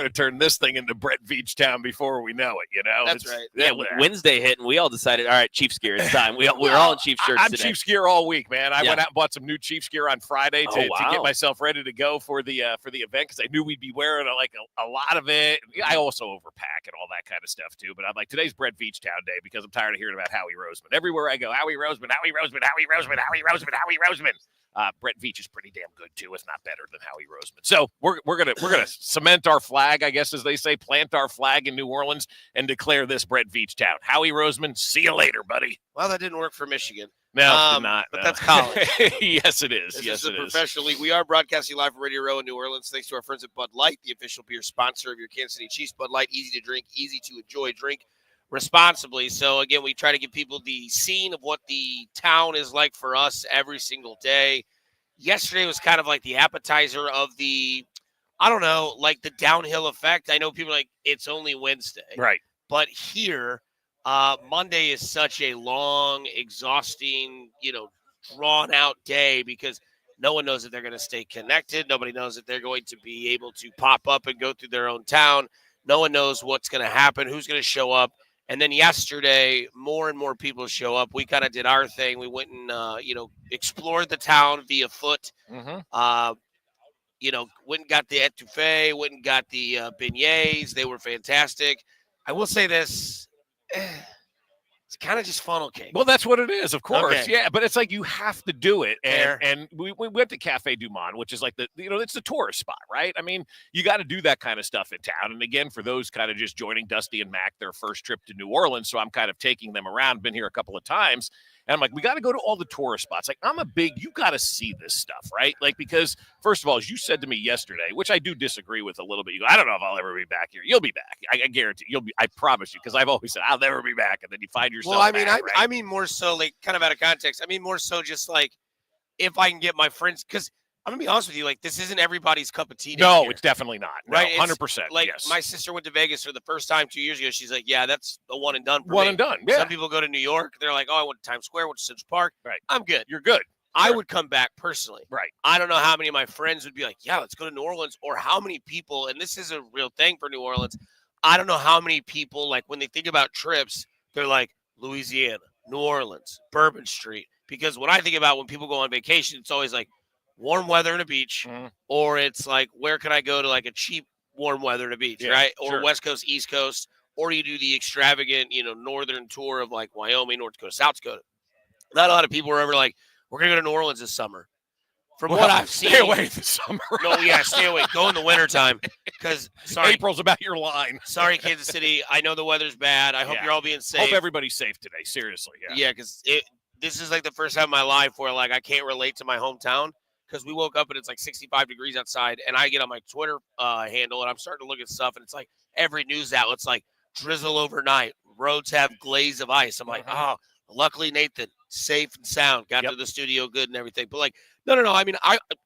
going to turn this thing into Brett Veach Town before we know it, you know? That's right. Yeah, Wednesday hit, and we all decided, all right, Chiefs gear, it's time. We're all in Chiefs shirts I'm today. Chiefs gear all week, man. I went out and bought some new Chiefs gear on Friday to get myself ready to go for the event because I knew we'd be wearing a lot of it. I also overpack and all that kind of stuff too. But I'm like, today's Brett Veach Town day because I'm tired of hearing about Howie Roseman. Everywhere I go, Howie Roseman, Howie Roseman, Howie Roseman, Howie Roseman, Howie Roseman. Brett Veach is pretty damn good too, if not better than Howie Roseman. So we're gonna cement our flag, I guess, as they say, plant our flag in New Orleans and declare this Brett Veach Town. Howie Roseman, see you later, buddy. Well, that didn't work for Michigan. No, it did not. But that's college. Yes, it is. This is a professional league. We are broadcasting live from Radio Row in New Orleans. Thanks to our friends at Bud Light, the official beer sponsor of your Kansas City Chiefs. Bud Light, easy to drink, easy to enjoy. Drink responsibly. So, again, we try to give people the scene of what the town is like for us every single day. Yesterday was kind of like the appetizer of the, I don't know, like the downhill effect. I know people are like, it's only Wednesday. Right. But here, Monday is such a long, exhausting, drawn out day because no one knows that they're going to stay connected. Nobody knows that they're going to be able to pop up and go through their own town. No one knows what's going to happen, who's going to show up. And then yesterday, more and more people show up. We kind of did our thing. We went and, explored the town via foot. Mm-hmm. Went and got the etouffee, went and got the beignets. They were fantastic. I will say this. It's kind of just funnel cake. Well, that's what it is, of course. Okay. Yeah, but it's like you have to do it. And we went to Cafe Du Monde, which is like it's the tourist spot, right? I mean, you got to do that kind of stuff in town. And again, for those kind of just joining Dusty and Mac, their first trip to New Orleans, so I'm kind of taking them around, been here a couple of times. And I'm like, we got to go to all the tourist spots. Like, you got to see this stuff, right? Like, because first of all, as you said to me yesterday, which I do disagree with a little bit, you go, I don't know if I'll ever be back here. You'll be back. I guarantee you'll be. I promise you, because I've always said I'll never be back, and then you find yourself. Well, I mean, back, I mean more so like kind of out of context. I mean more so just like if I can get my friends, because I'm gonna be honest with you, like this isn't everybody's cup of tea. No, here. It's definitely not. No, right, 100%. Like yes. my sister went to Vegas for the first time 2 years ago. She's like, yeah, that's a one and done. One and done. Yeah. Some people go to New York. They're like, oh, I went to Times Square, went to Central Park. Right. I'm good. You're good. I would come back personally. Right. I don't know how many of my friends would be like, yeah, let's go to New Orleans, or how many people, and this is a real thing for New Orleans. I don't know how many people, like when they think about trips, they're like Louisiana, New Orleans, Bourbon Street. Because when I think about when people go on vacation, it's always like warm weather and a beach, or it's like, where can I go to like a cheap warm weather and a beach, right? Or West Coast, East Coast, or you do the extravagant, northern tour of like Wyoming, North Dakota, South Dakota. Not a lot of people are ever like, we're going to go to New Orleans this summer. From what I've seen. Stay away this summer. No, yeah, stay away. Go in the wintertime. Because, sorry. April's about your line. Sorry, Kansas City. I know the weather's bad. I hope you're all being safe. Hope everybody's safe today. Seriously, yeah. Yeah, because this is like the first time in my life where like I can't relate to my hometown. Because we woke up and it's like 65 degrees outside. And I get on my Twitter handle and I'm starting to look at stuff. And it's like every news outlet's like drizzle overnight. Roads have glaze of ice. I'm like, oh, luckily, Nathan, safe and sound. Got to the studio good and everything. But like, no. I mean,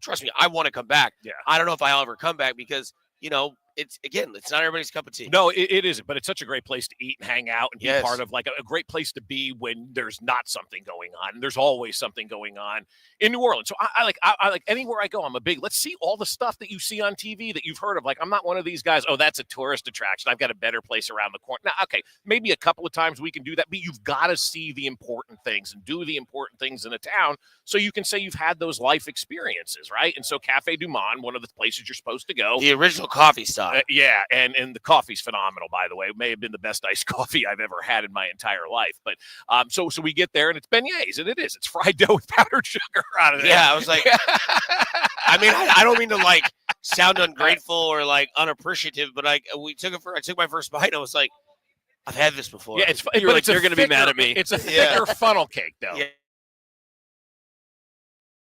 trust me, I want to come back. Yeah. I don't know if I'll ever come back because, it's not everybody's cup of tea. No, it isn't, but it's such a great place to eat and hang out and be part of, like a great place to be when there's not something going on. There's always something going on in New Orleans. So I like anywhere I go, I'm a big, let's see all the stuff that you see on TV that you've heard of. Like, I'm not one of these guys, oh, that's a tourist attraction. I've got a better place around the corner. Now, okay, maybe a couple of times we can do that, but you've got to see the important things and do the important things in a town so you can say you've had those life experiences, right? And so Cafe Du Monde, one of the places you're supposed to go. The original coffee stop. Yeah, and the coffee's phenomenal, by the way. It may have been the best iced coffee I've ever had in my entire life. But so we get there, and it's beignets, and it is. It's fried dough with powdered sugar out of it. Yeah, I was like, I mean, I don't mean to like sound ungrateful or like unappreciative, but I took my first bite, and I was like, I've had this before. Yeah, you're going to be mad at me. It's a thicker funnel cake, though. Yeah.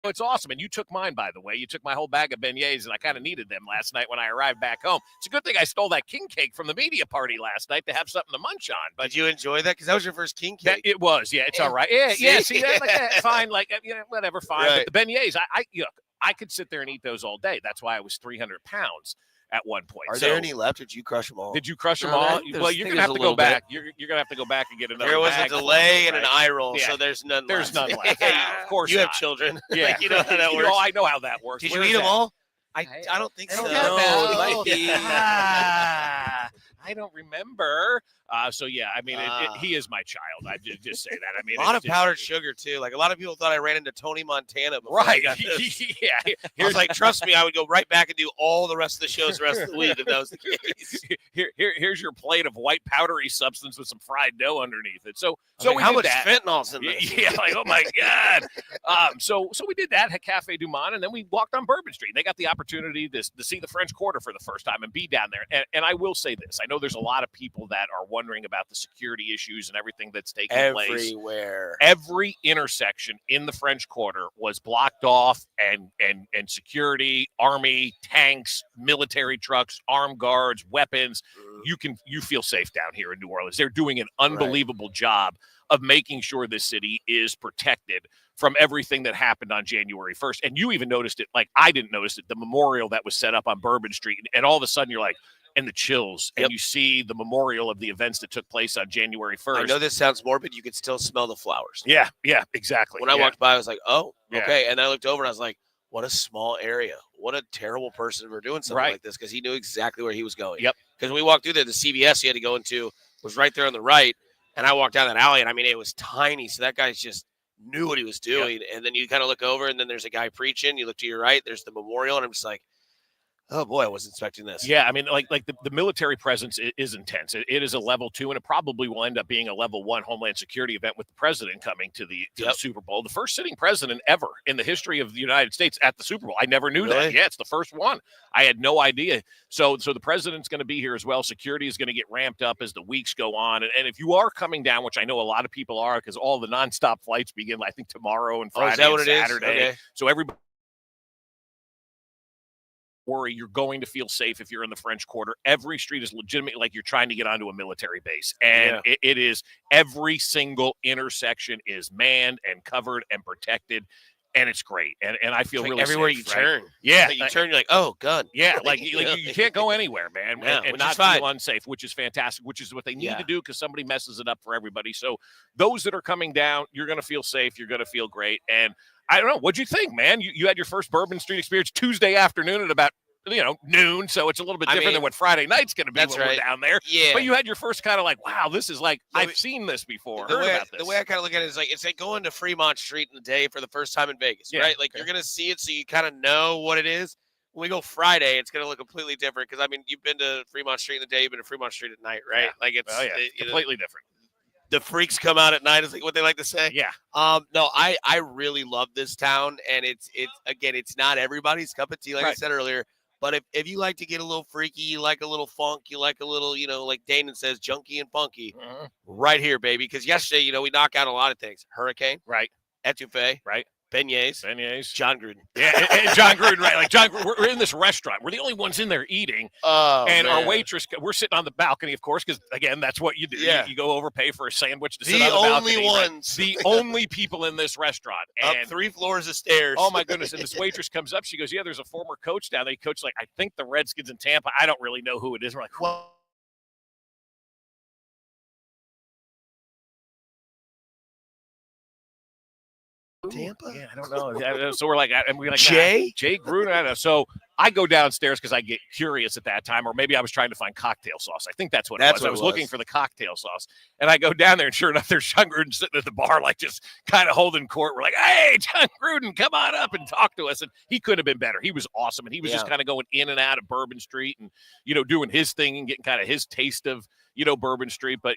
It's awesome. And you took mine, by the way. You took my whole bag of beignets, and I kind of needed them last night when I arrived back home. It's a good thing I stole that king cake from the media party last night to have something to munch on. But did you enjoy that? Because that was your first king cake. It was. Yeah, it's all right. Yeah. See that? Like, fine. Like, whatever. Fine. Right. But the beignets, I could sit there and eat those all day. That's why I was 300 pounds at one point. Are there any left, or did you crush them all? Did you crush them all? Well, you're going to have to go back. You're going to have to go back and get another. There was bag a delay and an eye roll, so there's none left. There's none left. Of course you not. have children. Yeah. Like, you know how that works. I know how that works. Did you eat them all? I don't think so. No, it might be. I don't remember. So yeah, I mean, he is my child. I just say that. I mean, a lot of powdered sugar too. Like a lot of people thought I ran into Tony Montana before I got this. Yeah. I was like, trust me, I would go right back and do all the rest of the shows the rest of the week if that was the case. Here's your plate of white powdery substance with some fried dough underneath it. So we how did much that. fentanyl's in this? Yeah, like oh my god. So we did that at Cafe Du Monde, and then we walked on Bourbon Street. They got the opportunity to see the French Quarter for the first time and be down there. And I will say this: I know there's a lot of people that are wondering about the security issues and everything that's taking place. Everywhere. Every intersection in the French Quarter was blocked off, and security, army, tanks, military trucks, armed guards, weapons. You feel safe down here in New Orleans. They're doing an unbelievable job of making sure this city is protected from everything that happened on January 1st. And you even noticed it, like I didn't notice it, the memorial that was set up on Bourbon Street. And all of a sudden you're like, and the chills, and you see the memorial of the events that took place on January 1st. I know this sounds morbid. You could still smell the flowers. Yeah, exactly. When I walked by, I was like, oh, okay. And then I looked over and I was like, what a small area. What a terrible person for doing something like this, because he knew exactly where he was going. Yep. Because when we walked through there, the CVS he had to go into was right there on the right. And I walked down that alley, and I mean, it was tiny. So that guy just knew what he was doing. Yep. And then you kind of look over, and then there's a guy preaching. You look to your right, there's the memorial, and I'm just like, oh boy, I wasn't expecting this. Yeah, I mean, like the military presence is intense. It is a level 2, and it probably will end up being a level 1 Homeland Security event with the president coming to the Super Bowl. The first sitting president ever in the history of the United States at the Super Bowl. I never knew that. Yeah, it's the first one. I had no idea. So the president's going to be here as well. Security is going to get ramped up as the weeks go on. And if you are coming down, which I know a lot of people are, because all the nonstop flights begin, I think, tomorrow and Friday and Saturday. Okay. So everybody. Worry, you're going to feel safe if you're in the French Quarter. Every street is legitimately like you're trying to get onto a military base, and it is. Every single intersection is manned and covered and protected, and it's great. And I feel really everywhere safe, you turn. Yeah, like you turn, you're like, oh, gun. Yeah, like you can't go anywhere, man, and not feel unsafe, which is fantastic. Which is what they need to do, because somebody messes it up for everybody. So those that are coming down, you're going to feel safe. You're going to feel great. And I don't know, what'd you think, man? You had your first Bourbon Street experience Tuesday afternoon at about noon, so it's a little bit different than what Friday night's going to be when we're down there. Yeah, but you had your first kind of like, wow, this is like I've seen this before. The way I kind of look at it is like it's like going to Fremont Street in the day for the first time in Vegas, right? Like you're going to see it, so you kind of know what it is. When we go Friday, it's going to look completely different, because I mean, you've been to Fremont Street in the day, you've been to Fremont Street at night, right? Like it's completely different. The freaks come out at night is like what they like to say. Yeah. No, I really love this town, and it's again, it's not everybody's cup of tea, like I said earlier. But if you like to get a little freaky, you like a little funk, you like a little, like Damon says, junky and funky, right here, baby. Because yesterday, we knock out a lot of things. Hurricane, right? Etouffee, right? Beignets, John Gruden. Yeah, and John Gruden, right? Like John, we're in this restaurant. We're the only ones in there eating. And our waitress, we're sitting on the balcony, of course, because again, that's what you do. Yeah. You go over, pay for a sandwich to sit on the balcony. The only ones, the only people in this restaurant. And up 3 floors of stairs. Oh my goodness! And this waitress comes up. She goes, "Yeah, there's a former coach down there. He coached I think the Redskins in Tampa. I don't really know who it is." We're like, well. Tampa? Yeah, I don't know. So we're like, and we're like, Jay Gruden. I don't know. So I go downstairs because I get curious at that time, or maybe I was trying to find cocktail sauce. I think that's what it was. I was looking for the cocktail sauce, and I go down there, and sure enough, there's John Gruden sitting at the bar, like just kind of holding court. We're like, "Hey, John Gruden, come on up and talk to us." And he could have been better. He was awesome, and he was just kind of going in and out of Bourbon Street, and doing his thing and getting kind of his taste of Bourbon Street. But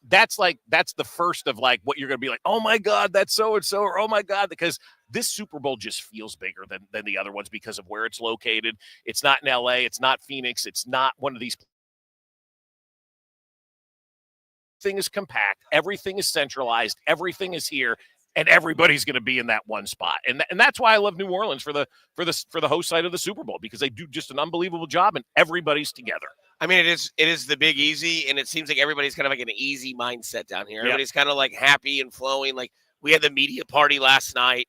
that's the first of like what you're going to be like, oh my God, that's so and so, or oh my God, because this Super Bowl just feels bigger than the other ones because of where it's located. It's not in LA, it's not Phoenix, it's not one of these. Everything is compact, everything is centralized, everything is here, and everybody's going to be in that one spot. And that's why I love New Orleans for the host site of the Super Bowl, because they do just an unbelievable job and everybody's together. I mean, it is the big easy, and it seems like everybody's kind of like an easy mindset down here. Everybody's kind of like happy and flowing. Like we had the media party last night.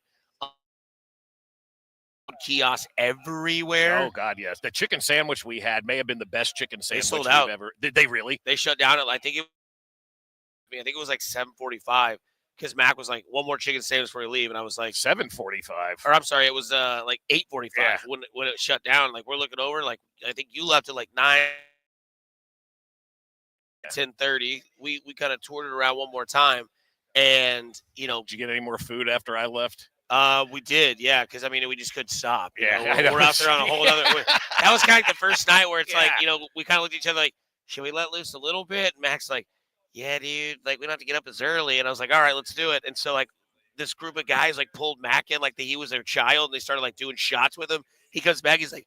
Kiosks everywhere. Oh God, yes. The chicken sandwich we had may have been the best chicken sandwich sold out. we've ever. Did they really? They shut down at I think it was like 7:45. because Mac was like, one more chicken sandwich before you leave. And I was like, 7:45. Or I'm sorry, it was like 8:45 Yeah. when it shut down. Like, we're looking over, like, I think you left at like 10:30. We kind of toured it around one more time. And, you know. Did you get any more food after I left? We did, yeah, because I mean we just couldn't stop. We're out there on a whole other. That was kind of like the first night where it's like, we kind of looked at each other like, should we let loose a little bit? And Mac's like, yeah, dude, like we don't have to get up as early. And I was like, all right, let's do it. And so like this group of guys like pulled Mac in like he was their child, and they started like doing shots with him. He comes back, he's like,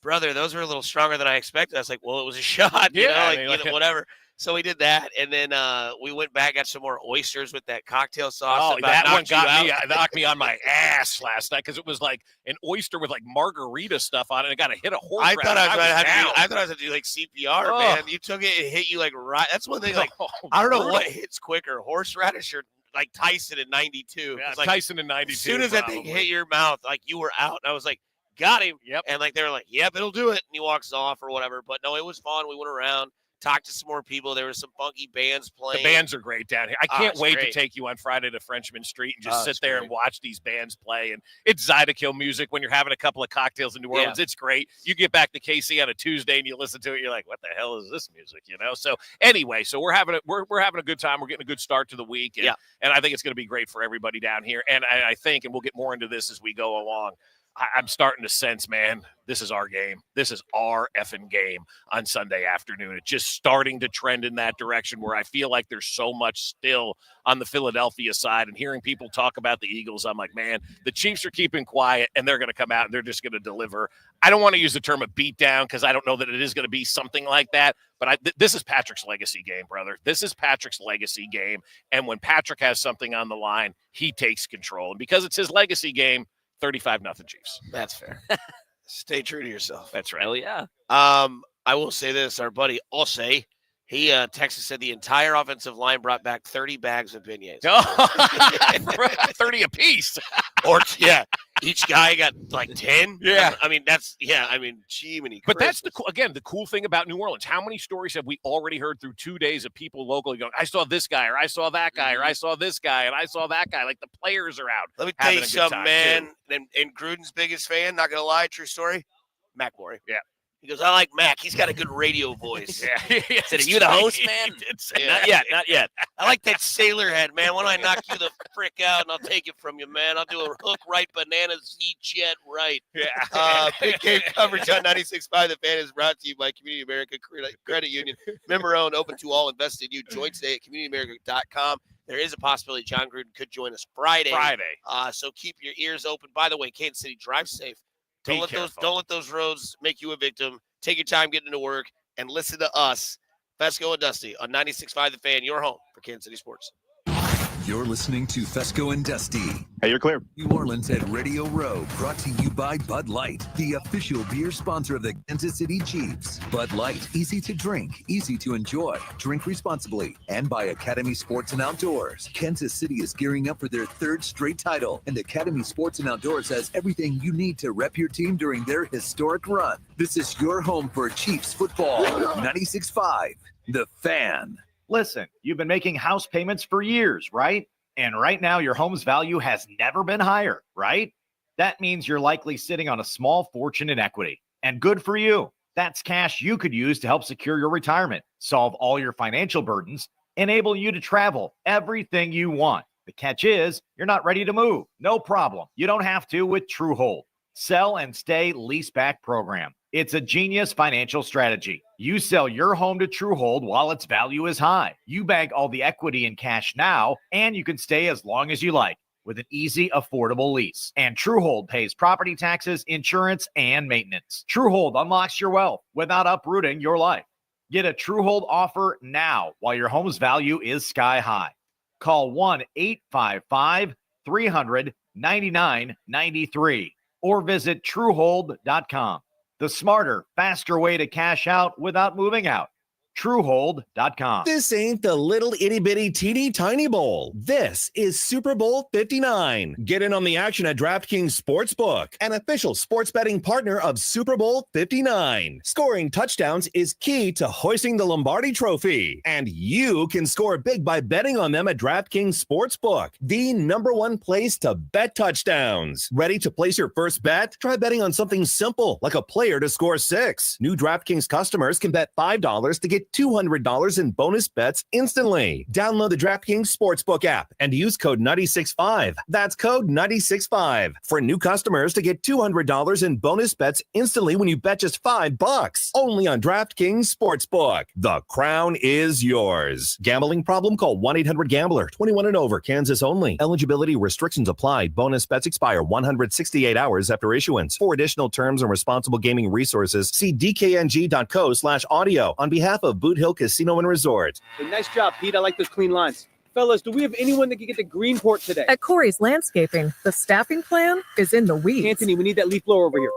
brother, those were a little stronger than I expected. I was like, well, it was a shot, whatever. So we did that, and then we went back, got some more oysters with that cocktail sauce. Oh, that one knocked me on my ass last night because it was like an oyster with like margarita stuff on it. And it got to hit a horse. I thought I was going to do like CPR, man. You took it, it hit you like right. That's one thing. Like I don't know what hits quicker, horseradish or like Tyson in '92. Yeah, like, Tyson in '92. As soon as that thing hit your mouth, like you were out. And I was like, got him. Yep. And like they were like, yep, it'll do it. And he walks off or whatever. But no, it was fun. We went around. Talked to some more people. There were some funky bands playing. The bands are great down here. I can't wait to take you on Friday to Frenchman Street and just sit there and watch these bands play. And it's Zydeco music when you're having a couple of cocktails in New Orleans. Yeah. It's great. You get back to KC on a Tuesday and you listen to it. You're like, what the hell is this music? So anyway, we're having a good time. We're getting a good start to the week. And I think it's going to be great for everybody down here. And I think, and we'll get more into this as we go along, I'm starting to sense, man, this is our game. This is our effing game on Sunday afternoon. It's just starting to trend in that direction where I feel like there's so much still on the Philadelphia side. And hearing people talk about the Eagles, I'm like, man, the Chiefs are keeping quiet and they're going to come out and they're just going to deliver. I don't want to use the term a beatdown because I don't know that it is going to be something like that. But this is Patrick's legacy game, brother. This is Patrick's legacy game. And when Patrick has something on the line, he takes control. And because it's his legacy game, 35-0 Chiefs. That's fair. Stay true to yourself. That's right. Hell yeah. I will say this. Our buddy Osei, he texted said the entire offensive line brought back 30 bags of beignets. 30 apiece. Each guy got like 10. Yeah. Gee, many. But that's the cool thing about New Orleans. How many stories have we already heard through 2 days of people locally going, I saw this guy, or I saw that guy, or I saw this guy, and I saw that guy. Like the players are out. Let me tell you something, man. And Gruden's biggest fan, not going to lie, true story, Mac Morey. Yeah. He goes, I like Mac. He's got a good radio voice. Said, are you the host, man? Not yet. I like that sailor head, man. Why don't I knock you the frick out and I'll take it from you, man? I'll do a hook right, banana Z-jet right. Yeah. Big game coverage on 96.5. The Fan is brought to you by Community America Credit Union. Member owned, open to all, invested in you. Join today at communityamerica.com. There is a possibility John Gruden could join us Friday. So keep your ears open. By the way, Kansas City, drive safe. Don't let those roads make you a victim. Take your time getting into work and listen to us, Fesco and Dusty, on 96.5 The Fan, your home for Kansas City sports. You're listening to Fesco and Dusty. Hey, you're clear. New Orleans at Radio Row, brought to you by Bud Light, the official beer sponsor of the Kansas City Chiefs. Bud Light, easy to drink, easy to enjoy. Drink responsibly. And by Academy Sports and Outdoors. Kansas City is gearing up for their third straight title, and Academy Sports and Outdoors has everything you need to rep your team during their historic run. This is your home for Chiefs football. 96.5, The Fan. Listen, you've been making house payments for years, right? And right now your home's value has never been higher, right? That means you're likely sitting on a small fortune in equity. And good for you. That's cash you could use to help secure your retirement, solve all your financial burdens, enable you to travel everything you want. The catch is you're not ready to move. No problem. You don't have to with TrueHold. Sell and stay leaseback program. It's a genius financial strategy. You sell your home to TrueHold while its value is high. You bank all the equity in cash now, and you can stay as long as you like with an easy, affordable lease. And TrueHold pays property taxes, insurance, and maintenance. TrueHold unlocks your wealth without uprooting your life. Get a TrueHold offer now while your home's value is sky high. Call 1-855-300-9993 or visit TrueHold.com. The smarter, faster way to cash out without moving out. Truehold.com. This ain't the little itty-bitty teeny tiny bowl. This is Super Bowl 59. Get in on the action at DraftKings Sportsbook, an official sports betting partner of Super Bowl 59. Scoring touchdowns is key to hoisting the Lombardi Trophy, and you can score big by betting on them at DraftKings Sportsbook, the #1 place to bet touchdowns. Ready to place your first bet? Try betting on something simple, like a player to score 6. New DraftKings customers can bet $5 to get $200 in bonus bets instantly. Download the DraftKings Sportsbook app and use code 965. That's code 965 for new customers to get $200 in bonus bets instantly when you bet just $5. Only on DraftKings Sportsbook. The crown is yours. Gambling problem? Call 1-800-GAMBLER. 21 and over. Kansas only. Eligibility restrictions apply. Bonus bets expire 168 hours after issuance. For additional terms and responsible gaming resources, see dkng.co/audio. On behalf of Boot Hill Casino and Resort. Hey, nice job, Pete. I like those clean lines. Fellas, do we have anyone that can get to Greenport today? At Corey's Landscaping, the staffing plan is in the weeds. Anthony, we need that leaf blower over here.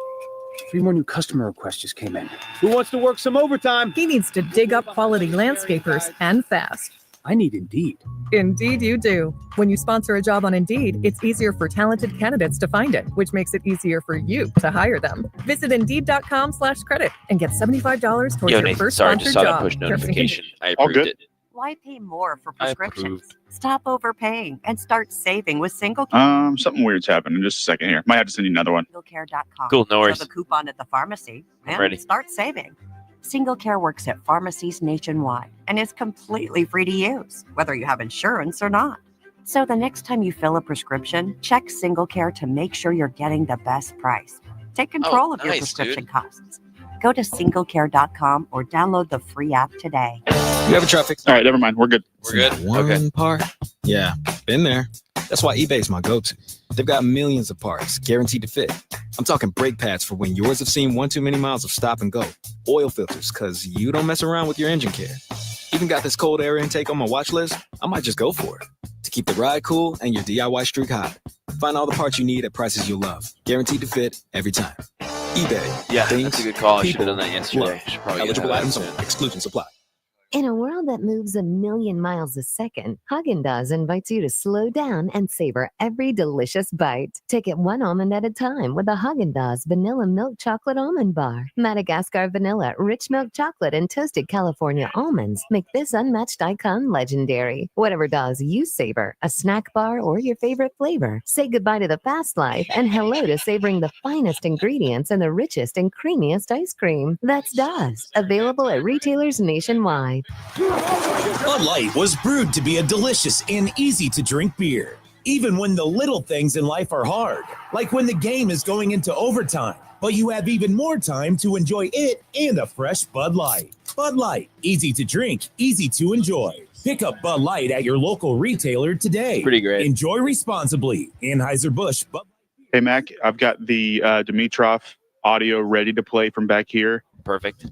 3 more new customer requests just came in. Who wants to work some overtime? He needs to dig up quality landscapers and fast. I need Indeed. Indeed you do. When you sponsor a job on Indeed, it's easier for talented candidates to find it, which makes it easier for you to hire them. Visit Indeed.com/credit and get $75 towards your first sponsored just saw job. that push notification. I approved it. Why pay more for prescriptions? Stop overpaying and start saving with SingleCare. Something weird's happening. Just a second here. Might have to send you another one. SingleCare.com. Cool, no worries. Show the coupon at the pharmacy and ready. start saving. SingleCare works at pharmacies nationwide and is completely free to use, whether you have insurance or not. So the next time you fill a prescription, check SingleCare to make sure you're getting the best price. Take control of your prescription costs. Go to SingleCare.com or download the free app today. You have a traffic? All right, never mind. We're good. We're good. One part? Yeah, been there. That's why eBay's my go-to. They've got millions of parts, guaranteed to fit. I'm talking brake pads for when yours have seen one too many miles of stop and go. Oil filters, because you don't mess around with your engine care. Even got this cold air intake on my watch list. I might just go for it. To keep the ride cool and your DIY streak hot. Find all the parts you need at prices you'll love. Guaranteed to fit every time. eBay. Yeah, Things, that's a good call. I should have people, done that yesterday. love. Should probably Eligible get items that only. Exclusions apply. In a world that moves a million miles a second, Haagen-Dazs invites you to slow down and savor every delicious bite. Take it one almond at a time with a Haagen-Dazs Vanilla Milk Chocolate Almond Bar. Madagascar vanilla, rich milk chocolate, and toasted California almonds make this unmatched icon legendary. Whatever Dazs you savor, a snack bar or your favorite flavor, say goodbye to the fast life and hello to savoring the finest ingredients and the richest and creamiest ice cream. That's Dazs, available at retailers nationwide. Bud Light was brewed to be a delicious and easy-to-drink beer, even when the little things in life are hard, like when the game is going into overtime, but you have even more time to enjoy it and a fresh Bud Light. Bud Light, easy to drink, easy to enjoy. Pick up Bud Light at your local retailer today. Pretty great. Enjoy responsibly. Anheuser-Busch. Hey, Mac, I've got the Dimitrov audio ready to play from back here. Perfect.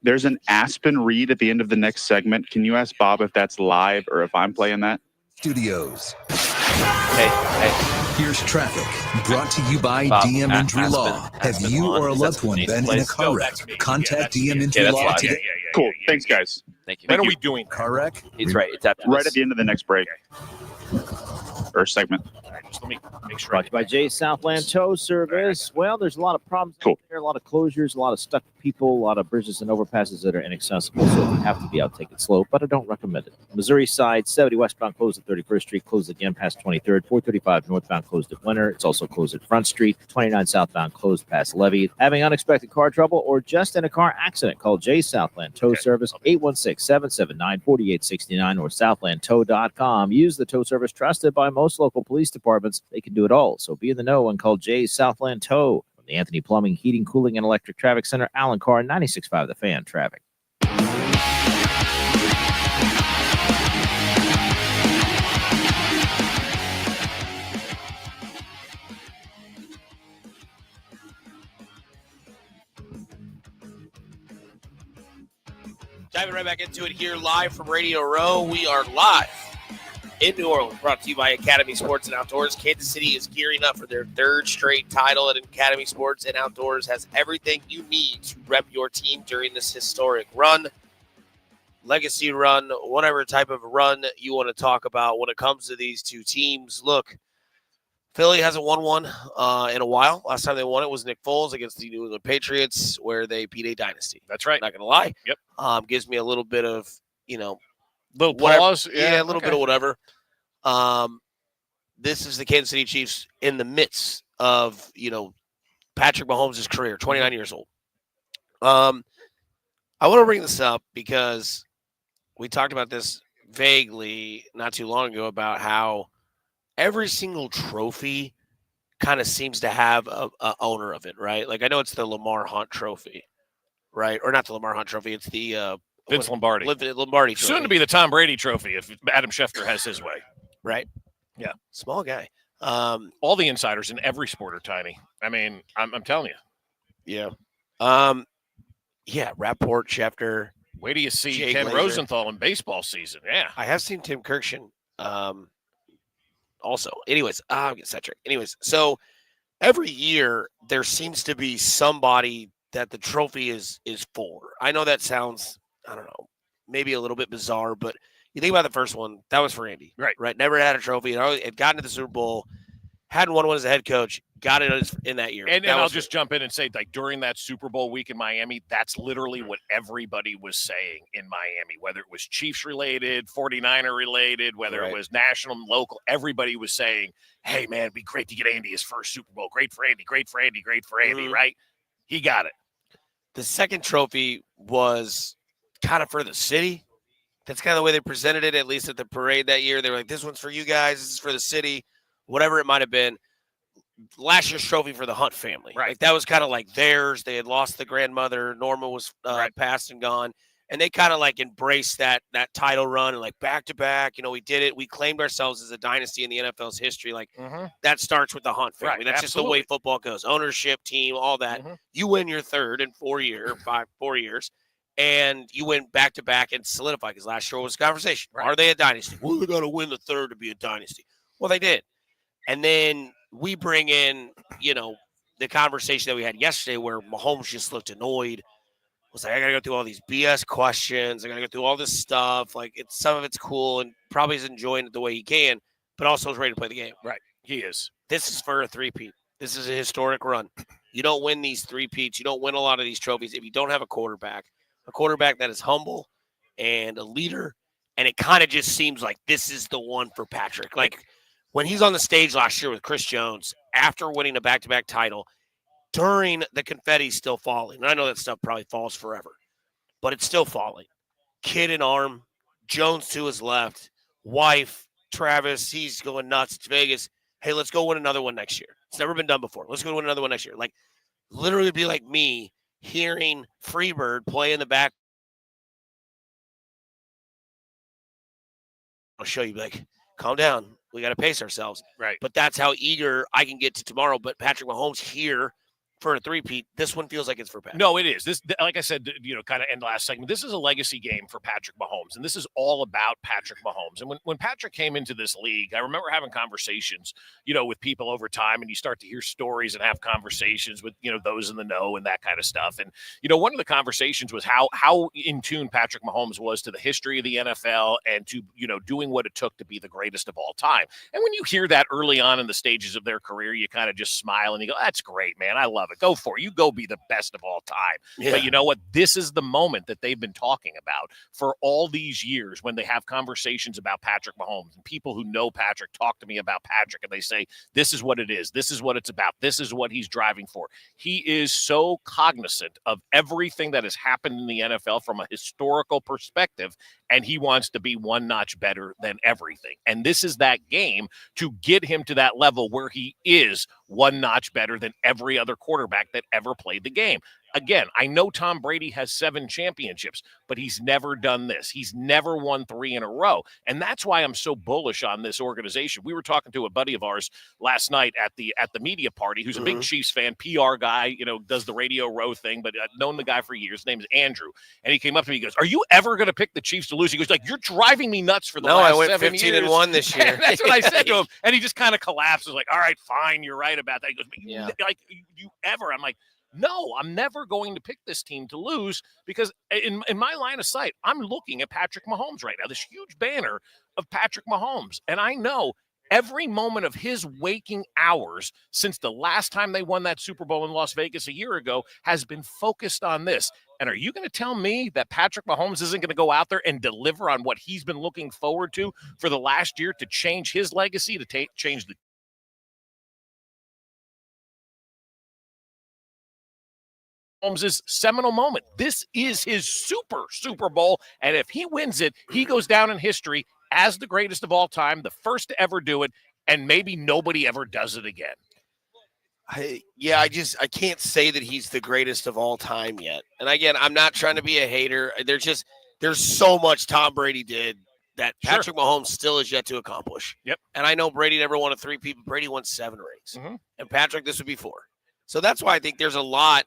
There's an Aspen read at the end of the next segment. Can you ask Bob if that's live or if I'm playing that? Studios. Hey. Here's traffic brought to you by Bob, DM Injury Aspen. Law. Have Aspen you Lawn. or a Is that loved one Nathan's been in a place? car No, wreck? that's me. Contact Yeah, DM that's Injury me. Law Yeah, today. Cool. Thanks, guys. Thank you. When are we doing? Car wreck? He's right. It's after Right this. at the end of the next break or segment. All right, just let me make sure. Brought to you by Jay's Southland Tow Service. Well, there's a lot of problems out there, a lot of closures, a lot of stuck people, a lot of bridges and overpasses that are inaccessible. So if you have to be out, take it slow, but I don't recommend it. Missouri side, 70 westbound closed at 31st Street, closed again past 23rd, 435 northbound closed at Winter. It's also closed at Front Street, 29 southbound closed past Levy. Having unexpected car trouble or just in a car accident, call Jay's Southland Tow Service, 816-779-4869 or southlandtow.com. Use the tow service trusted by most local police departments. They can do it all. So be in the know and call Jay's Southland Tow. From the Anthony Plumbing, Heating, Cooling, and Electric Traffic Center, Alan Carr, 96.5 The Fan Traffic. Diving right back into it here live from Radio Row. We are live in New Orleans, brought to you by Academy Sports and Outdoors. Kansas City is gearing up for their third straight title at Academy Sports and Outdoors. Has everything you need to rep your team during this historic run. legacy run, whatever type of run you want to talk about when it comes to these two teams. Look, Philly hasn't won one in a while. Last time they won it was Nick Foles against the New England Patriots, where they beat a dynasty. That's right. Not going to lie. Yep. Gives me a little bit of, little pause. Yeah, a little bit of whatever. This is the Kansas City Chiefs in the midst of, Patrick Mahomes' career, 29 years old. I want to bring this up because we talked about this vaguely not too long ago about how every single trophy kind of seems to have a owner of it, right? Like I know it's the Lamar Hunt Trophy, right? Or not the Lamar Hunt Trophy. It's the Vince Lombardi. Lombardi Trophy. Soon to be the Tom Brady Trophy if Adam Schefter has his way. Right. Yeah. Small guy. All the insiders in every sport are tiny. I mean, I'm telling you. Yeah. Yeah, Rapport, Schefter. Wait till you see Jay Ken Glazer. Rosenthal in baseball season. Yeah. I have seen Tim Kirkshin also. Anyways, I'll get sidetracked. Anyways, so every year there seems to be somebody that the trophy is for. I know that sounds, I don't know, maybe a little bit bizarre, but you think about the first one, that was for Andy. Right. Never had a trophy. Had gotten to the Super Bowl, hadn't won one as a head coach, got it in that year. And I'll just jump in and say, like, during that Super Bowl week in Miami, that's literally what everybody was saying in Miami, whether it was Chiefs related, 49er related, whether it was national and local, everybody was saying, hey, man, it'd be great to get Andy his first Super Bowl. Great for Andy, great for Andy, great for Andy, right? He got it. The second trophy was kind of for the city. That's kind of the way they presented it, at least at the parade that year. They were like, this one's for you guys. This is for the city, whatever it might have been. Last year's trophy for the Hunt family. Right. Like that was kind of like theirs. They had lost the grandmother. Norma was passed and gone. And they kind of like embraced that title run and like back to back. We did it. We claimed ourselves as a dynasty in the NFL's history. Like that starts with the Hunt family. Right, That's just the way football goes. Ownership, team, all that. You win your third in 4 years. And you went back to back and solidify because last year was a conversation. Are they a dynasty? Well, they got to win the third to be a dynasty. Well, they did. And then we bring in, the conversation that we had yesterday where Mahomes just looked annoyed. Was like, I got to go through all these BS questions. I got to go through all this stuff. Like, some of it's cool and probably is enjoying it the way he can, but also is ready to play the game. Right. He is. This is for a three-peat. This is a historic run. You don't win these three-peats. You don't win a lot of these trophies if you don't have a quarterback that is humble and a leader. And it kind of just seems like this is the one for Patrick. Like when he's on the stage last year with Chris Jones, after winning a back-to-back title, during the confetti still falling. And I know that stuff probably falls forever, but it's still falling. Kid in arm, Jones to his left, wife, Travis, he's going nuts. It's Vegas. Hey, let's go win another one next year. It's never been done before. Let's go win another one next year. Like literally be like me hearing Freebird play in the back. I'll show you, like, calm down. We got to pace ourselves. Right. But that's how eager I can get to tomorrow. But Patrick Mahomes here for a three-peat, this one feels like it's for Patrick. No, it is. This, like I said, kind of end last segment, this is a legacy game for Patrick Mahomes, and this is all about Patrick Mahomes. And when Patrick came into this league, I remember having conversations, with people over time, and you start to hear stories and have conversations with, those in the know and that kind of stuff. And, one of the conversations was how in tune Patrick Mahomes was to the history of the NFL and to, doing what it took to be the greatest of all time. And when you hear that early on in the stages of their career, you kind of just smile and you go, that's great, man. I love it. Go for it. You go be the best of all time. Yeah. But you know what? This is the moment that they've been talking about for all these years when they have conversations about Patrick Mahomes, and people who know Patrick talk to me about Patrick and they say, this is what it is. This is what it's about. This is what he's driving for. He is so cognizant of everything that has happened in the NFL from a historical perspective, and he wants to be one notch better than everything. And this is that game to get him to that level where he is one notch better than every other quarterback that ever played the game. Again, I know Tom Brady has 7 championships, but he's never done this. He's never won 3 in a row. And that's why I'm so bullish on this organization. We were talking to a buddy of ours last night at the media party who's a big Chiefs fan, PR guy, does the Radio Row thing, but I've known the guy for years. His name is Andrew. And he came up to me, he goes, are you ever going to pick the Chiefs to lose? He goes, like, you're driving me nuts for the last 7 years. No, I went 15-1 this year. And that's what I said to him. And he just kind of collapses like, all right, fine, you're right about that. He goes, but you ever? I'm like, No, I'm never going to pick this team to lose because in my line of sight, I'm looking at Patrick Mahomes right now, this huge banner of Patrick Mahomes. And I know every moment of his waking hours since the last time they won that Super Bowl in Las Vegas a year ago has been focused on this. And are you going to tell me that Patrick Mahomes isn't going to go out there and deliver on what he's been looking forward to for the last year to change his legacy, to change the Mahomes' seminal moment? This is his Super Bowl, and if he wins it, he goes down in history as the greatest of all time, the first to ever do it, and maybe nobody ever does it again. I can't say that he's the greatest of all time yet. And again, I'm not trying to be a hater. There's so much Tom Brady did that Patrick Mahomes still is yet to accomplish. Yep. And I know Brady never won a 3-peat, but Brady won 7 rings. Mm-hmm. And Patrick, this would be 4. So that's why I think there's a lot.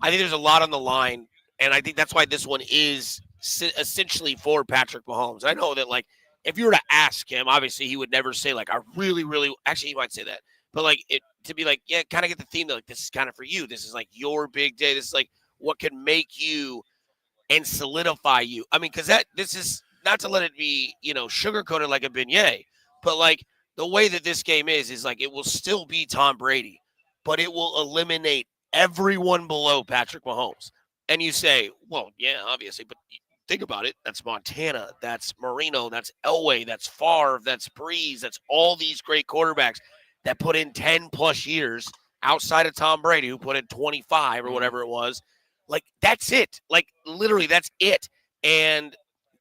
I think there's a lot on the line, and I think that's why this one is essentially for Patrick Mahomes. I know that, like, if you were to ask him, obviously he would never say, like, I really, really – actually, he might say that. But, like, to be like, yeah, kind of get the theme that, like, this is kind of for you. This is, like, your big day. This is, like, what can make you and solidify you. I mean, because this is – not to let it be, sugar-coated like a beignet, but, like, the way that this game is, like, it will still be Tom Brady, but it will eliminate everyone below Patrick Mahomes. And you say, well, yeah, obviously, but think about it. That's Montana. That's Marino. That's Elway. That's Favre. That's Breeze. That's all these great quarterbacks that put in 10-plus years outside of Tom Brady, who put in 25 or whatever it was. Like, that's it. Like, literally, that's it. And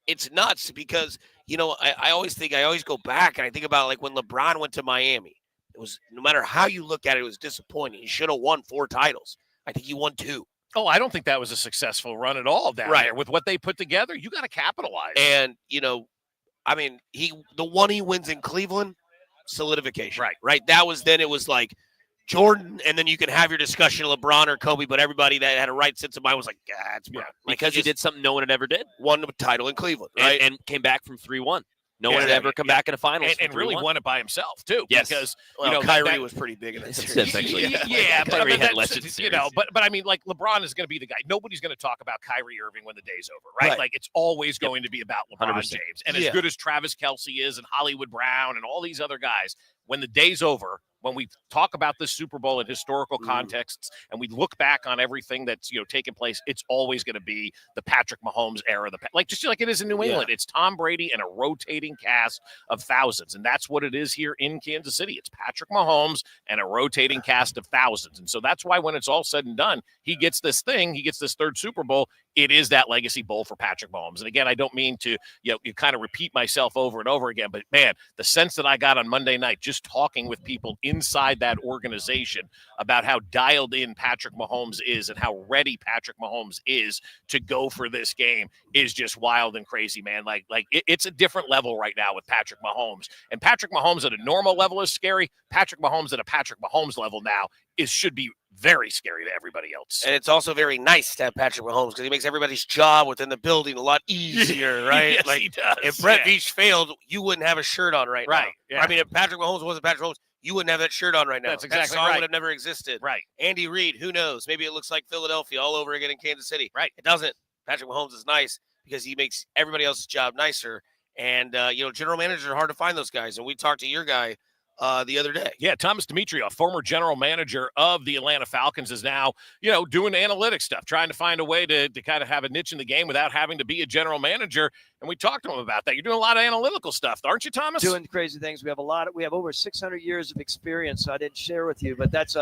it's nuts because, I always go back and I think about, like, when LeBron went to Miami. It was, no matter how you look at it, it was disappointing. He should have won 4 titles. I think he won 2. Oh, I don't think that was a successful run at all down there. With what they put together, you got to capitalize. And, I mean, the one he wins in Cleveland, solidification. Right. That was then it was like Jordan, and then you can have your discussion of LeBron or Kobe, but everybody that had a right sense of mind was like, it's LeBron. Because he did something no one had ever did. Won the title in Cleveland, right? And came back from 3-1. No one had ever come back in a finals. And really won it by himself, too. Yes. Because, Kyrie was pretty big in that series. Yeah, Kyrie but had legend series. But I mean, like, LeBron is going to be the guy. Nobody's going to talk about Kyrie Irving when the day's over, right? Like, it's always going to be about LeBron 100%. James. And as good as Travis Kelce is and Hollywood Brown and all these other guys, when the day's over, when we talk about this Super Bowl in historical contexts and we look back on everything that's taken place, it's always going to be the Patrick Mahomes era. Just like it is in New England, it's Tom Brady and a rotating cast of thousands, and that's what it is here in Kansas City. It's Patrick Mahomes and a rotating cast of thousands, and so that's why when it's all said and done, he gets this 3rd Super Bowl. It is that legacy bowl for Patrick Mahomes. And again, I don't mean to you kind of repeat myself over and over again, but man, the sense that I got on Monday night just talking with people inside that organization about how dialed in Patrick Mahomes is and how ready Patrick Mahomes is to go for this game is just wild and crazy, man. It's a different level right now with Patrick Mahomes. And Patrick Mahomes at a normal level is scary. Patrick Mahomes at a Patrick Mahomes level now should be very scary to everybody else. And it's also very nice to have Patrick Mahomes because he makes everybody's job within the building a lot easier, right? Yes, he does. If Brett Veach failed, you wouldn't have a shirt on right now. Yeah. I mean, if Patrick Mahomes wasn't Patrick Mahomes, you wouldn't have that shirt on right now. That's exactly that song right. would have never existed. Right. Andy Reid, who knows? Maybe it looks like Philadelphia all over again in Kansas City. Right. It doesn't. Patrick Mahomes is nice because he makes everybody else's job nicer. And, general managers are hard to find those guys. And we talked to your guy the other day. Yeah, Thomas Dimitrioff, former general manager of the Atlanta Falcons, is now, doing analytics stuff, trying to find a way to kind of have a niche in the game without having to be a general manager. And we talked to him about that. You're doing a lot of analytical stuff, aren't you, Thomas? Doing crazy things. We have over 600 years of experience. So I didn't share with you, but that's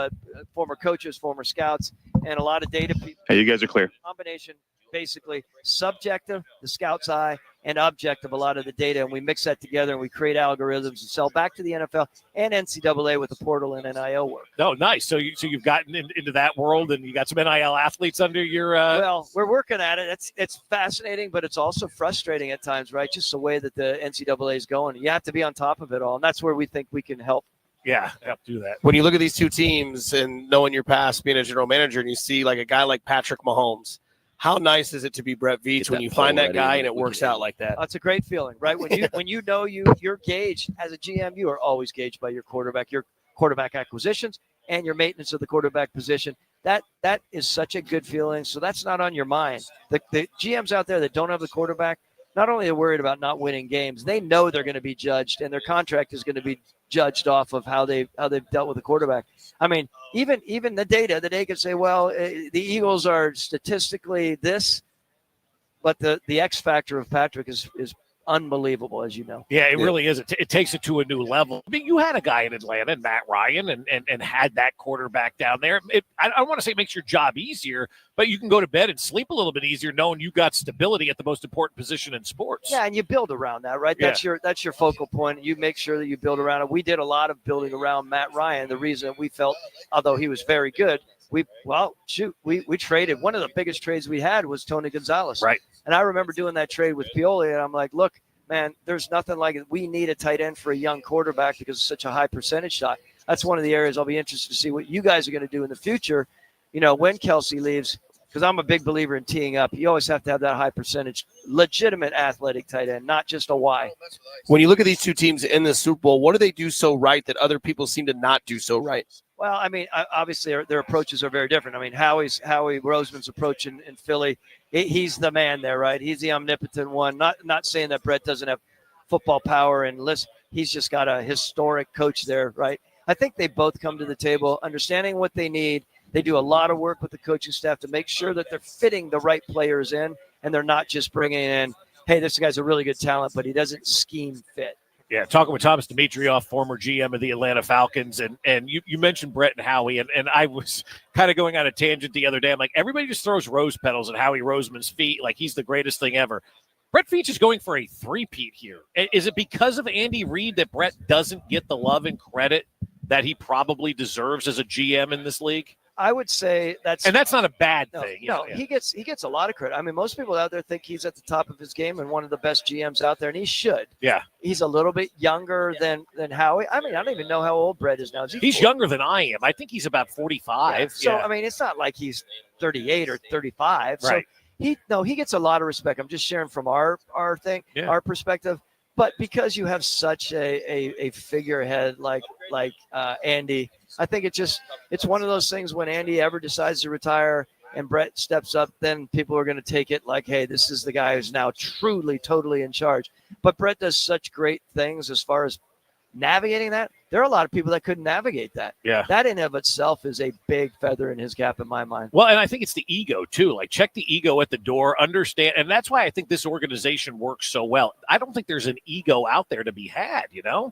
former coaches, former scouts, and a lot of data. Hey, you guys are clear. Combination, basically subjective, the scout's eye, and objective, a lot of the data, and we mix that together and we create algorithms and sell back to the NFL and NCAA with the portal and NIL work. Oh, nice. So you've gotten into that world and you got some NIL athletes under your. Well, we're working at it. It's fascinating, but it's also frustrating at times, right? Just the way that the NCAA is going. You have to be on top of it all, and that's where we think we can help. Yeah, do that. When you look at these two teams and knowing your past, being a general manager, and you see like a guy like Patrick Mahomes. How nice is it to be Brett Veach when you find that guy and it works out like that? That's a great feeling, right? When you know you're gauged as a GM, you are always gauged by your quarterback acquisitions and your maintenance of the quarterback position. that is such a good feeling. So that's not on your mind. The GMs out there that don't have the quarterback, not only are worried about not winning games, they know they're going to be judged, and their contract is going to be judged off of how they've dealt with the quarterback. I mean, even the data that they can say, well, the Eagles are statistically this, but the X factor of Patrick is unbelievable, as you know. Yeah, it really is. It takes it to a new level. I mean, you had a guy in Atlanta, and Matt Ryan, and had that quarterback down there. I don't want to say it makes your job easier, but you can go to bed and sleep a little bit easier knowing you got stability at the most important position in sports. Yeah, and you build around that, right? That's your focal point. You make sure that you build around it. We did a lot of building around Matt Ryan. The reason we felt, although he was very good, we traded. One of the biggest trades we had was Tony Gonzalez. Right. And I remember doing that trade with Pioli, and I'm like, look, man, there's nothing like it. We need a tight end for a young quarterback because it's such a high percentage shot. That's one of the areas I'll be interested to see what you guys are going to do in the future, when Kelsey leaves, because I'm a big believer in teeing up. You always have to have that high percentage, legitimate athletic tight end, not just a Y. When you look at these two teams in the Super Bowl, what do they do so right that other people seem to not do so right? Well, I mean, obviously their approaches are very different. I mean, Howie Roseman's approach in Philly, he's the man there, right? He's the omnipotent one. Not saying that Brett doesn't have football power and list. He's just got a historic coach there, right? I think they both come to the table understanding what they need. They do a lot of work with the coaching staff to make sure that they're fitting the right players in, and they're not just bringing in, hey, this guy's a really good talent, but he doesn't scheme fit. Yeah, talking with Thomas Dimitrioff, former GM of the Atlanta Falcons, and you mentioned Brett and Howie, and I was kind of going on a tangent the other day. I'm like, everybody just throws rose petals at Howie Roseman's feet like he's the greatest thing ever. Brett Veach is going for a three-peat here. Is it because of Andy Reid that Brett doesn't get the love and credit that he probably deserves as a GM in this league? I would say that's not a bad thing. He gets a lot of credit. I mean, most people out there think he's at the top of his game and one of the best GMs out there, and he should. Yeah, he's a little bit younger than Howie. I mean, I don't even know how old Brett is now. He's younger than I am. I think he's about 45. Yeah. So I mean, it's not like he's 38 or 35. Right. So he gets a lot of respect. I'm just sharing from our our perspective. But because you have such a figurehead like Andy, I think it's one of those things when Andy ever decides to retire and Brett steps up, then people are going to take it like, hey, this is the guy who's now truly, totally in charge. But Brett does such great things as far as navigating that. There are a lot of people that couldn't navigate that. Yeah. That in of itself is a big feather in his cap in my mind. Well, and I think it's the ego too. Like, check the ego at the door, understand. And that's why I think this organization works so well. I don't think there's an ego out there to be had,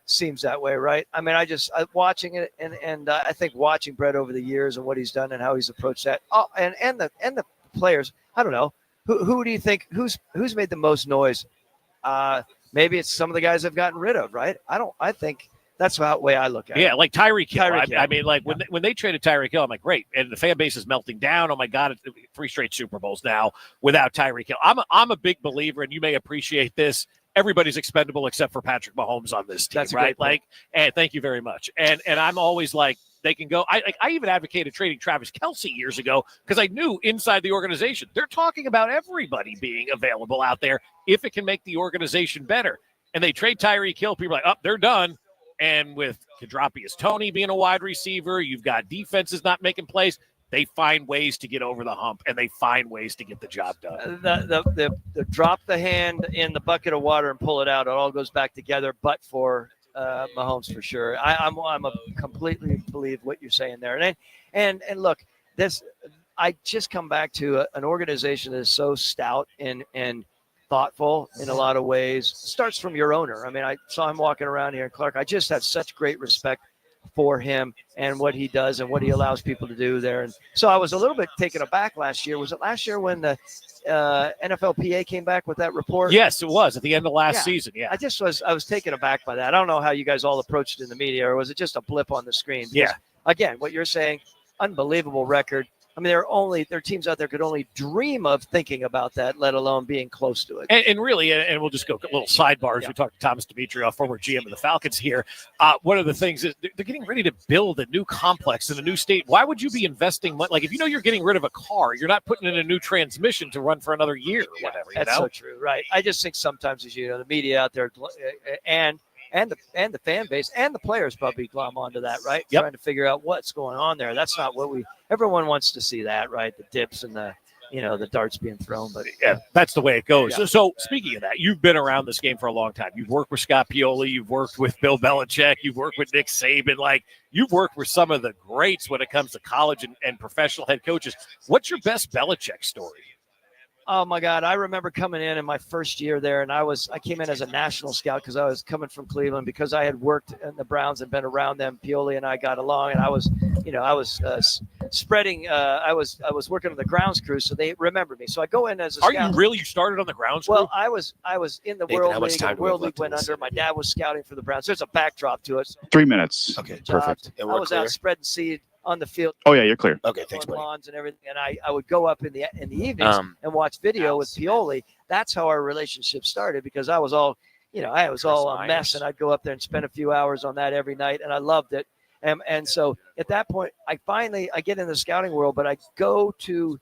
Seems that way, right? I mean, I'm watching it and I think watching Brett over the years and what he's done and how he's approached that. Oh, and the players, I don't know. Who do you think who's made the most noise? Maybe it's some of the guys they've gotten rid of, right? I think that's the way I look at it. Yeah, like Tyreek Hill. Hill. I mean, like when they traded Tyreek Hill, I'm like, great. And the fan base is melting down. Oh my God, it's 3 straight Super Bowls now without Tyreek Hill. I'm a big believer, and you may appreciate this. Everybody's expendable except for Patrick Mahomes on this team, That's right? Like, and thank you very much. And I'm always like, they can go. I even advocated trading Travis Kelce years ago because I knew inside the organization they're talking about everybody being available out there if it can make the organization better. And they trade Tyreek Hill. People are like, they're done. And with Kadropius Toney being a wide receiver, you've got defenses not making plays. They find ways to get over the hump, and they find ways to get the job done. The drop the hand in the bucket of water and pull it out. It all goes back together, but for Mahomes for sure. I'm a completely believe what you're saying there. And look, I just come back to an organization that is so stout and thoughtful in a lot of ways. It starts from your owner. I mean, I saw him walking around here in Clark. I just have such great respect for him and what he does and what he allows people to do there. And so I was a little bit taken aback last year. Was it last year when the NFLPA came back with that report? Yes, it was at the end of last season. Yeah. I was taken aback by that. I don't know how you guys all approached it in the media, or was it just a blip on the screen? Because, again, what you're saying, unbelievable record. I mean, there are teams out there could only dream of thinking about that, let alone being close to it. And really, and we'll just go a little sidebar as we talk to Thomas Dimitrioff, former GM of the Falcons here. One of the things is they're getting ready to build a new complex in a new state. Why would you be investing money? Like, if you know you're getting rid of a car, you're not putting in a new transmission to run for another year or whatever. That's so true, right? I just think sometimes, as you know, the media out there and and the fan base and the players probably glom onto that, right? Yep. Trying to figure out what's going on there. That's not what everyone wants to see that, right? The dips and the darts being thrown, but yeah, that's the way it goes. Yeah. So speaking of that, you've been around this game for a long time. You've worked with Scott Pioli, you've worked with Bill Belichick, you've worked with Nick Saban. Like, you've worked with some of the greats when it comes to college and professional head coaches. What's your best Belichick story? Oh my God. I remember coming in my first year there, and I came in as a national scout because I was coming from Cleveland, because I had worked in the Browns and been around them. Pioli and I got along, and I was spreading. I was working on the grounds crew, so they remembered me. So I go in as a scout. Are you really? You started on the grounds crew? Well, I was in the Nathan, World how much League. time And do we have World League left in went this? under. My dad was scouting for the Browns. There's a backdrop to it. 3 minutes. Okay, Perfect. And I we're was clear? out spreading seed on the field. Oh, yeah, you're clear. Okay, thanks, on buddy. lawns and everything, and I would go up in the evenings and watch video with Pioli. That's how our relationship started, because I was all a mess, and I'd go up there and spend a few hours on that every night, and I loved it. And so at that point, I get in the scouting world, but I go to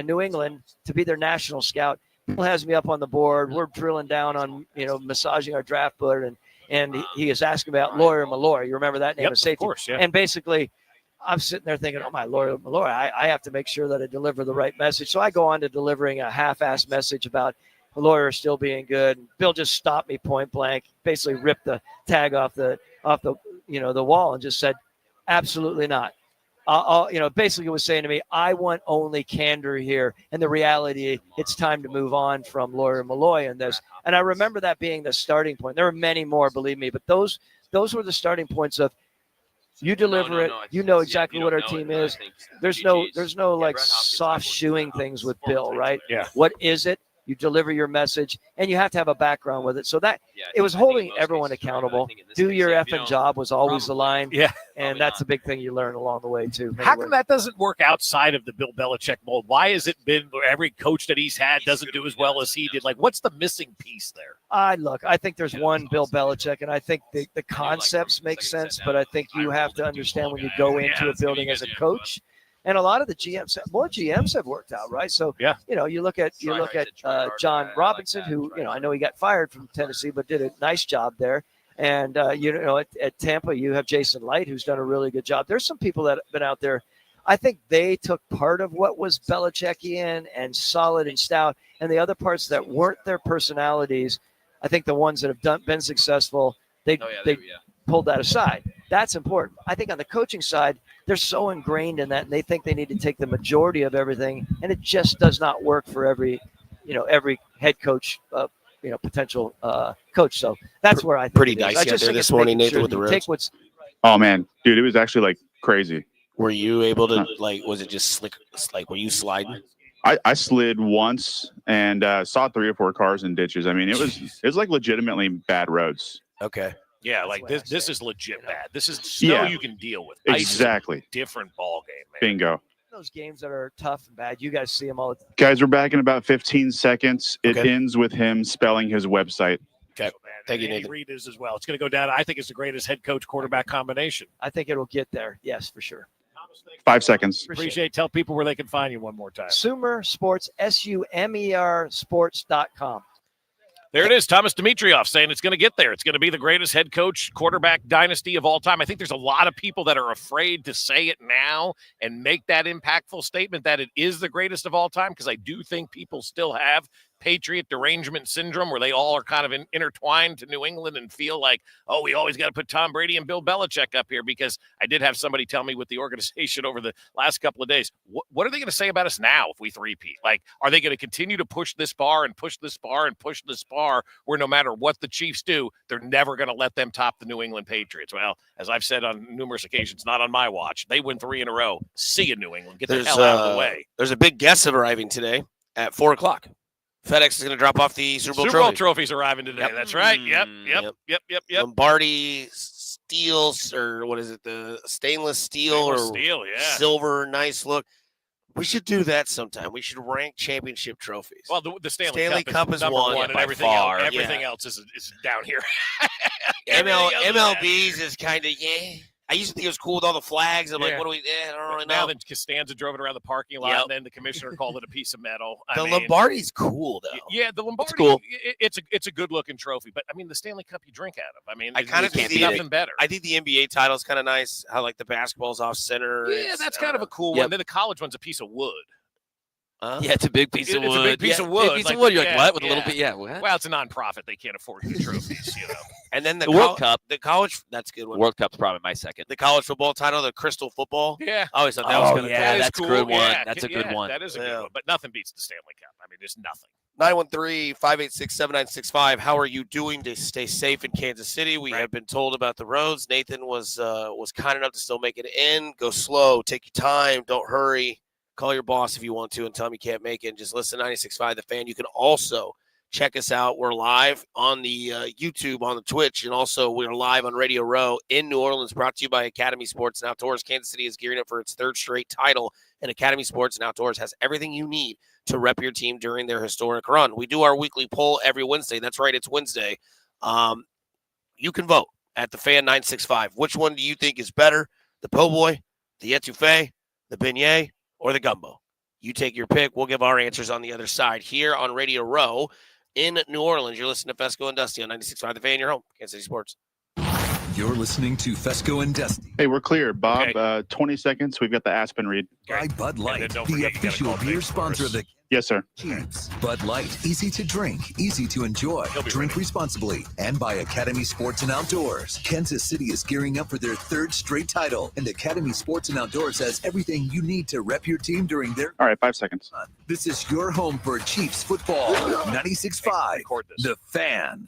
New England to be their national scout. Bill has me up on the board. We're drilling down on massaging our draft board, and he is asking about Lawyer Malloy. You remember that name? Yep, of safety? of course, yeah. And basically, I'm sitting there thinking, oh, my Lawyer Malloy, I have to make sure that I deliver the right message. So I go on to delivering a half-assed message about the Lawyer still being good. And Bill just stopped me point blank, basically ripped the tag off the wall and just said, absolutely not. Basically was saying to me, I want only candor here. And the reality, it's time to move on from Lawyer Malloy in this. And I remember that being the starting point. There were many more, believe me, but those were the starting points of, you deliver it. You know exactly what our team is. There's no like soft shoeing things with Bill, right? Yeah. What is it? You deliver your message, and you have to have a background with it. So that it was holding everyone accountable. Do your effing job was always the line. Yeah. And that's a big thing you learn along the way too. How come that doesn't work outside of the Bill Belichick mold? Why has it been where every coach that he's had doesn't do as well as he did? Like, what's the missing piece there? I think there's one Bill Belichick, and I think the concepts make sense, but I think you have to understand when you go into a building as a coach. And a lot of the more GMs have worked out, right? So, you look at John Robinson, who, I know he got fired from Tennessee, but did a nice job there. And, at Tampa, you have Jason Light, who's done a really good job. There's some people that have been out there. I think they took part of what was Belichickian and solid and stout, and the other parts that weren't their personalities, I think the ones that have been successful, they pulled that aside. That's important. I think on the coaching side, they're so ingrained in that, and they think they need to take the majority of everything, and it just does not work for every head coach, potential coach. So that's where I think pretty it is. dicey out there this morning, Nathan, with the roads. Oh man, dude, it was actually like crazy. Were you able to was it just slick? Like, were you sliding? I slid once and saw 3 or 4 cars in ditches. I mean, it was like legitimately bad roads. Okay. Yeah, like this is legit bad. This is snow you can deal with. Exactly. Different ball game, man. Bingo. Those games that are tough and bad, you guys see them all the time. Guys, we're back in about 15 seconds. It ends with him spelling his website. Okay. Thank you, Nathan. Reed is as well. It's going to go down. I think it's the greatest head coach quarterback combination. I think it'll get there. Yes, for sure. 5 seconds. Appreciate. Tell people where they can find you one more time. Sumer Sports, SUMER Sports.com. There it is. Thomas Dimitrioff saying it's going to get there. It's going to be the greatest head coach quarterback dynasty of all time. I think there's a lot of people that are afraid to say it now and make that impactful statement that it is the greatest of all time, because I do think people still have Patriot derangement syndrome where they all are kind of intertwined to New England and feel like, oh, we always got to put Tom Brady and Bill Belichick up here, because I did have somebody tell me with the organization over the last couple of days, what are they going to say about us now if we three-peat? Like, are they going to continue to push this bar and push this bar and push this bar where no matter what the Chiefs do, they're never going to let them top the New England Patriots? Well, as I've said on numerous occasions, not on my watch. They win 3 in a row. See you, New England. Get the hell out of the way. There's a big guest arriving today at 4:00. FedEx is going to drop off the Super Bowl trophy. Trophies arriving today. Yep. That's right. Yep. Lombardi steel, or what is it? The stainless steel silver, nice look. We should do that sometime. We should rank championship trophies. Well, the Stanley Cup is number one, and everything far. else, everything else is down here. MLB's is kind of I used to think it was cool with all the flags. I'm like, what do we? I don't really know. Now that Costanza drove it around the parking lot, and then the commissioner called it a piece of metal. The Lombardi's cool though. Yeah, the Lombardi. It's cool. It's a good looking trophy, but I mean, the Stanley Cup you drink out of. I mean, I kind of think nothing better. I think the NBA title is kind of nice. How like the basketball's off center. Yeah, that's kind of a cool one. Then the college one's a piece of wood. Yeah, it's a big piece of wood. It's a big piece of wood. Big piece of wood. You're like, what? With a little bit, what? Well, it's a nonprofit. They can't afford the trophies, And then the World Cup. The college, that's a good one. World Cup's probably my second. The college football title, the crystal football. Yeah. I always thought that was going to that's cool. a good one. Yeah, that's a good one. That is a good one. But nothing beats the Stanley Cup. I mean, there's nothing. 913-586-7965. How are you doing to stay safe in Kansas City? We have been told about the roads. Nathan was kind enough to still make it in. Go slow. Take your time. Don't hurry. Call your boss if you want to and tell him you can't make it. And just listen to 96.5 The Fan. You can also check us out. We're live on the YouTube, on the Twitch, and also we're live on Radio Row in New Orleans, brought to you by Academy Sports and Outdoors. Kansas City is gearing up for its third straight title, and Academy Sports and Outdoors has everything you need to rep your team during their historic run. We do our weekly poll every Wednesday. That's right, it's Wednesday. You can vote at the Fan 965. Which one do you think is better, the po' boy, the etouffee, the beignet, or the gumbo? You take your pick. We'll give our answers on the other side here on Radio Row in New Orleans. You're listening to Fesco and Dusty on 96.5 The Fan, your home, Kansas City Sports. You're listening to Fesco and Dusty. Hey, we're clear, Bob. 20 seconds. We've got the Aspen read. By Bud Light, the official beer sponsor of the Yes, sir. Chiefs. Bud Light, easy to drink, easy to enjoy. Drink responsibly. And by Academy Sports and Outdoors. Kansas City is gearing up for their third straight title, and Academy Sports and Outdoors has everything you need to rep your team during their. All right, 5 seconds. This is your home for Chiefs football. 96.5 The Fan.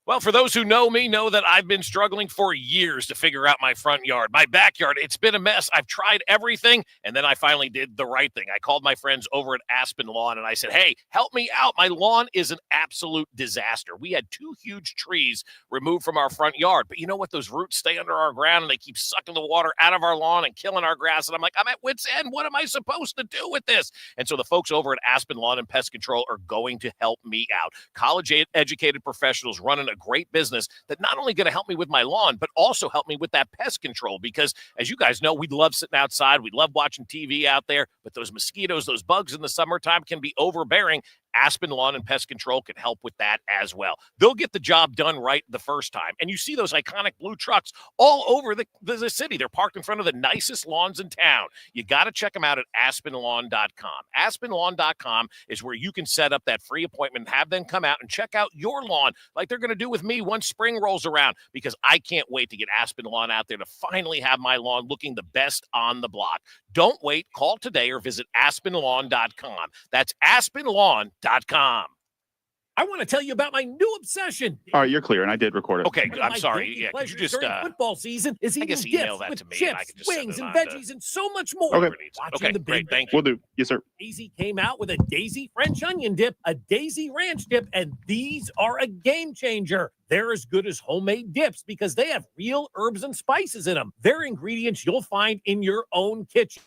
Well, for those who know me, know that I've been struggling for years to figure out my front yard. My backyard, it's been a mess. I've tried everything, and then I finally did the right thing. I called my friends over at Aspen Lawn, and I said, hey, help me out. My lawn is an absolute disaster. We had 2 huge trees removed from our front yard, but you know what? Those roots stay under our ground, and they keep sucking the water out of our lawn and killing our grass, and I'm like, I'm at wit's end. What am I supposed to do with this? And so the folks over at Aspen Lawn and Pest Control are going to help me out. College-educated professionals running a great business that not only going to help me with my lawn, but also help me with that pest control. Because as you guys know, we love sitting outside. We love watching TV out there, but those mosquitoes, those bugs in the summertime can be overbearing. Aspen Lawn and Pest Control can help with that as well. They'll get the job done right the first time. And you see those iconic blue trucks all over the city. They're parked in front of the nicest lawns in town. You got to check them out at aspenlawn.com. Aspenlawn.com is where you can set up that free appointment and have them come out and check out your lawn like they're going to do with me once spring rolls around, because I can't wait to get Aspen Lawn out there to finally have my lawn looking the best on the block. Don't wait. Call today or visit aspenlawn.com. That's aspenlawn.com. I want to tell you about my new obsession. All right, you're clear, and I did record it. Okay, I'm sorry. Yeah, could you just football season is I eating guess email dips that with to me, chips, and I can just send wings, it and on veggies, to- and so much more. Okay. Watching Okay, the great. big Thank you. We'll do. Yes, sir. Daisy came out with a Daisy French onion dip, a Daisy ranch dip, and these are a game changer. They're as good as homemade dips because they have real herbs and spices in them. They're ingredients you'll find in your own kitchen.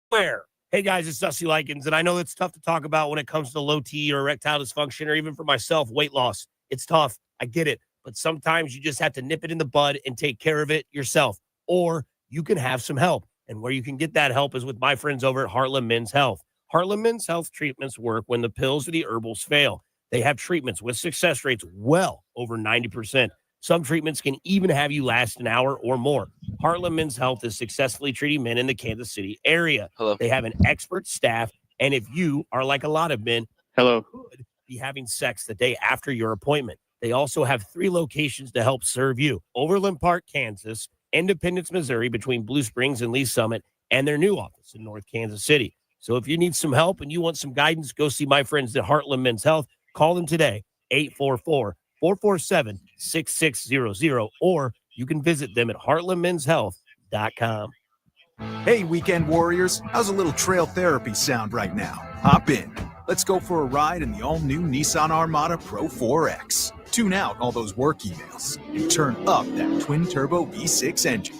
Where? Hey guys, it's Dusty Likens, and I know it's tough to talk about when it comes to low T or erectile dysfunction, or even for myself, weight loss. It's tough. I get it. But sometimes you just have to nip it in the bud and take care of it yourself. Or you can have some help. And where you can get that help is with my friends over at Heartland Men's Health. Heartland Men's Health treatments work when the pills or the herbals fail. They have treatments with success rates well over 90%. Some treatments can even have you last an hour or more. Heartland Men's Health is successfully treating men in the Kansas City area. Hello. They have an expert staff, and if you are like a lot of men, hello, could be having sex the day after your appointment. They also have 3 locations to help serve you: Overland Park, Kansas; Independence, Missouri, between Blue Springs and Lee Summit; and their new office in North Kansas City. So if you need some help and you want some guidance, go see my friends at Heartland Men's Health. Call them today, 844-447-6600, or you can visit them at heartlandmenshealth.com. Hey, weekend warriors, how's a little trail therapy sound right now? Hop in. Let's go for a ride in the all-new Nissan Armada Pro 4X. Tune out all those work emails and turn up that twin-turbo V6 engine.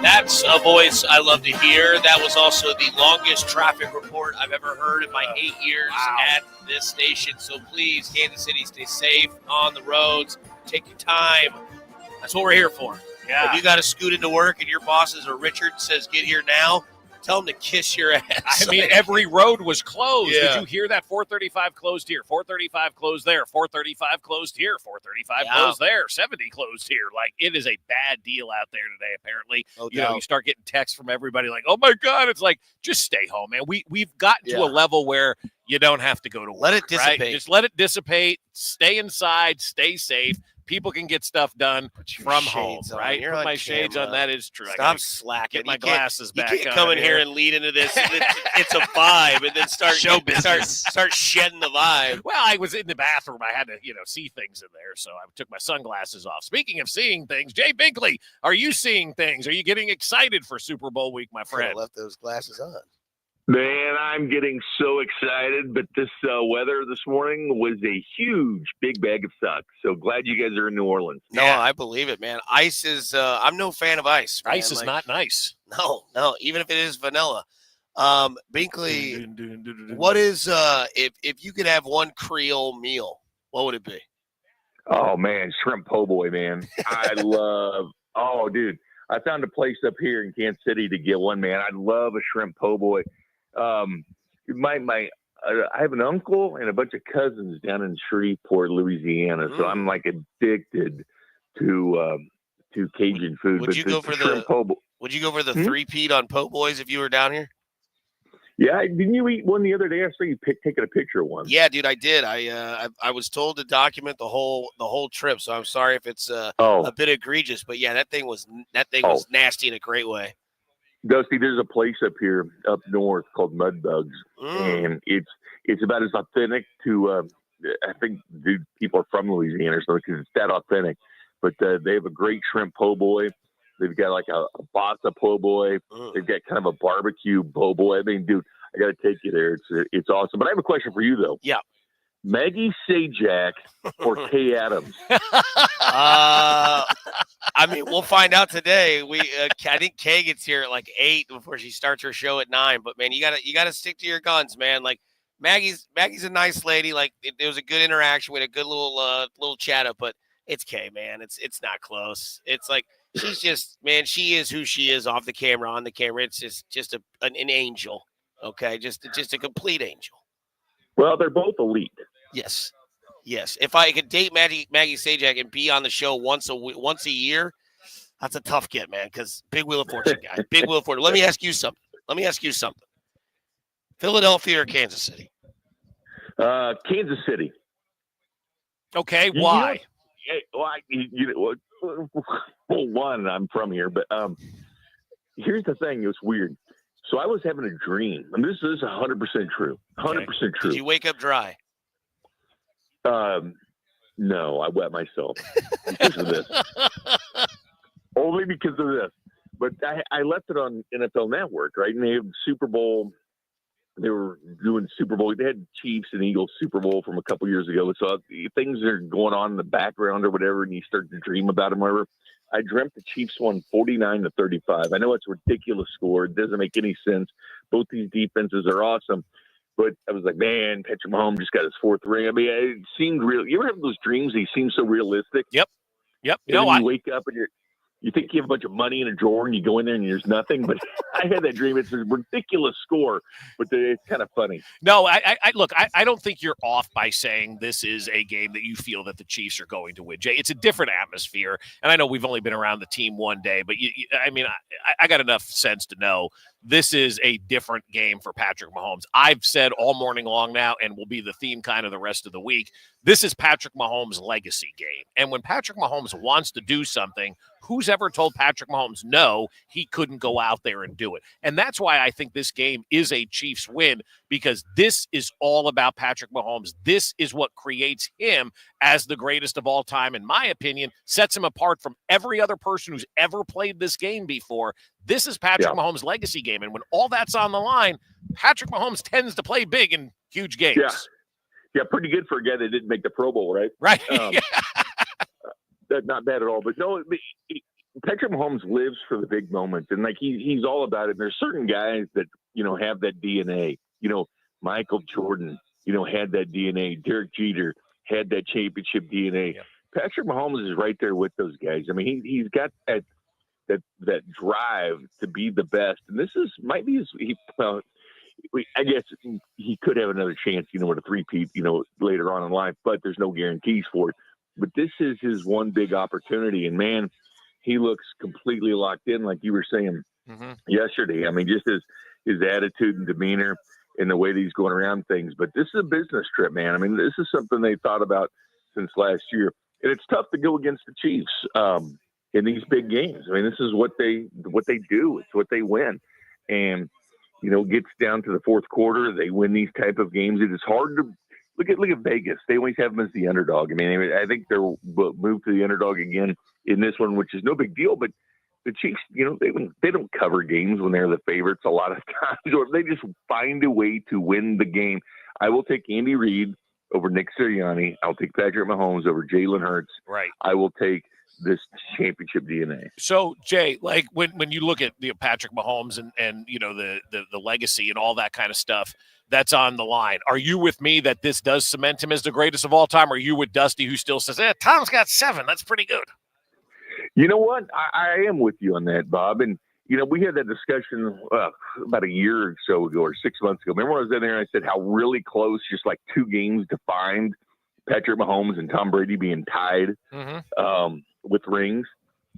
That's a voice I love to hear. That was also the longest traffic report I've ever heard in my 8 years at this station. So please, Kansas City, stay safe on the roads. Take your time. That's what we're here for. Yeah. If you got to scoot into work and your boss is a Richard says, get here now, tell him to kiss your ass. I mean, every road was closed. Yeah. Did you hear that? 435 closed here, 435 closed there, 435 closed here, 435 closed there, 70 closed here. Like, it is a bad deal out there today, apparently. You start getting texts from everybody like, oh, my God. It's like, just stay home, man. We've gotten to a level where you don't have to go to work. Let it dissipate. Right? Just let it dissipate. Stay inside. Stay safe. People can get stuff done from home, right? You're Put on my shades camera. on. That is true. Stop slacking. Get my glasses back on. You can't come in here and lead into this. It's a vibe, and then start shedding the vibe. Well, I was in the bathroom. I had to, see things in there, so I took my sunglasses off. Speaking of seeing things, Jay Binkley, are you seeing things? Are you getting excited for Super Bowl week, my friend? I left those glasses on. Man, I'm getting so excited, but this weather this morning was a huge big bag of sucks. So glad you guys are in New Orleans. No, I believe it, man. Ice is I'm no fan of ice. Man. Ice is not nice. No, even if it is vanilla. Binkley, what is if you could have one Creole meal, what would it be? Oh man, shrimp po' boy, man. Dude, I found a place up here in Kansas City to get one, man. I love a shrimp po' boy. I have an uncle and a bunch of cousins down in Shreveport, Louisiana. So I'm like addicted to Cajun food. Would you go for the three-peat on po' boys if you were down here? Yeah, didn't you eat one the other day? I saw you taking a picture of one. Yeah, dude, I did. I was told to document the whole trip, so I'm sorry if it's a bit egregious, but yeah, that thing was nasty in a great way. Dusty, there's a place up here up north called Mudbugs, and it's about as authentic to. I think people are from Louisiana or something because it's that authentic. But they have a great shrimp po' boy. They've got like a bassa po' boy. They've got kind of a barbecue po' boy. I mean, dude, I got to take you there. It's awesome. But I have a question for you though. Yeah. Maggie Sajak or Kay Adams? I mean, we'll find out today. I think Kay gets here at like 8 before she starts her show at 9. But man, you gotta stick to your guns, man. Like Maggie's a nice lady. Like it was a good interaction. We had a good little chat up. But it's Kay, man. It's not close. It's like she's just, man. She is who she is off the camera, on the camera. It's just an angel. Okay, just a complete angel. Well, they're both elite. Yes. If I could date Maggie Sajak and be on the show once a year, that's a tough get, man. Because big Wheel of Fortune guy, big Wheel of Fortune. Let me ask you something. Philadelphia or Kansas City? Kansas City. Okay, why? One, I'm from here, but here's the thing. It was weird. So I was having a dream, and this is 100% true. 100% true. Did you wake up dry? No, I wet myself because of this. Only because of this. But I left it on NFL Network, right? And they have Super Bowl. They were doing Super Bowl. They had Chiefs and Eagles Super Bowl from a couple years ago. So things are going on in the background or whatever, and you start to dream about them, whatever. I dreamt the Chiefs won 49-35. I know it's a ridiculous score. It doesn't make any sense. Both these defenses are awesome. But I was like, man, Patrick Mahomes just got his 4th ring. I mean, it seemed real. You ever have those dreams that seem so realistic? Yep. And you wake up and you think you have a bunch of money in a drawer and you go in there and there's nothing. But I had that dream. It's a ridiculous score, but it's kind of funny. No, I don't think you're off by saying this is a game that you feel that the Chiefs are going to win, Jay. It's a different atmosphere. And I know we've only been around the team one day, but I got enough sense to know this is a different game for Patrick Mahomes. I've said all morning long now, and will be the theme kind of the rest of the week, this is Patrick Mahomes' legacy game. And when Patrick Mahomes wants to do something, who's ever told Patrick Mahomes no, he couldn't go out there and do it? And that's why I think this game is a Chiefs win, because this is all about Patrick Mahomes. This is what creates him as the greatest of all time, in my opinion, sets him apart from every other person who's ever played this game before. This is Patrick Mahomes' legacy game. And when all that's on the line, Patrick Mahomes tends to play big in huge games. Yeah, pretty good for a guy that didn't make the Pro Bowl, right? Right. Not bad at all. But no, Patrick Mahomes lives for the big moments, and like he's all about it. And there's certain guys that have that DNA. Michael Jordan, had that DNA. Derek Jeter had that championship DNA. Yep. Patrick Mahomes is right there with those guys. I mean, he's got that drive to be the best, and this might be I guess he could have another chance, with a three-peat, later on in life, but there's no guarantees for it. But this is his one big opportunity, and man, he looks completely locked in, like you were saying yesterday. I mean, just his attitude and demeanor and the way that he's going around things. But this is a business trip, man. I mean, this is something they thought about since last year, and it's tough to go against the Chiefs in these big games. I mean, this is what they do. It's what they win, and gets down to the fourth quarter, they win these type of games. It is hard to look at Vegas. They always have them as the underdog. I mean, I think they'll move to the underdog again in this one, which is no big deal. But the Chiefs, they don't cover games when they're the favorites a lot of times, or they just find a way to win the game. I will take Andy Reid over Nick Sirianni. I'll take Patrick Mahomes over Jalen Hurts. Right. I will take this championship DNA. So, Jay, like when you look at Patrick Mahomes and the legacy and all that kind of stuff that's on the line, are you with me that this does cement him as the greatest of all time? Or are you with Dusty, who still says, Tom's got 7. That's pretty good. You know what? I am with you on that, Bob. And, we had that discussion about a year or so ago or 6 months ago. Remember when I was in there and I said how really close, just like 2 games defined Patrick Mahomes and Tom Brady being tied with rings?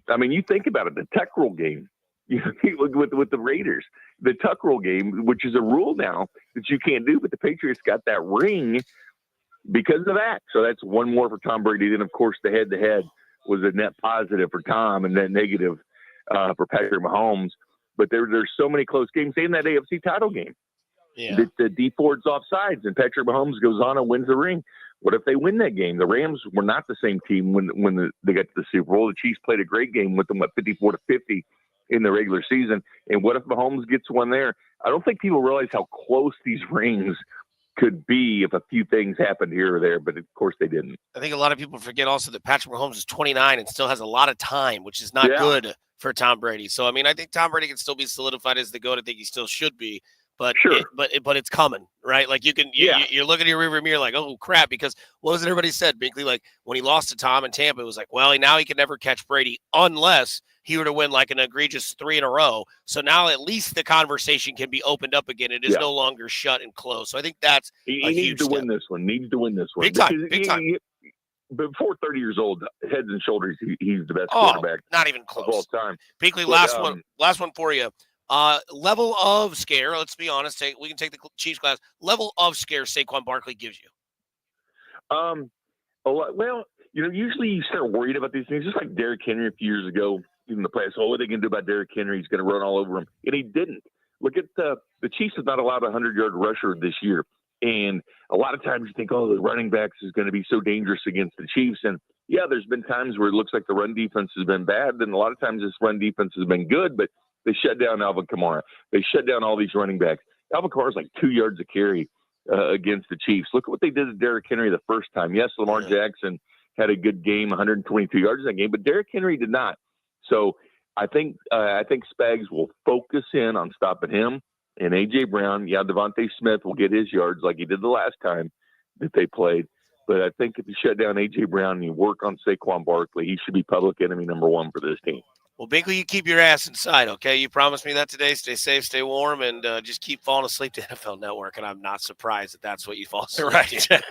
I mean, you think about it, the tuck rule game with the Raiders, the tuck rule game, which is a rule now that you can't do, but the Patriots got that ring because of that. So that's one more for Tom Brady. Then, of course, the head-to-head was a net positive for Tom and net negative for Patrick Mahomes. But there's so many close games. Say in that AFC title game, the D Ford's offsides and Patrick Mahomes goes on and wins the ring. What if they win that game? The Rams were not the same team when they got to the Super Bowl. The Chiefs played a great game with them at 54-50 in the regular season. And what if Mahomes gets one there? I don't think people realize how close these rings could be if a few things happened here or there, but of course they didn't. I think a lot of people forget also that Patrick Mahomes is 29 and still has a lot of time, which is not good for Tom Brady. So, I mean, I think Tom Brady can still be solidified as the GOAT. I think he still should be. But but it's coming, right? Like you're looking at your rearview mirror like, oh crap, because what was it everybody said? Binkley, like when he lost to Tom in Tampa, it was like, well, now he can never catch Brady unless he were to win like an egregious 3 in a row. So now at least the conversation can be opened up again. It is no longer shut and closed. So I think that's he needs to win this one. Needs to win this one. Big time. Before 30 years old, heads and shoulders, he's the best quarterback. Not even close. Of all time. Binkley, last one for you. Level of scare, let's be honest, we can take the Chiefs class. Level of scare Saquon Barkley gives you. Well, usually you start worried about these things, just like Derrick Henry a few years ago in the playoffs. What are they going to do about Derrick Henry? He's going to run all over him. And he didn't. Look at the Chiefs have not allowed a 100-yard rusher this year. And a lot of times you think, the running backs is going to be so dangerous against the Chiefs. And there's been times where it looks like the run defense has been bad. And a lot of times this run defense has been good, but they shut down Alvin Kamara. They shut down all these running backs. Alvin Kamara's like 2 yards a carry against the Chiefs. Look at what they did to Derrick Henry the first time. Yes, Lamar Jackson had a good game, 122 yards in that game, but Derrick Henry did not. So I think Spags will focus in on stopping him and A.J. Brown. Devontae Smith will get his yards like he did the last time that they played. But I think if you shut down A.J. Brown and you work on Saquon Barkley, he should be public enemy number 1 for this team. Well, Binkley, you keep your ass inside, okay? You promised me that today. Stay safe, stay warm, and just keep falling asleep to NFL Network. And I'm not surprised that that's what you fall asleep to.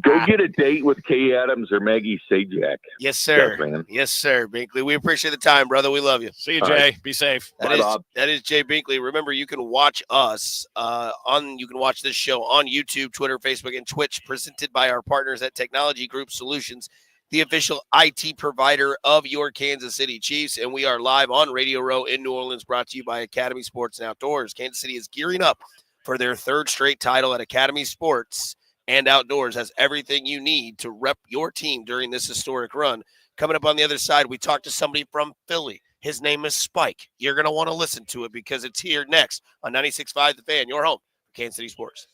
Go get a date with Kay Adams or Maggie Sajak. Yes, sir. Yes, sir, Binkley. We appreciate the time, brother. We love you. See you, Jay. Right. Be safe. That is Jay Binkley. Remember, you can watch us you can watch this show on YouTube, Twitter, Facebook, and Twitch, presented by our partners at Technology Group Solutions, the official IT provider of your Kansas City Chiefs. And we are live on Radio Row in New Orleans, brought to you by Academy Sports and Outdoors. Kansas City is gearing up for their 3rd straight title at Academy Sports and Outdoors. Has everything you need to rep your team during this historic run. Coming up on the other side, we talked to somebody from Philly. His name is Spike. You're going to want to listen to it because it's here next on 96.5 The Fan, your home for Kansas City Sports.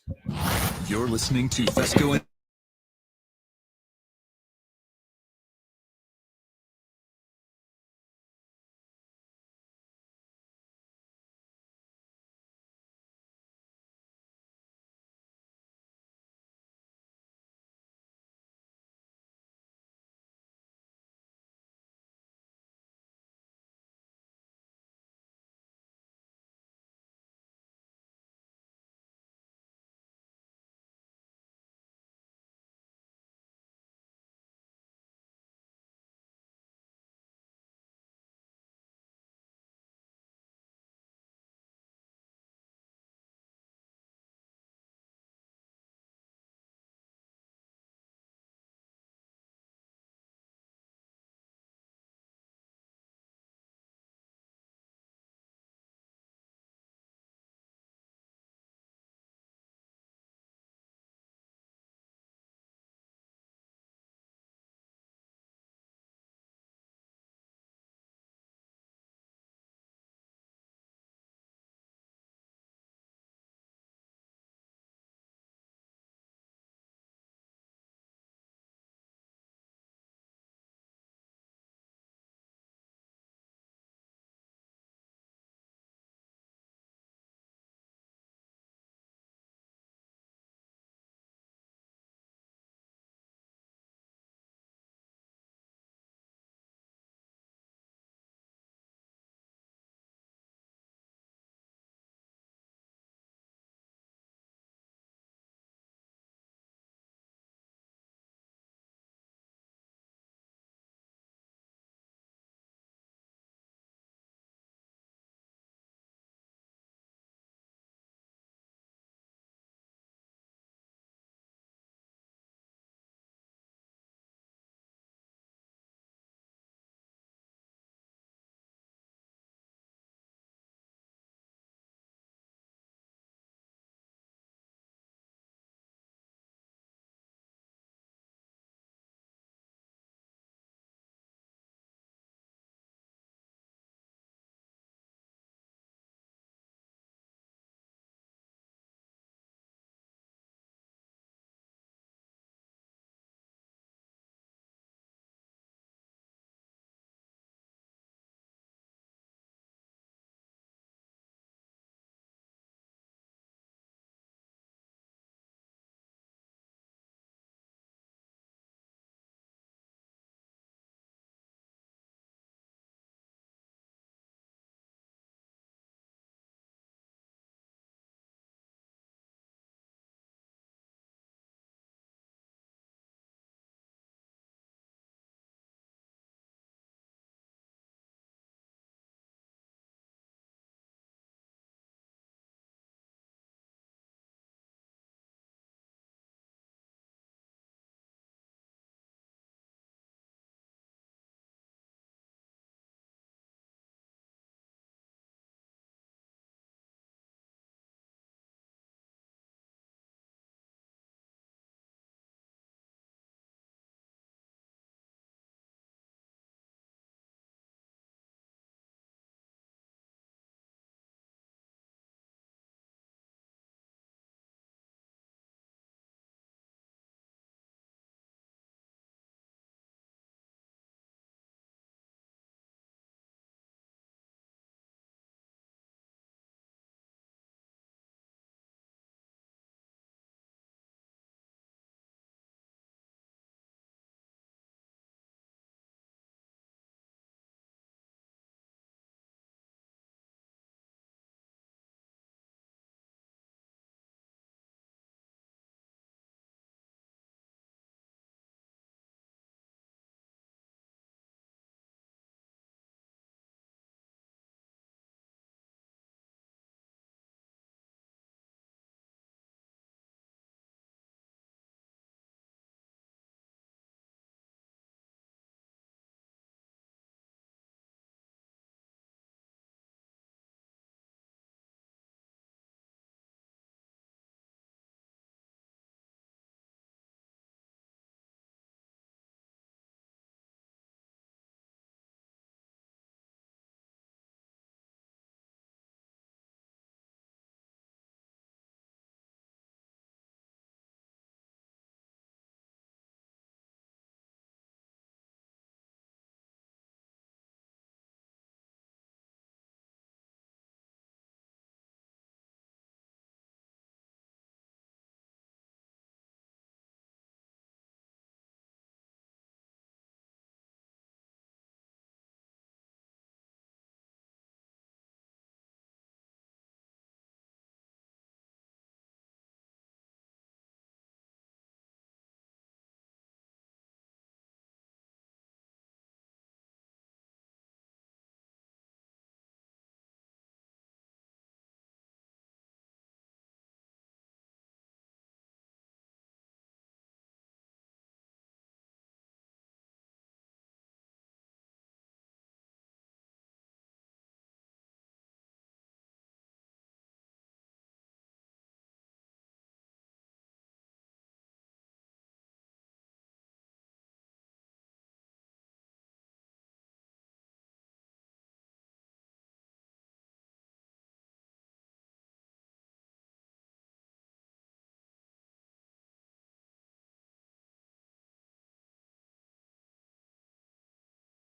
You're listening to Fesco and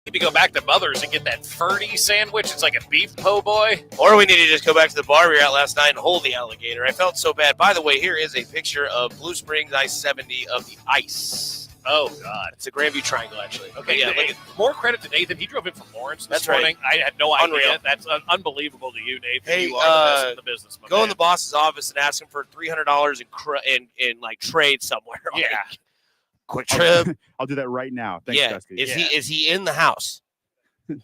Maybe go back to Mother's and get that Ferdy sandwich. It's like a beef po' boy. Or we need to just go back to the bar we were at last night and hold the alligator. I felt so bad. By the way, here is a picture of Blue Springs I-70 of the ice. Oh, God. It's a Grandview Triangle, actually. Okay, yeah. More credit to Nathan. He drove in from Lawrence this That's morning. right. I had no idea. Unreal. That's unbelievable to you, Nathan. Hey, you are the best in the business, go in the boss's office and ask him for $300 in like trade somewhere. Yeah. Quick trip. I'll do that right now. Thanks, Yeah. Dusty. Is he in the house?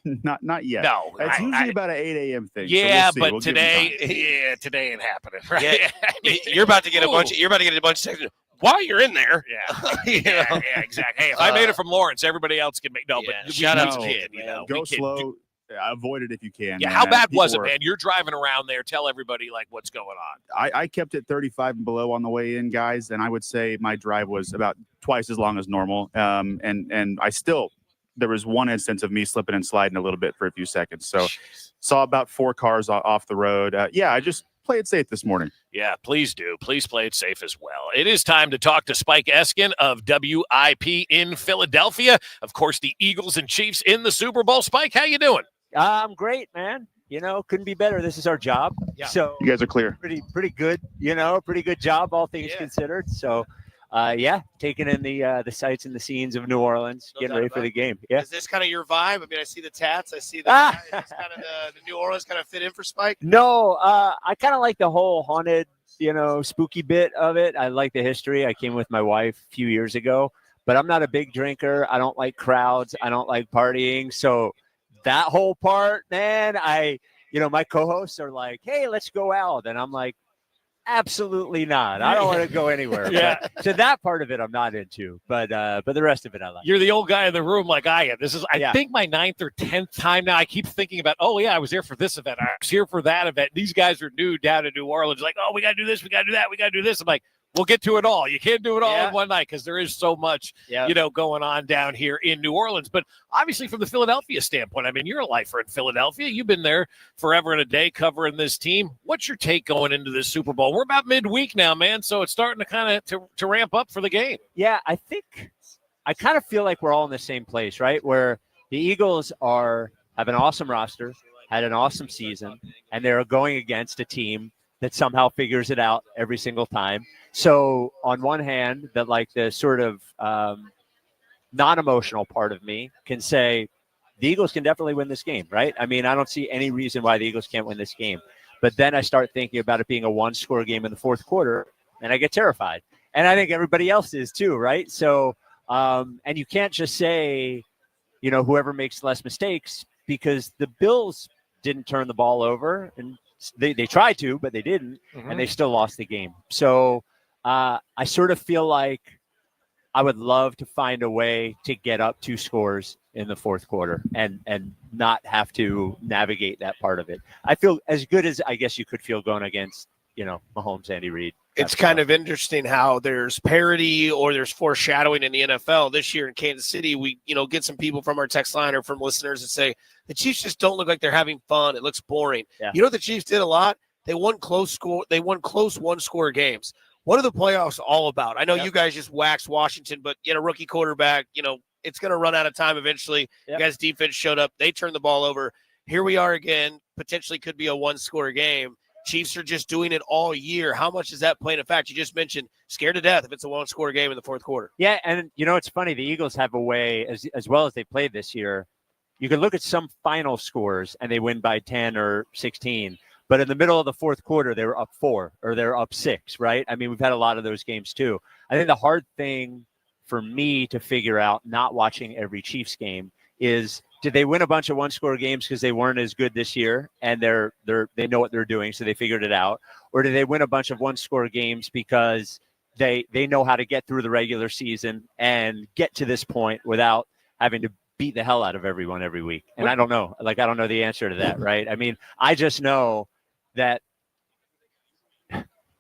Not yet. No, It's usually about an 8 a.m. thing. Yeah, so we'll see. but We'll give him time. today ain't happening. Right? Yeah. You're about to get a bunch. You're about to get a bunch of texts. While you're in there, Yeah, exactly. Hey, if I made it from Lawrence, everybody else can make. No, yeah, but shout out to we kid, can, Go we can slow. Avoid it if you can. Yeah, man. how bad was it, People man? You're driving around there. Tell everybody like what's going on. I kept it 35 and below on the way in, guys, and I would say my drive was about twice as long as normal. And I still, there was one instance of me slipping and sliding a little bit for a few seconds. So saw about 4 cars off the road. I just play it safe this morning. Yeah, please do. Please play it safe as well. It is time to talk to Spike Eskin of WIP in Philadelphia. Of course, the Eagles and Chiefs in the Super Bowl. Spike, how you doing? I'm great, man. Couldn't be better. This is our job. Yeah. So You guys are clear. pretty good, pretty good job, all things considered. So, taking in the sights and the scenes of New Orleans, getting ready for the game. Yeah. Is this kind of your vibe? I mean, I see the tats. I see the is this kind of the New Orleans kind of fit in for Spike. No, I kind of like the whole haunted, spooky bit of it. I like the history. I came with my wife a few years ago, but I'm not a big drinker. I don't like crowds. I don't like partying. So that whole part, man, my co-hosts are like, hey, let's go out. And I'm like, absolutely not. I don't want to go anywhere. Yeah. So that part of it I'm not into, but the rest of it I like. You're the old guy in the room like I am. This is, I think, my 9th or 10th time now. I keep thinking about, I was there for this event. I was here for that event. These guys are new down in New Orleans. Like, we got to do this. We got to do that. We got to do this. I'm like, we'll get to it all. You can't do it all in one night because there is so much, going on down here in New Orleans. But obviously from the Philadelphia standpoint, I mean, you're a lifer in Philadelphia. You've been there forever and a day covering this team. What's your take going into this Super Bowl? We're about midweek now, man, so it's starting to kind of to ramp up for the game. Yeah, I kind of feel like we're all in the same place, right? Where the Eagles have an awesome roster, had an awesome season, and they're going against a team that somehow figures it out every single time. So on one hand, the sort of non-emotional part of me can say the Eagles can definitely win this game, right? I mean, I don't see any reason why the Eagles can't win this game. But then I start thinking about it being a one-score game in the fourth quarter, and I get terrified. And I think everybody else is too, right? So, and you can't just say, whoever makes less mistakes, because the Bills didn't turn the ball over, and they tried to, but they didn't, and they still lost the game. So I sort of feel like I would love to find a way to get up 2 scores in the fourth quarter and not have to navigate that part of it. I feel as good as I guess you could feel going against, Mahomes, Andy Reid. It's kind of interesting how there's parity or there's foreshadowing in the NFL. This year in Kansas City, we, get some people from our text line or from listeners that say the Chiefs just don't look like they're having fun. It looks boring. Yeah. You know what the Chiefs did a lot? They won close one-score games. What are the playoffs all about? I know you guys just waxed Washington, but a rookie quarterback, it's going to run out of time eventually. You guys' defense showed up. They turned the ball over. Here we are again. Potentially could be a one-score game. Chiefs are just doing it all year. How much does that play in effect? You just mentioned scared to death if it's a one-score game in the fourth quarter. Yeah, and it's funny. The Eagles have a way, as well as they played this year, you can look at some final scores and they win by 10 or 16. But in the middle of the fourth quarter, they were up 4 or they're up 6, right? I mean, we've had a lot of those games too. I think the hard thing for me to figure out, not watching every Chiefs game, is did they win a bunch of one-score games because they weren't as good this year and they know what they're doing, so they figured it out? Or did they win a bunch of one-score games because they know how to get through the regular season and get to this point without having to beat the hell out of everyone every week? And I don't know. I don't know the answer to that, right? I mean, I just know that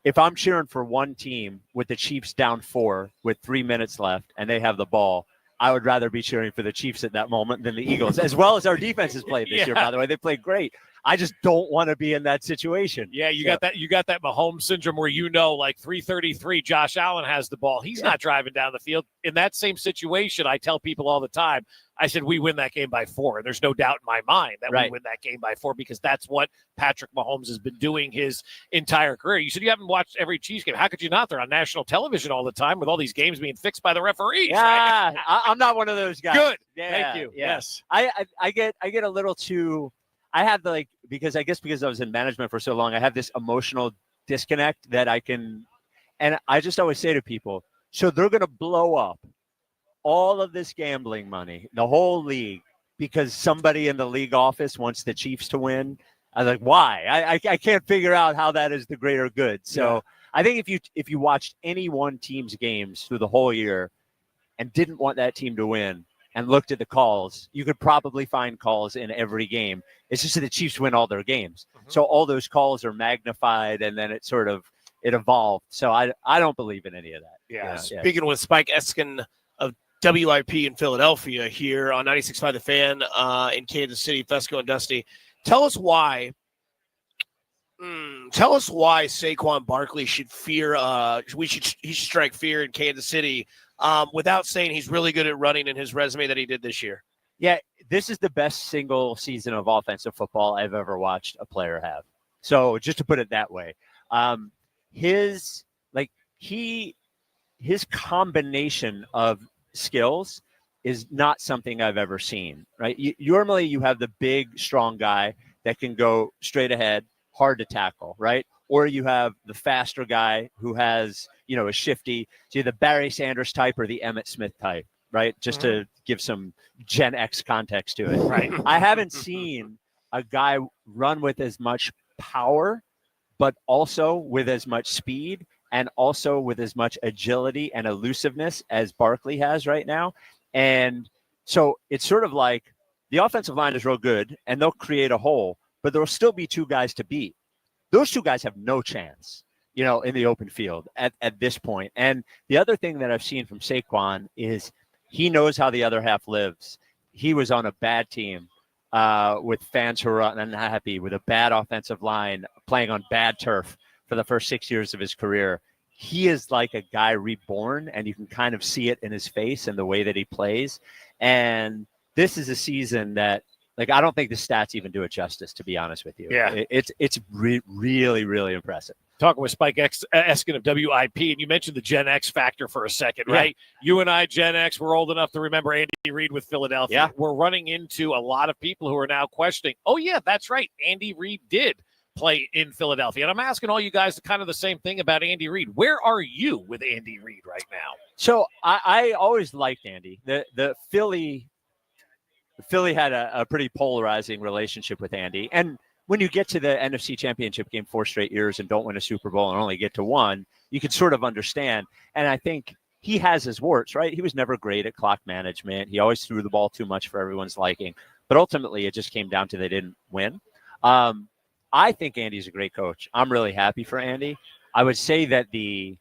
if I'm cheering for one team with the Chiefs down 4 with 3 minutes left and they have the ball, I would rather be cheering for the Chiefs at that moment than the Eagles, as well as our defense has played this year, by the way. They played great. I just don't want to be in that situation. Yeah, you got that Mahomes syndrome where 3:33, Josh Allen has the ball. He's not driving down the field. In that same situation, I tell people all the time, I said we win that game by 4. And there's no doubt in my mind that Right. we win that game by 4 because that's what Patrick Mahomes has been doing his entire career. You said you haven't watched every Chiefs game. How could you not? They're on national television all the time with all these games being fixed by the referees. Yeah, I'm not one of those guys. Good. Yeah, Thank you. yeah. Yes. I get a little too. I have because I was in management for so long, I have this emotional disconnect that I can, and I just always say to people, so they're going to blow up all of this gambling money, the whole league, because somebody in the league office wants the Chiefs to win. I was like, why? I can't figure out how that is the greater good. So I think if you watched any one team's games through the whole year and didn't want that team to win and looked at the calls, you could probably find calls in every game. It's just that the Chiefs win all their games. So all those calls are magnified and then it evolved. So I don't believe in any of that. Yeah. Speaking with Spike Eskin of WIP in Philadelphia here on 96.5 The Fan in Kansas City, Fesco and Dusty. Tell us why Saquon Barkley should fear. He should strike fear in Kansas City without saying he's really good at running in his resume that he did this year. Yeah, this is the best single season of offensive football I've ever watched a player have. So just to put it that way, his combination of skills is not something I've ever seen, right? Normally you have the big, strong guy that can go straight ahead, hard to tackle, right? Or you have the faster guy who has, a shifty, so the Barry Sanders type or the Emmitt Smith type, right? Just to give some Gen X context to it. Right. I haven't seen a guy run with as much power, but also with as much speed and also with as much agility and elusiveness as Barkley has right now. And so it's sort of like the offensive line is real good and they'll create a hole, but there'll still be 2 guys to beat. Those 2 guys have no chance, in the open field at this point. And the other thing that I've seen from Saquon is he knows how the other half lives. He was on a bad team with fans who are unhappy, with a bad offensive line, playing on bad turf for the first 6 years of his career. He is like a guy reborn, and you can kind of see it in his face and the way that he plays. And this is a season that, I don't think the stats even do it justice, to be honest with you. Yeah. It's really, really impressive. Talking with Spike Eskin of WIP, and you mentioned the Gen X factor for a second, right? You and I, Gen X, we're old enough to remember Andy Reid with Philadelphia. Yeah. We're running into a lot of people who are now questioning, oh, yeah, that's right. Andy Reid did play in Philadelphia. And I'm asking all you guys kind of the same thing about Andy Reid. Where are you with Andy Reid right now? So I always liked Andy. The Philly had a pretty polarizing relationship with Andy. And when you get to the NFC Championship game 4 straight years and don't win a Super Bowl and only get to 1, you can sort of understand. And I think he has his warts, right? He was never great at clock management. He always threw the ball too much for everyone's liking. But ultimately, it just came down to they didn't win. I think Andy's a great coach. I'm really happy for Andy. I would say that the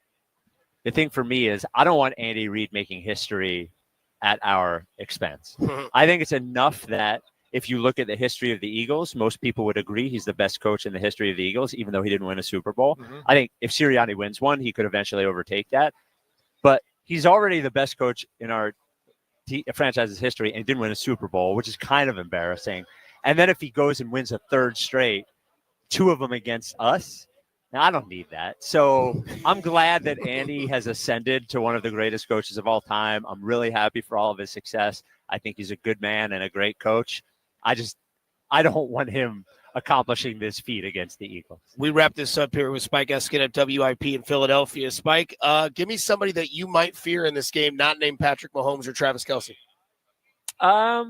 thing for me is I don't want Andy Reid making history at our expense. I think it's enough that if you look at the history of the Eagles, most people would agree he's the best coach in the history of the Eagles, even though he didn't win a Super Bowl. I think if Sirianni wins one, he could eventually overtake that. But he's already the best coach in our franchise's history and didn't win a Super Bowl, which is kind of embarrassing. And then if he goes and wins a 3rd straight, 2 of them against us, now, I don't need that. So I'm glad that Andy has ascended to one of the greatest coaches of all time. I'm really happy for all of his success. I think he's a good man and a great coach. I don't want him accomplishing this feat against the Eagles. We wrap this up here with Spike Eskin at WIP in Philadelphia. Spike, give me somebody that you might fear in this game, not named Patrick Mahomes or Travis Kelce. I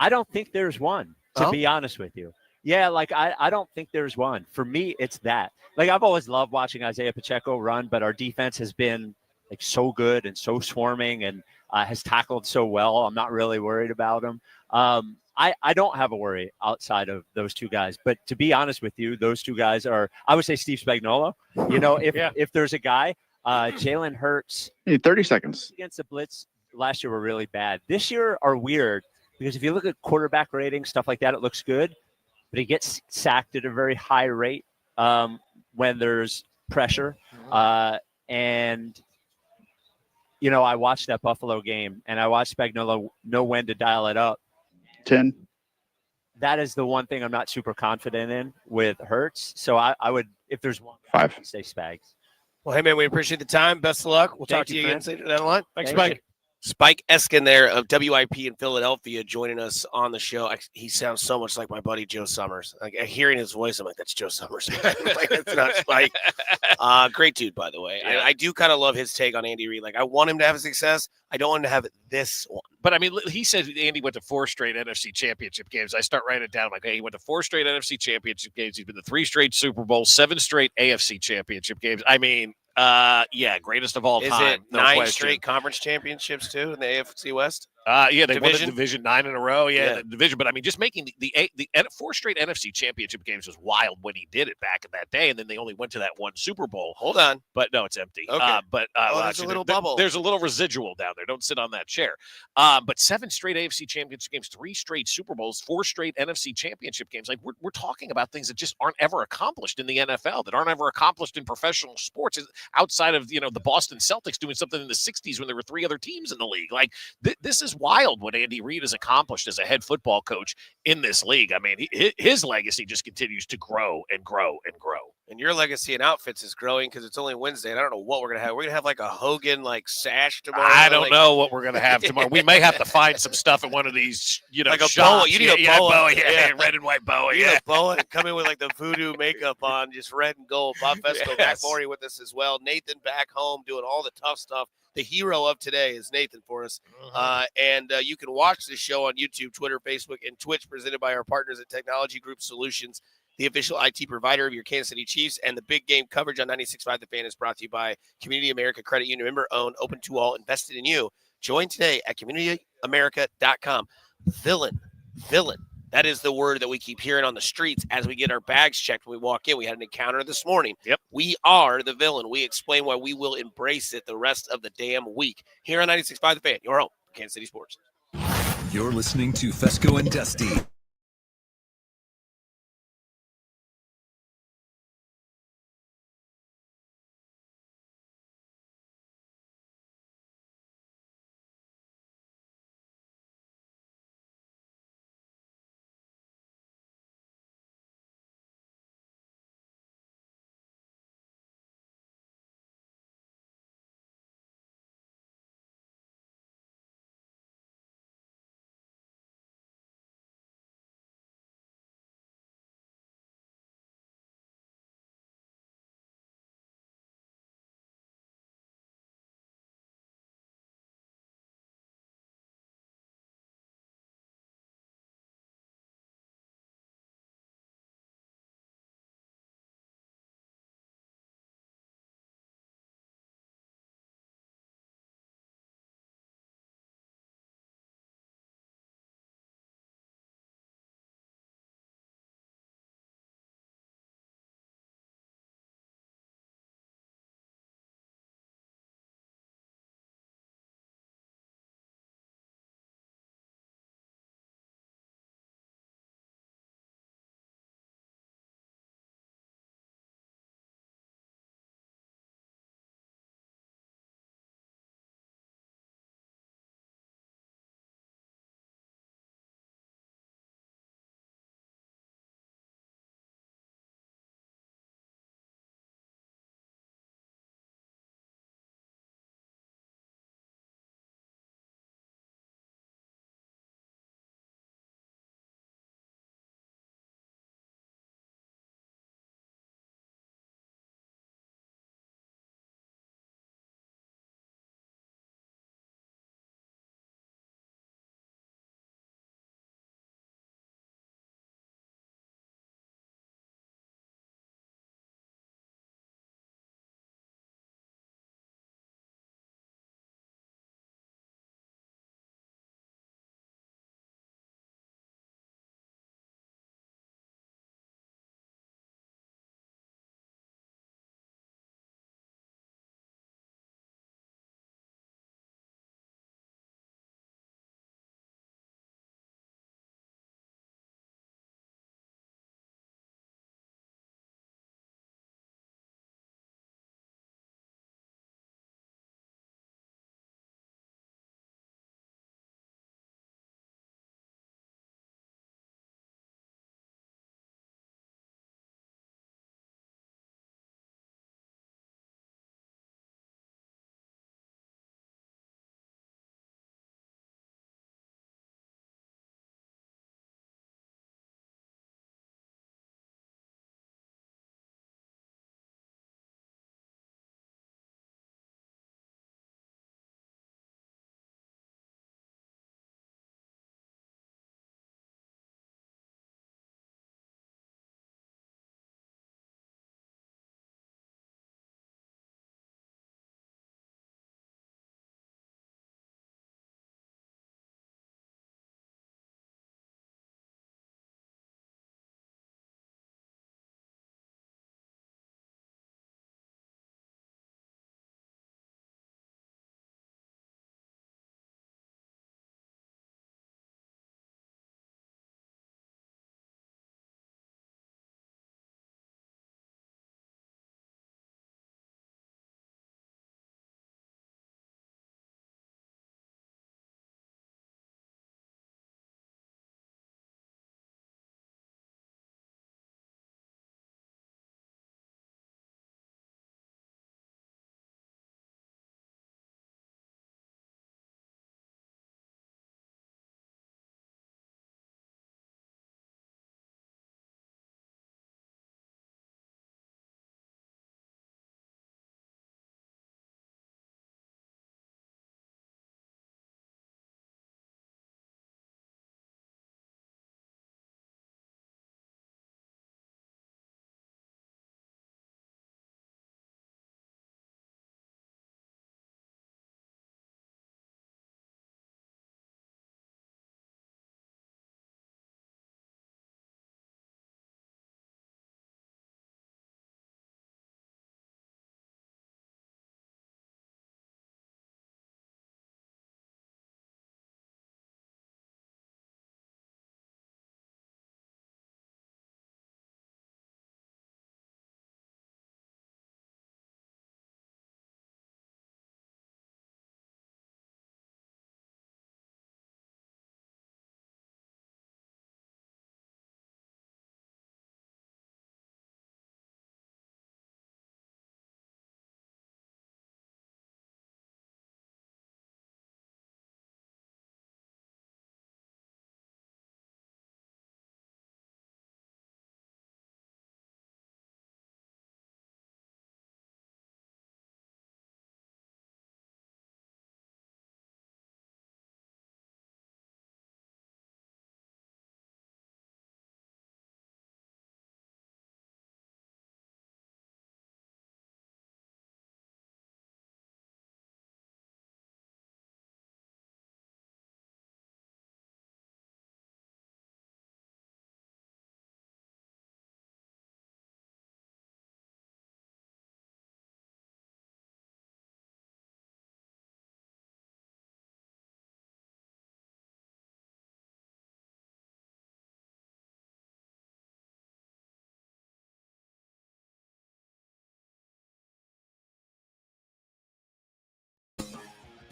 don't think there's one, to be honest with you. Yeah, I don't think there's one. For me, it's that. I've always loved watching Isaiah Pacheco run, but our defense has been so good and so swarming and has tackled so well. I'm not really worried about him. I don't have a worry outside of those 2 guys. But to be honest with you, those 2 guys are, I would say, Steve Spagnuolo. If there's a guy, Jalen Hurts. 30 seconds. Against the blitz last year were really bad. This year are weird because if you look at quarterback ratings, stuff like that, it looks good. But he gets sacked at a very high rate when there's pressure. And I watched that Buffalo game, and I watched Spagnuolo know when to dial it up. 10. That is the one thing I'm not super confident in with Hurts. So I would, if there's one, 5. I'd say Spags. Well, hey, man, we appreciate the time. Best of luck. We'll talk to you again later down the line. Thanks, Spike. Spike Eskin there of WIP in Philadelphia joining us on the show. He sounds so much like my buddy Joe Summers. Like hearing his voice, I'm like, that's Joe Summers. Like, that's not Spike. Great dude, by the way. Yeah. I do kind of love his take on Andy Reid. Like, I want him to have success. I don't want him to have this one. But I mean, he said Andy went to 4 straight NFC championship games. I start writing it down. I'm like, hey, he went to 4 straight NFC championship games. He's been to 3 straight Super Bowls, 7 straight AFC championship games. I mean, greatest of all Is time. it 9 straight conference championships too in the AFC West? Yeah, they won the Division? division 9 in a row. Yeah, the division. But I mean, just making the 4 straight NFC championship games was wild when he did it back in that day. And then they only went to that 1 Super Bowl. Hold on, but no, it's empty. Okay. There's actually, a little bubble. There's a little residual down there. Don't sit on that chair. But 7 straight AFC championship games, 3 straight Super Bowls, 4 straight NFC championship games. Like we're talking about things that just aren't ever accomplished in the NFL, that aren't ever accomplished in professional sports outside of the Boston Celtics doing something in the 60s when there were 3 other teams in the league. Like this is wild what Andy Reid has accomplished as a head football coach in this league. I mean, his legacy just continues to grow and grow and grow. And your legacy in outfits is growing because it's only Wednesday, and I don't know what we're gonna have. We're gonna have like a Hogan sash tomorrow. I don't know what we're gonna have tomorrow. We may have to find some stuff at one of these, like a shops. boa. You need a boa. Yeah, red and white boa. You need Yeah, a boa and come in with like the voodoo makeup on, just red and gold. Bob Fesco back Maury with us as well. Nathan back home doing all the tough stuff. The hero of today is Nathan for us. And you can watch this show on YouTube, Twitter, Facebook, and Twitch, presented by our partners at Technology Group Solutions, the official IT provider of your Kansas City Chiefs. And the big game coverage on 96.5 The Fan is brought to you by Community America Credit Union, member-owned, open to all, invested in you. Join today at communityamerica.com. Villain. That is the word that we keep hearing on the streets as we get our bags checked when we walk in. We had an encounter this morning. Yep. We are the villain. We explain why we will embrace it the rest of the damn week. Here on 96.5 The Fan, your home, Kansas City Sports. You're listening to Fesco and Dusty.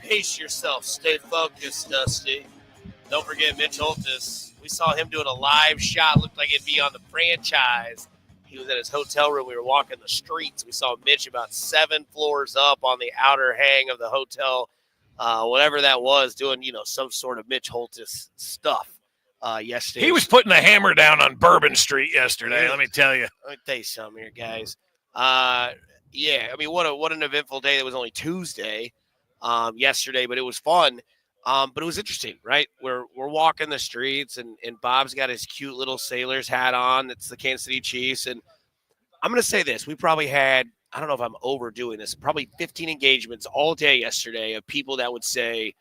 Pace yourself. Stay focused, Dusty. Don't forget Mitch Holtis. We saw him doing a live shot. Looked like it'd be on the franchise. He was at his hotel room. We were walking the streets. We saw Mitch about 7 floors up on the outer hang of the hotel, whatever that was, doing, some sort of Mitch Holtis stuff yesterday. He was putting the hammer down on Bourbon Street yesterday, let me tell you. Let me tell you something here, guys. Yeah, I mean, what an eventful day. It was only Tuesday yesterday, but it was fun. But it was interesting, right? We're walking the streets, and Bob's got his cute little sailor's hat on. It's the Kansas City Chiefs. And I'm going to say this. We probably had, I don't know if I'm overdoing this, probably 15 engagements all day yesterday of people that would say,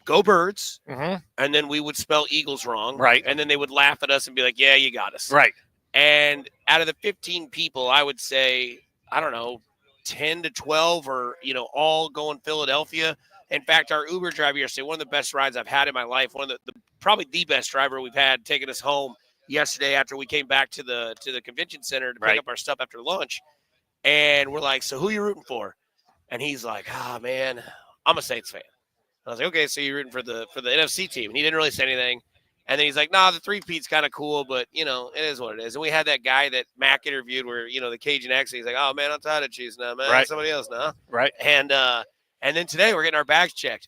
go Birds. Mm-hmm. And then we would spell Eagles wrong. Right. And then they would laugh at us and be like, yeah, you got us. Right. And out of the 15 people, I would say, I don't know, 10 to 12 or, all going Philadelphia. In fact, our Uber driver yesterday, one of the best rides I've had in my life, one of the probably the best driver we've had, taking us home yesterday after we came back to the convention center to pick up our stuff after lunch. And we're like, so who you rooting for? And he's like, man, I'm a Saints fan. I was like, okay, so you're rooting for the NFC team. And he didn't really say anything. And then he's like, nah, the three-peat's kind of cool, but, it is what it is. And we had that guy that Mac interviewed where, the Cajun accent, he's like, oh, man, I'm tired of Chiefs now, man. Right. Somebody else now. Right. And then today we're getting our bags checked.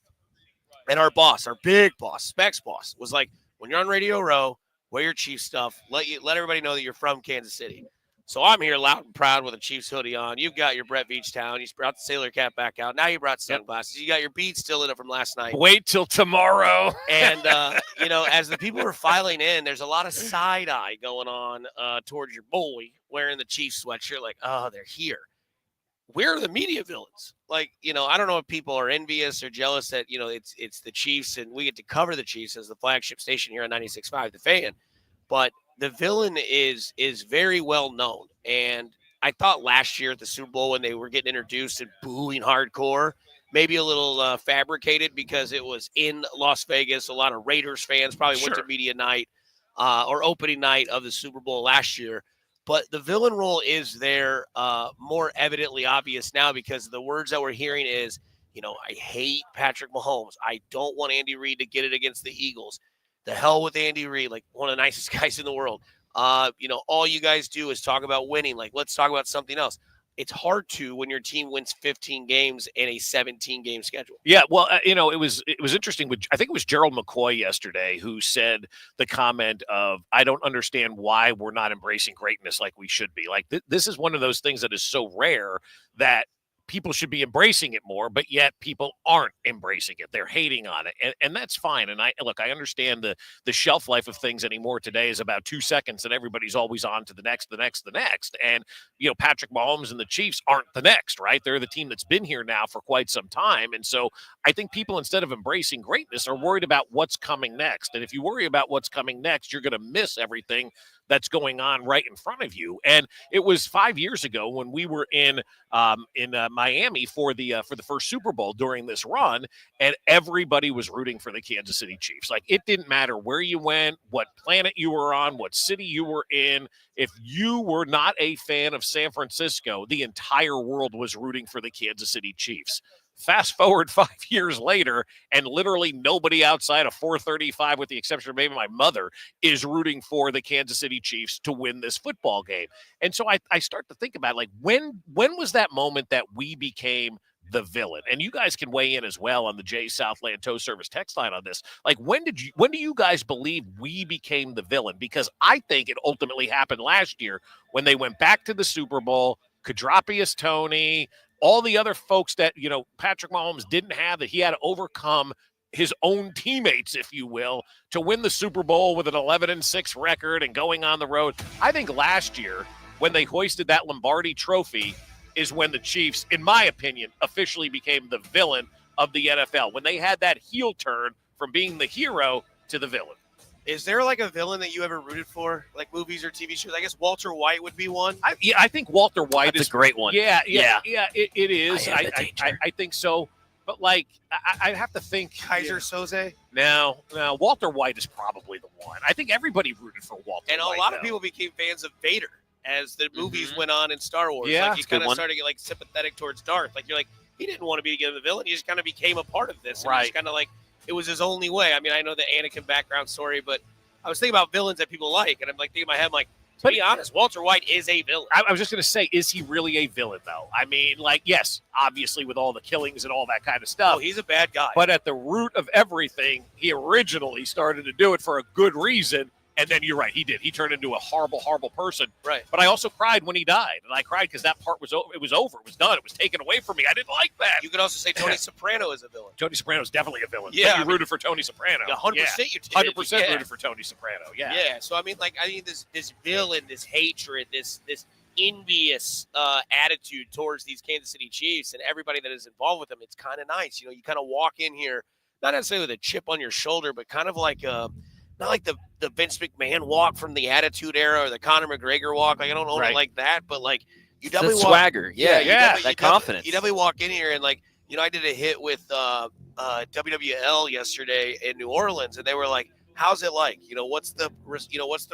And our boss, our big boss, Specs boss, was like, when you're on Radio Row, wear your Chiefs stuff. Let everybody know that you're from Kansas City. So I'm here loud and proud with a Chiefs hoodie on. You've got your Brett Beachtown. You brought the sailor cap back out. Now you brought sunglasses. You got your beads still in it from last night. Wait till tomorrow. And, as the people are filing in, there's a lot of side eye going on towards your boy wearing the Chiefs sweatshirt. Like, oh, they're here. We're the media villains. Like, I don't know if people are envious or jealous that, it's the Chiefs and we get to cover the Chiefs as the flagship station here on 96.5 The Fan. But the villain is very well known. And I thought last year at the Super Bowl when they were getting introduced and booing hardcore, maybe a little fabricated because it was in Las Vegas. A lot of Raiders fans probably went to media night or opening night of the Super Bowl last year. But the villain role is there more evidently obvious now because the words that we're hearing is, I hate Patrick Mahomes. I don't want Andy Reid to get it against the Eagles. The hell with Andy Reid, like one of the nicest guys in the world. All you guys do is talk about winning. Like, let's talk about something else. It's hard to when your team wins 15 games in a 17-game schedule. Yeah, well, it was interesting. I think it was Gerald McCoy yesterday who said the comment of, I don't understand why we're not embracing greatness like we should be. Like, this is one of those things that is so rare that people should be embracing it more, but yet people aren't embracing it. They're hating on it. And that's fine. And I understand the shelf life of things anymore today is about 2 seconds and everybody's always on to the next. And, Patrick Mahomes and the Chiefs aren't the next, right? They're the team that's been here now for quite some time. And so I think people, instead of embracing greatness, are worried about what's coming next. And if you worry about what's coming next, you're going to miss everything that's going on right in front of you. And it was 5 years ago when we were in Miami for the first Super Bowl during this run, and everybody was rooting for the Kansas City Chiefs. Like, it didn't matter where you went, what planet you were on, what city you were in. If you were not a fan of San Francisco, the entire world was rooting for the Kansas City Chiefs. Fast forward 5 years later, and literally nobody outside of 435, with the exception of maybe my mother, is rooting for the Kansas City Chiefs to win this football game. And so I start to think about, like, when was that moment that we became the villain? And you guys can weigh in as well on the J Southland Tow Service text line on this. Like, when do you guys believe we became the villain? Because I think it ultimately happened last year when they went back to the Super Bowl. Kadrapius Tony, all the other folks that, Patrick Mahomes didn't have, that he had to overcome his own teammates, if you will, to win the Super Bowl with an 11-6 record and going on the road. I think last year, when they hoisted that Lombardi trophy, is when the Chiefs, in my opinion, officially became the villain of the NFL, when they had that heel turn from being the hero to the villain. Is there like a villain that you ever rooted for, like movies or TV shows? I guess Walter White would be one. I think Walter White is a great one. Yeah, it is. I think so. But like, I'd have to think. Kaiser Soze? No, Walter White is probably the one. I think everybody rooted for Walter And White. A lot of people became fans of Vader as the movies went on in Star Wars. Yeah, like you kind of started to get like sympathetic towards Darth. Like you're like, he didn't want to be the villain. He just kind of became a part of this. And Right. He just kind of like, it was his only way. I mean, I know the Anakin background story, but I was thinking about villains that people like, and I'm like thinking in my head, I'm like, to be honest, Walter White is a villain. I was just going to say, is he really a villain, though? I mean, like, yes, obviously with all the killings and all that kind of stuff. Oh, he's a bad guy. But at the root of everything, he originally started to do it for a good reason. And then you're right, he did. He turned into a horrible, horrible person. Right. But I also cried when he died. And I cried because that part was over. It was over. It was done. It was taken away from me. I didn't like that. You could also say Tony Soprano is a villain. Tony Soprano is definitely a villain. Yeah, You rooted for Tony Soprano. 100% Yeah. you did. 100% Yeah. rooted for Tony Soprano. Yeah. Yeah. So I mean, this villain, this hatred, this envious attitude towards these Kansas City Chiefs and everybody that is involved with them. It's kind of nice. You know, you kind of walk in here, not necessarily with a chip on your shoulder, but kind of like not like the Vince McMahon walk from the Attitude Era or the Conor McGregor walk. Like I don't own it like that, but like you definitely the swagger. That confidence. You definitely walk in here and like, you know, I did a hit with WWL yesterday in New Orleans, and they were like, "How's it like? You know, what's the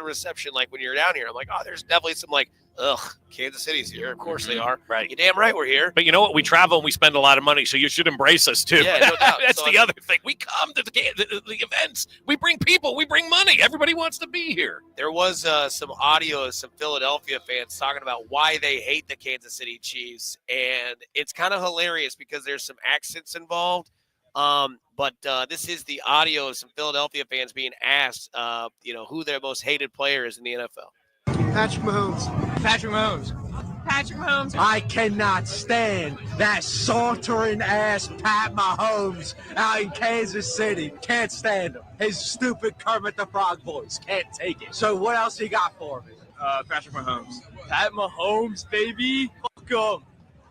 reception like when you're down here?" I'm like, "Oh, there's definitely some like, ugh, Kansas City's here. Of course they are. Right. You're damn right we're here." But you know what? We travel and we spend a lot of money, so you should embrace us too. Yeah, no doubt. That's So, the other thing. We come to the events. We bring people. We bring money. Everybody wants to be here. There was some audio of some Philadelphia fans talking about why they hate the Kansas City Chiefs, and it's kind of hilarious because there's some accents involved. But this is the audio of some Philadelphia fans being asked, you know, who their most hated player is in the NFL. Patrick Mahomes. Patrick Mahomes. Patrick Mahomes. I cannot stand that sauntering ass Pat Mahomes out in Kansas City. Can't stand him. His stupid Kermit the Frog voice. Can't take it. So what else you got for me? Patrick Mahomes. Pat Mahomes, baby. Fuck him.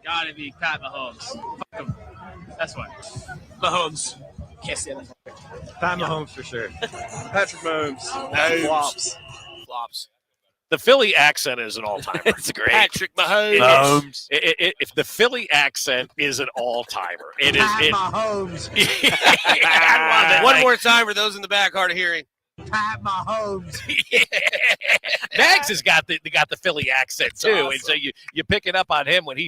Gotta be Pat Mahomes. Fuck him. That's why. Mahomes. Can't stand him. Pat Mahomes for sure. Patrick Mahomes. Flops. The Philly accent is an all-timer. It's great. Patrick Mahomes. If the Philly accent is an all-timer, it is. Pat Mahomes. I love it. One more time for those in the back hard of hearing. Pat Mahomes. Nags has got the Philly accent too, awesome. and so you pick it up on him when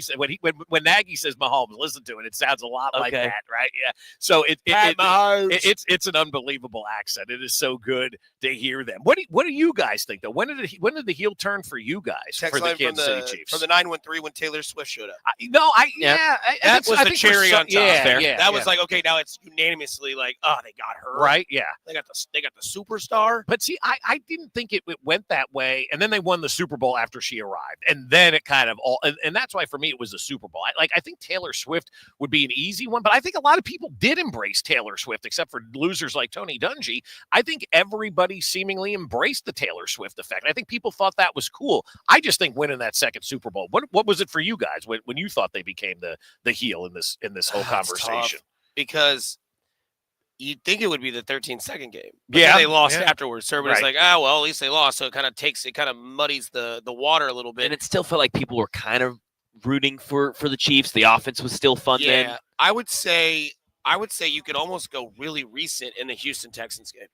when Nagy says Mahomes. Listen to it; it sounds a lot like Okay. that, right? Yeah. So Mahomes. it's an unbelievable accent. It is so good to hear them. What do you guys think though? When did the heel turn for you guys Text for the line Kansas from City Chiefs? From the 913 when Taylor Swift showed up. That was the cherry on top. Yeah, that was like, okay, now it's unanimously like, oh, they got her. right. Yeah. They got the superstar. But see, I didn't think it went that way. And then they won the Super Bowl after she arrived. And then it kind of all, and that's why for me it was the Super Bowl. I think Taylor Swift would be an easy one, but I think a lot of people did embrace Taylor Swift, except for losers like Tony Dungy. I think everybody seemingly embraced the Taylor Swift effect. I think people thought that was cool. I just think winning that second Super Bowl, what was it for you guys when you thought they became the heel in this whole conversation? Because you'd think it would be the 13-second game. But Yeah. then they lost Yeah. afterwards. So everybody's Right. like, well, at least they lost. So it kind of muddies the water a little bit. And it still felt like people were kind of rooting for the Chiefs. The offense was still fun then. I would say you could almost go really recent in the Houston Texans game.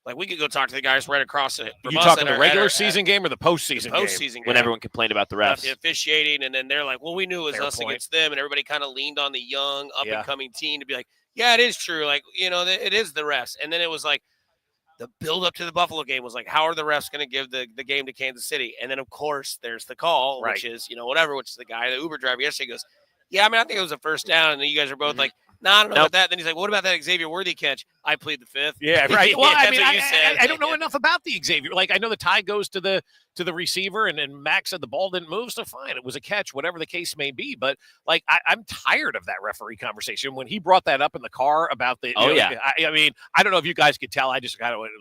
Like we could go talk to the guys right across it. You talking the regular season game or the postseason game? Postseason game. When everyone complained about the refs. The officiating, and then they're like, well, we knew it was Fair us point. against them, and everybody kind of leaned on the young, Yeah. up-and-coming team to be like, yeah, it is true. Like, you know, it is the refs. And then it was like the build-up to the Buffalo game was like, how are the refs going to give the game to Kansas City? And then, of course, there's the call, Right. which is, which is the guy, the Uber driver yesterday goes, yeah, I mean, I think it was a first down. And then you guys are both like, no, I don't know about that. Then he's like, what about that Xavier Worthy catch? I plead the fifth. Yeah, right. Well, I That's mean, what you said. I don't know enough about the Xavier. Like, I know the tie goes to the receiver, and Max said the ball didn't move, so fine, it was a catch, whatever the case may be. But like, I'm tired of that referee conversation. When he brought that up in the car about the, I mean, I don't know if you guys could tell. I just kind of went,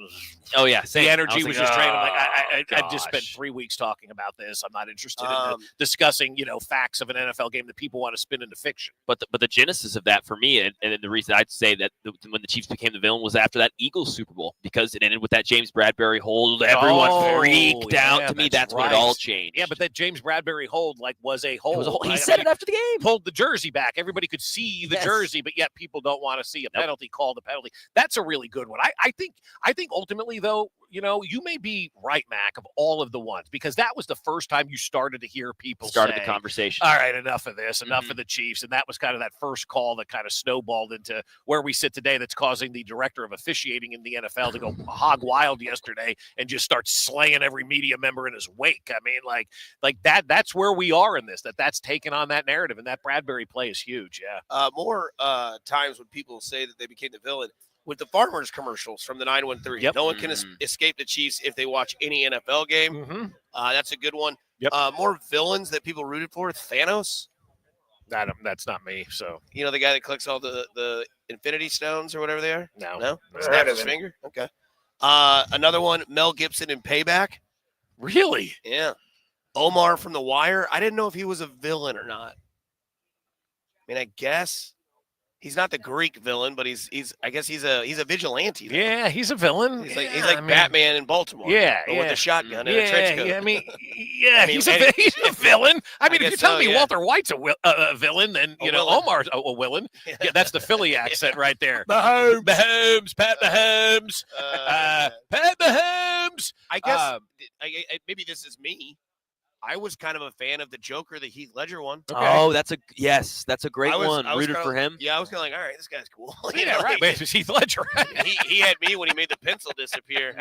same. the energy was just drained. I'm like, I gosh. just spent 3 weeks talking about this. I'm not interested in discussing, facts of an NFL game that people want to spin into fiction. But the genesis of that for me, and the reason I'd say that when the Chiefs became the villain was after that Eagles Super Bowl, because it ended with that James Bradbury hold. Everyone freaked out. to me, that's when it all changed. Yeah, but that James Bradbury hold was a hold. He said it after the game. Pulled the jersey back. Everybody could see the jersey, but yet people don't want to see a penalty. Call the penalty. That's a really good one. I think ultimately, though, you may be right, Mac, of all of the ones, because that was the first time you started to hear people started say, the conversation. All right, enough of this, enough of the Chiefs. And that was kind of that first call that kind of snowballed into where we sit today, that's causing the director of officiating in the NFL to go hog wild yesterday and just start slaying every media member in his wake. I mean, like that's where we are in this, that's taken on that narrative, and that Bradbury play is huge. Yeah. More times when people say that they became the villain, with the Farmers commercials from the 913. No one can escape the Chiefs if they watch any NFL game. That's a good one. More villains that people rooted for. Thanos. That's not me. So the guy that collects all the Infinity Stones or whatever they are. No. Snaps his finger. Okay. Another one. Mel Gibson in Payback. Really? Yeah. Omar from The Wire. I didn't know if he was a villain or not. I mean, I guess. He's not the Greek villain, but he's a vigilante. Though. Yeah, he's a villain. He's like Batman in Baltimore. But with a shotgun and a trench coat. Yeah, he's a villain. I mean, if you're telling me Walter White's a villain, then Omar's a villain. Yeah, that's the Philly accent right there. Mahomes, Pat Mahomes, Pat Mahomes. I guess maybe this is me. I was kind of a fan of the Joker, the Heath Ledger one. Okay. Oh, that's a great one. Rooted for him. Yeah, I was kind of like, all right, this guy's cool. Right. But it's Heath Ledger. he had me when he made the pencil disappear.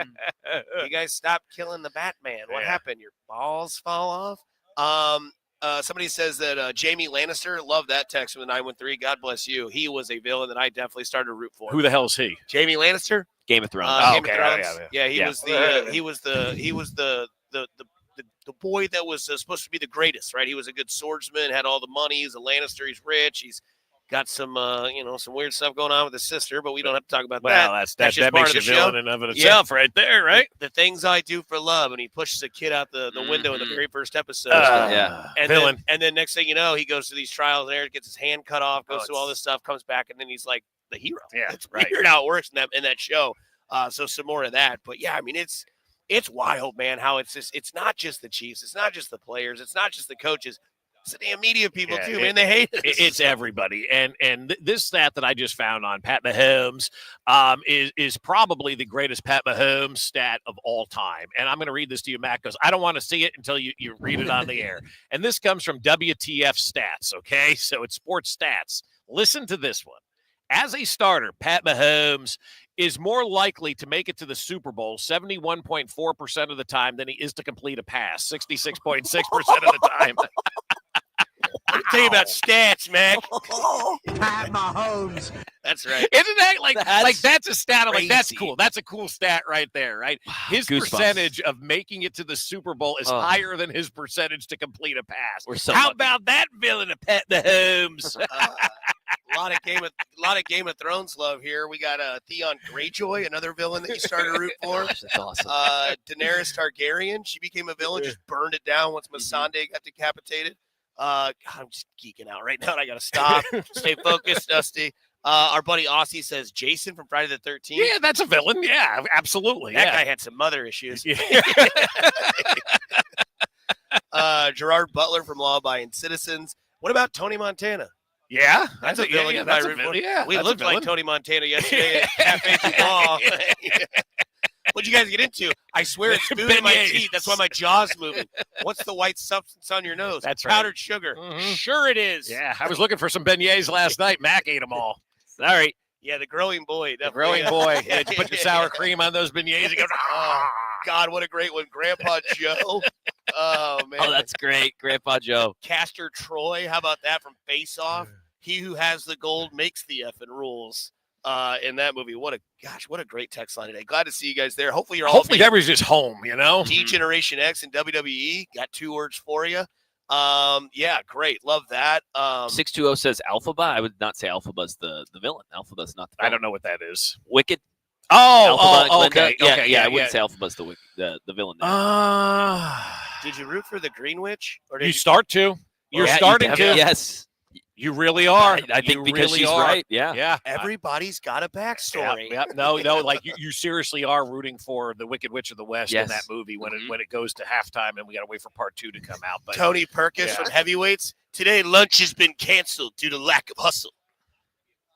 You guys stopped killing the Batman. What happened? Your balls fall off? Somebody says that Jamie Lannister, love that text from the 913. God bless you. He was a villain that I definitely started to root for. Who the hell is he? Jamie Lannister, Game of Thrones. Game of Thrones. He was the boy that was supposed to be the greatest, right? He was a good swordsman, had all the money. He's a Lannister. He's rich. He's got some, some weird stuff going on with his sister, but we don't have to talk about that. Well, that makes you villain in of itself right there, right? The things I do for love, and he pushes a kid out the window in the very first episode. And villain. Then next thing you know, he goes to these trials and errors, gets his hand cut off, goes through all this stuff, comes back, and then he's like the hero. Yeah, it's weird how it works in that show. So some more of that. But yeah, I mean, it's wild, man, how it's not just the Chiefs. It's not just the players. It's not just the coaches. It's the damn media people, too, man. They hate us. It's everybody. And this stat that I just found on Pat Mahomes is probably the greatest Pat Mahomes stat of all time. And I'm going to read this to you, Matt, because I don't want to see it until you read it on the air. And this comes from WTF Stats, okay? So it's sports stats. Listen to this one. As a starter, Pat Mahomes is more likely to make it to the Super Bowl 71.4% of the time than he is to complete a pass, 66.6% of the time. Let me tell you about stats, man. Pat Mahomes. That's right. Isn't that that's a stat? I'm like, that's cool. That's a cool stat right there, right? His percentage of making it to the Super Bowl is higher than his percentage to complete a pass. How about that villain of Pat Mahomes? A lot of Game of Thrones love here. We got Theon Greyjoy, another villain that you started to root for. Gosh, that's awesome. Daenerys Targaryen, she became a villain, just burned it down once Missandei got decapitated. God, I'm just geeking out right now. And I got to stop. Stay focused, Dusty. Our buddy Aussie says Jason from Friday the 13th. Yeah, that's a villain. Yeah, absolutely. That guy had some mother issues. Yeah. Gerard Butler from Law Abiding Citizens. What about Tony Montana? Yeah, that's a villain. Yeah, that's a villain. Yeah, we looked like Tony Montana yesterday at Cafe Duval. What'd you guys get into? I swear it's food in my teeth. That's why my jaw's moving. What's the white substance on your nose? That's right. Powdered sugar. Mm-hmm. Sure it is. Yeah, I was looking for some beignets last night. Mac ate them all. Sorry. Yeah, the growing boy. The growing boy. Yeah, you put your sour cream on those beignets. It goes, oh, God, what a great one. Grandpa Joe. Oh, man. Oh, that's great. Grandpa Joe. Castor Troy. How about that from Face Off? He who has the gold makes the effing rules. In that movie. What a great text line today. Glad to see you guys there. Hopefully everybody's just home, D-Generation X and WWE. Got 2 words for you. Yeah, great. Love that. 620 says Alphaba. I would not say Alphaba's the villain. Alphaba's not the villain. I don't know what that is. Wicked. Okay. Yeah, I wouldn't say Alphaba's the villain. Did you root for the Green Witch? Or you start to? You're starting to. Yes. You really are. I think you because really she's are. right. Yeah. Yeah. Everybody's got a backstory. Yep. No, like you seriously are rooting for the Wicked Witch of the West in that movie when it goes to halftime, and we got to wait for part 2 to come out. But Tony Perkins from Heavyweights. Today, lunch has been canceled due to lack of hustle.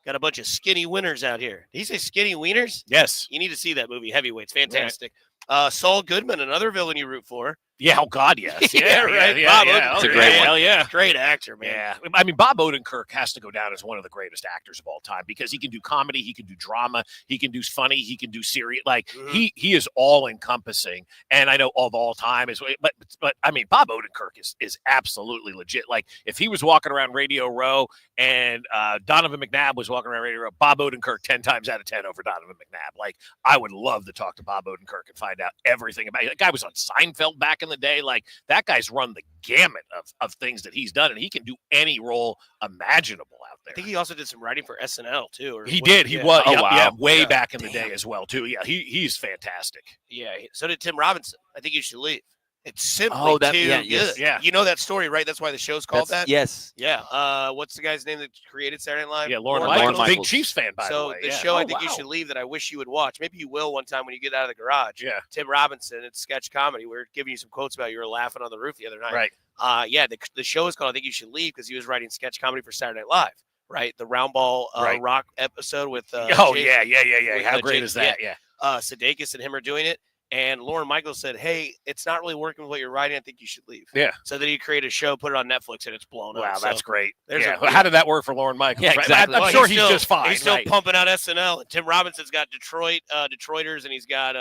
Got a bunch of skinny winners out here. Did he say skinny wieners? Yes. You need to see that movie, Heavyweights. Fantastic. Saul Goodman, another villain you root for. Yeah, oh God, yes. Yeah, right. Yeah, Bob yeah. Odenkirk. It's a great one. Hell yeah. Great actor, man. Yeah. I mean, Bob Odenkirk has to go down as one of the greatest actors of all time because he can do comedy, he can do drama, he can do funny, he can do serious. Like, he is all-encompassing. And I know of all time is, but I mean, Bob Odenkirk is absolutely legit. Like, if he was walking around Radio Row and Donovan McNabb was walking around Radio Row, Bob Odenkirk 10 times out of 10 over Donovan McNabb. Like, I would love to talk to Bob Odenkirk and find out everything about it. That guy was on Seinfeld back in the day. Like, that guy's run the gamut of things that he's done, and he can do any role imaginable out there. I think he also did some writing for SNL, too. He did. He was. Oh, Yeah, way back in the day as well, too. Yeah, he's fantastic. Yeah, so did Tim Robinson. I think you should leave. It's simply too good. Yeah. You know that story, right? That's why the show's called that? Yes. Yeah. What's the guy's name that created Saturday Night Live? Yeah, Lorne Michaels. Big Chiefs fan, by the So way. the Yeah. show I think you should leave that I wish you would watch. Maybe you will one time when you get out of the garage. Yeah. Tim Robinson, it's sketch comedy. We were giving you some quotes about you were laughing on the roof the other night. Right. Yeah, the show is called I Think You Should Leave because he was writing sketch comedy for Saturday Night Live. Right. The round ball rock episode with Yeah. with, How great is that? Yeah. Sudeikis and him are doing it. And Lorne Michaels said, hey, it's not really working with what you're writing. I think you should leave. Yeah. So then he created a show, put it on Netflix, and it's blown up. Wow, So that's great. there's Yeah. How did that work for Lorne Michaels? Yeah, Right? exactly. I'm sure he's just fine. He's still right? pumping out SNL. And Tim Robinson's got Detroiters, and he's got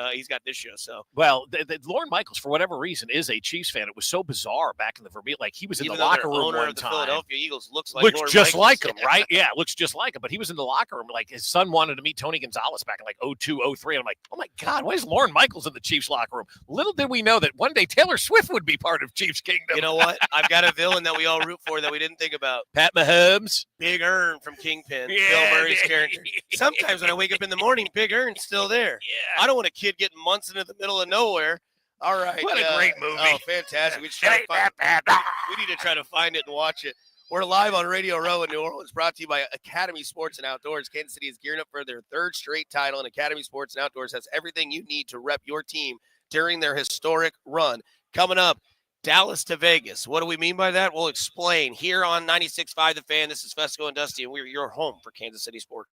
this show. So Well, Lorne Michaels, for whatever reason, is a Chiefs fan. It was so bizarre back in the Vermont. Like, he was in even the though locker their room owner one of the time. Philadelphia Eagles looks Looks Lorne just Michaels. like him, right? Yeah, looks just like him. But he was in the locker room. Like, his son wanted to meet Tony Gonzalez back in like 02, 03. And I'm like, oh my God, why is Lorne Michaels in the Chiefs locker room? Little did we know that one day Taylor Swift would be part of Chiefs Kingdom. You know what? I've got a villain that we all root for that we didn't think about. Pat Mahomes. Big Earn from Kingpin. Yeah, Bill Murray's character. Sometimes when I wake up in the morning, Big Earn's still there. Yeah. I don't want a kid getting months into the middle of nowhere. All right. What a great movie. Oh, fantastic. We need to try to find it and watch it. We're live on Radio Row in New Orleans, brought to you by Academy Sports and Outdoors. Kansas City is gearing up for their third straight title, and Academy Sports and Outdoors has everything you need to rep your team during their historic run. Coming up, Dallas to Vegas. What do we mean by that? We'll explain here on 96.5 The Fan. This is Fesco and Dusty, and we're your home for Kansas City sports.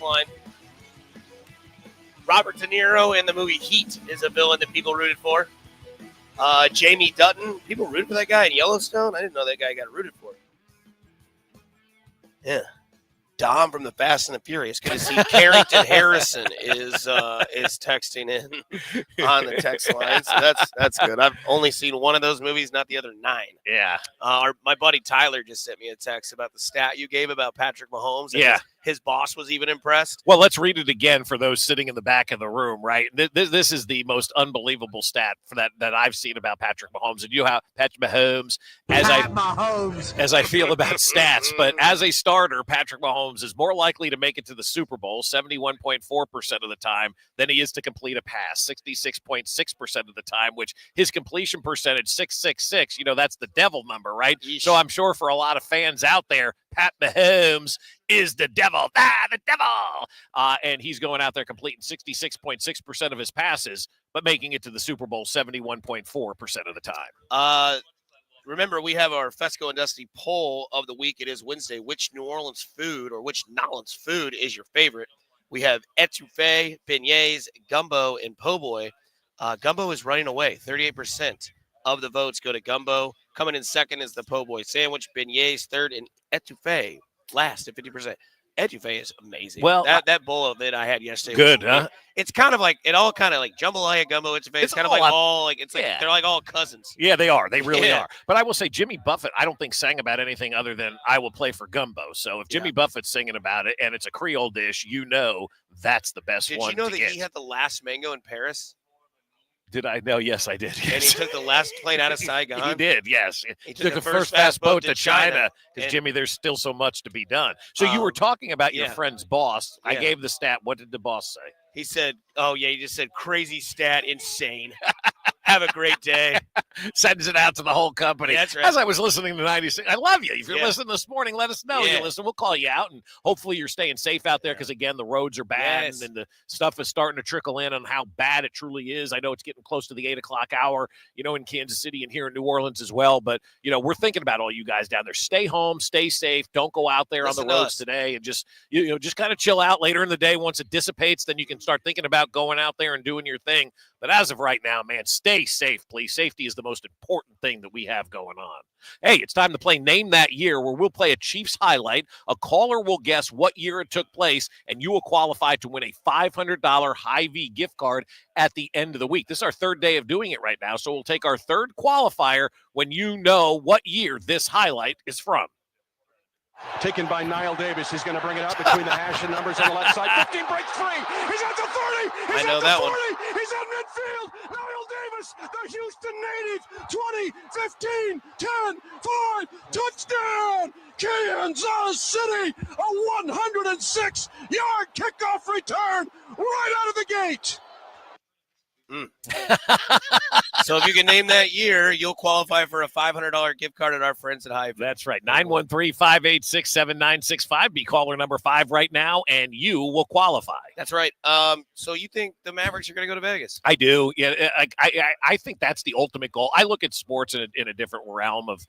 line. Robert De Niro in the movie Heat is a villain that people rooted for. Jamie Dutton, people rooted for that guy in Yellowstone. I didn't know that guy got rooted for. Yeah. Dom from the Fast and the Furious. Good to see Carrington Harrison is texting in on the text line. So that's good. I've only seen one of those movies, not the other 9. Yeah. My buddy Tyler just sent me a text about the stat you gave about Patrick Mahomes. And yeah. His boss was even impressed. Well, let's read it again for those sitting in the back of the room, right? This is the most unbelievable stat for that I've seen about Patrick Mahomes. And you have Patrick Mahomes as I feel about stats. But as a starter, Patrick Mahomes is more likely to make it to the Super Bowl 71.4% of the time than he is to complete a pass 66.6% of the time, which his completion percentage 666. That's the devil number, right? Yeesh. So I'm sure for a lot of fans out there, Pat Mahomes is the devil. The devil. And he's going out there completing 66.6% of his passes, but making it to the Super Bowl 71.4% of the time. Remember, we have our Fesco and Dusty poll of the week. It is Wednesday. Which New Orleans food or which Nolans food is your favorite? We have etouffee, beignets, gumbo, and po' boy. Gumbo is running away. 38% of the votes go to gumbo. Coming in second is the po' boy sandwich, beignets third, and etouffee last at 50%. Etouffee is amazing. Well, that bowl of it I had yesterday. Good, huh? It's kind of like jambalaya, gumbo, etouffee. It's kind of like they're like all cousins. Yeah, they are. They really are. But I will say Jimmy Buffett, I don't think sang about anything other than I will play for gumbo. So if Jimmy Buffett's singing about it and it's a Creole dish, that's the best one. Did you know that he had the last mango in Paris? Did I know? Yes, I did. Yes. And he took the last plane out of Saigon. He did, yes. He took the first fast boat to China because, Jimmy, there's still so much to be done. So you were talking about your friend's boss. I gave the stat. What did the boss say? He said, he just said, crazy stat, insane. Have a great day. Sends it out to the whole company. Yeah, that's right. As I was listening to 96, I love you. If you're listening this morning, let us know. You listen. We'll call you out, and hopefully you're staying safe out there because, again, the roads are bad, and the stuff is starting to trickle in on how bad it truly is. I know it's getting close to the 8 o'clock hour, in Kansas City and here in New Orleans as well. But, we're thinking about all you guys down there. Stay home, stay safe. Don't go out there on the roads today, and just kind of chill out later in the day. Once it dissipates, then you can start thinking about going out there and doing your thing. But as of right now, man, stay safe, please. Safety is the most important thing that we have going on. Hey, it's time to play Name That Year, where we'll play a Chiefs highlight. A caller will guess what year it took place, and you will qualify to win a $500 Hy-Vee gift card at the end of the week. This is our third day of doing it right now, so we'll take our third qualifier when you know what year this highlight is from. Taken by Niall Davis. He's going to bring it out between the hash and numbers on the left side. 15 breaks free. He's at the 30. He's at the 40. He's at midfield. Niall Davis, the Houston native. 20, 15, 10, 5. Touchdown. Kansas City. A 106-yard kickoff return right out of the gate. So if you can name that year, you'll qualify for a $500 gift card at our friends at Hy-Vee. That's right. 913-586-7965. Be caller number 5 right now, and you will qualify. That's right. So you think the Mavericks are going to go to Vegas? I do. Yeah, I think that's the ultimate goal. I look at sports in a different realm of,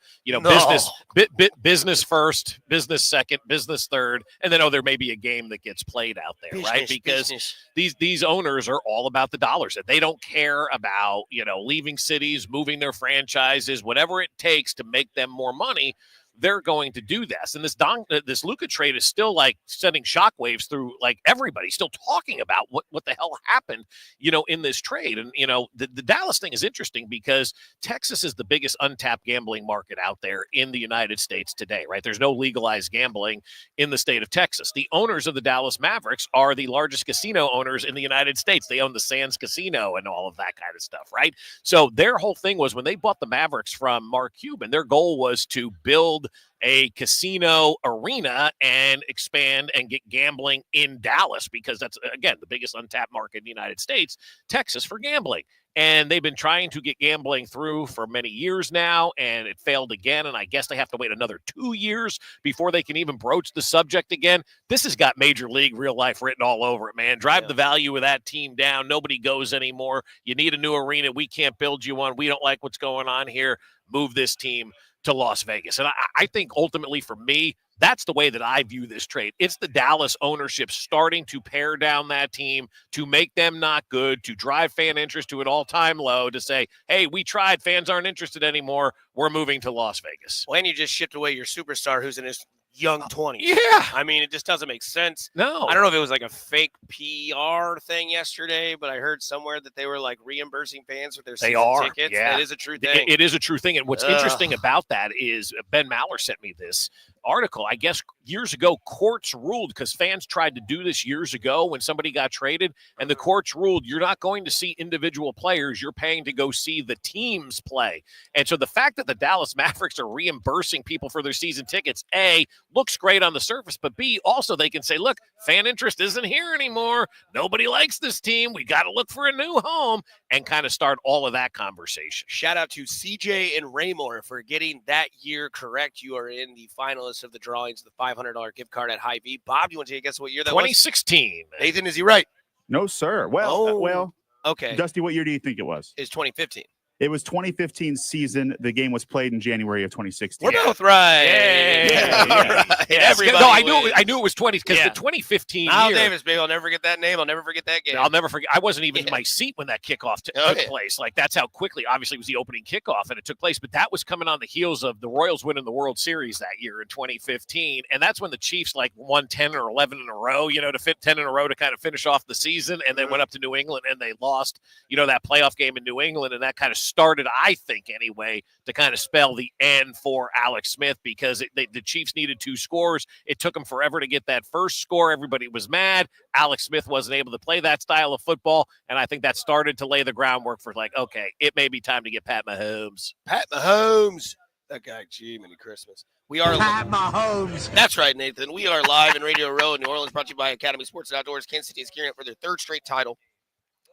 business first, business second, business third, and then there may be a game that gets played out there, right? Because these owners are all about the dollars. They don't care about, leaving cities, moving their franchises, whatever it takes to make them more money. They're going to do this. And this Luka trade is still like sending shockwaves through like everybody still talking about what the hell happened, in this trade. And, the Dallas thing is interesting because Texas is the biggest untapped gambling market out there in the United States today, right? There's no legalized gambling in the state of Texas. The owners of the Dallas Mavericks are the largest casino owners in the United States. They own the Sands Casino and all of that kind of stuff, right? So their whole thing was when they bought the Mavericks from Mark Cuban, their goal was to build a casino arena and expand and get gambling in Dallas because that's, again, the biggest untapped market in the United States, Texas, for gambling. And they've been trying to get gambling through for many years now, and it failed again. And I guess they have to wait another 2 years before they can even broach the subject again. This has got Major League real life written all over it, man. Drive the value of that team down. Nobody goes anymore. You need a new arena. We can't build you one. We don't like what's going on here. Move this team to Las Vegas. And I think ultimately for me, That's the way that I view this trade. It's the Dallas ownership starting to pare down that team, to make them not good, to drive fan interest to an all-time low, to say, hey, we tried, fans aren't interested anymore, we're moving to Las Vegas. Well, and you just shipped away your superstar who's in his young 20s. Yeah. I mean, it just doesn't make sense. No. I don't know if it was like a fake PR thing yesterday, but I heard somewhere that they were like reimbursing fans for their season tickets. Yeah. That is a true thing. It is a true thing. And what's interesting about that is Ben Maller sent me this article. I guess years ago, courts ruled, because fans tried to do this years ago when somebody got traded, and the courts ruled you're not going to see individual players. You're paying to go see the teams play. And so the fact that the Dallas Mavericks are reimbursing people for their season tickets, A, looks great on the surface, but B, also they can say, look, fan interest isn't here anymore. Nobody likes this team. We got to look for a new home, and kind of start all of that conversation. Shout out to CJ and Raymore for getting that year correct. You are in the finalists of the drawings, the $500 gift card at Hy-Vee. Bob, you want to guess what year that 2016. was? Nathan, is he right? No, sir. Well, okay. Dusty, what year do you think it was? It's 2015. It was 2015 season. The game was played in January of 2016. We're both right. Yeah. Right. Everybody no, wins. I knew it was 20 because the 2015 Al year. Davis, baby. I'll never forget that name. I'll never forget that game. I'll never forget. I wasn't even in my seat when that kickoff took place. Like, that's how quickly, obviously, it was the opening kickoff and it took place. But that was coming on the heels of the Royals winning the World Series that year in 2015. And that's when the Chiefs won 10 or 11 in a row, to fit 10 in a row to kind of finish off the season, and then went up to New England and they lost, that playoff game in New England. And that kind of started, I think anyway, to kind of spell the end for Alex Smith, because the Chiefs needed 2 scores. It took them forever to get that first score. Everybody was mad. Alex Smith wasn't able to play that style of football, and I think that started to lay the groundwork for okay, it may be time to get Pat Mahomes. Pat Mahomes. That guy, gee, many Christmas. We are Pat Mahomes. That's right, Nathan. We are live in Radio Row in New Orleans, brought to you by Academy Sports and Outdoors. Kansas City is gearing up for their 3rd straight title.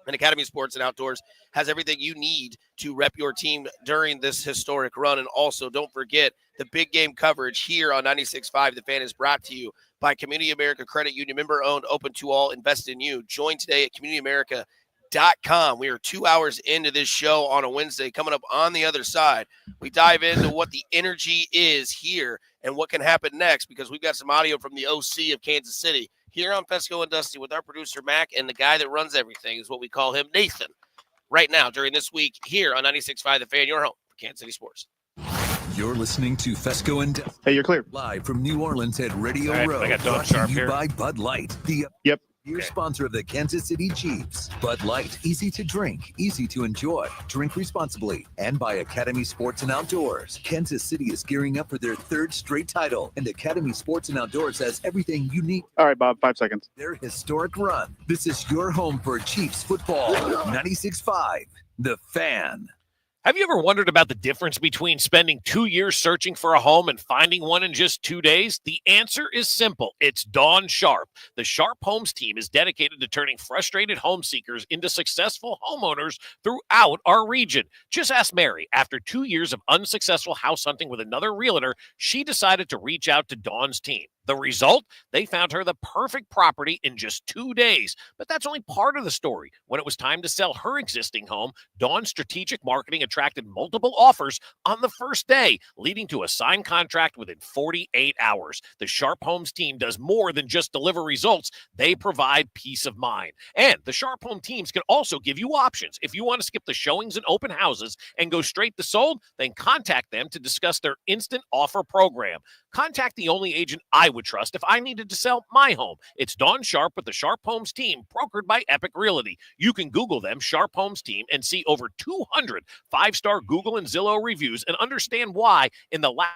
And Academy Sports and Outdoors has everything you need to rep your team during this historic run. And also, don't forget, the big game coverage here on 96.5 The Fan is brought to you by Community America Credit Union, member-owned, open to all, invest in you. Join today at communityamerica.com. We are 2 hours into this show on a Wednesday. Coming up on the other side, we dive into what the energy is here and what can happen next, because we've got some audio from the OC of Kansas City here on Fesco and Dusty with our producer, Mac, and the guy that runs everything is what we call him, Nathan, right now during this week here on 96.5 The Fan, your home for Kansas City sports. You're listening to Fesco and Hey, you're clear. Live from New Orleans at Radio All right, Row. I got Brought Don to Sharp you here. by Bud Light, the beer sponsor of the Kansas City Chiefs. Bud Light, easy to drink, easy to enjoy. Drink responsibly. And by Academy Sports and Outdoors. Kansas City is gearing up for their 3rd straight title, and Academy Sports and Outdoors has everything you need. All right, Bob, 5 seconds. Their historic run. This is your home for Chiefs football. 96.5 The Fan. Have you ever wondered about the difference between spending 2 years searching for a home and finding one in just 2 days? The answer is simple. It's Dawn Sharp. The Sharp Homes team is dedicated to turning frustrated home seekers into successful homeowners throughout our region. Just ask Mary. After 2 years of unsuccessful house hunting with another realtor, she decided to reach out to Dawn's team. The result? They found her the perfect property in just 2 days. But that's only part of the story. When it was time to sell her existing home, Dawn's strategic marketing attracted multiple offers on the first day, leading to a signed contract within 48 hours. The Sharp Homes team does more than just deliver results. They provide peace of mind. And the Sharp Home teams can also give you options. If you want to skip the showings and open houses and go straight to sold, then contact them to discuss their instant offer program. Contact the only agent I would trust if I needed to sell my home. It's Dawn Sharp with the Sharp Homes team, brokered by Epic Realty. You can Google them, Sharp Homes team, and see over 200 5-star Google and Zillow reviews and understand why in the last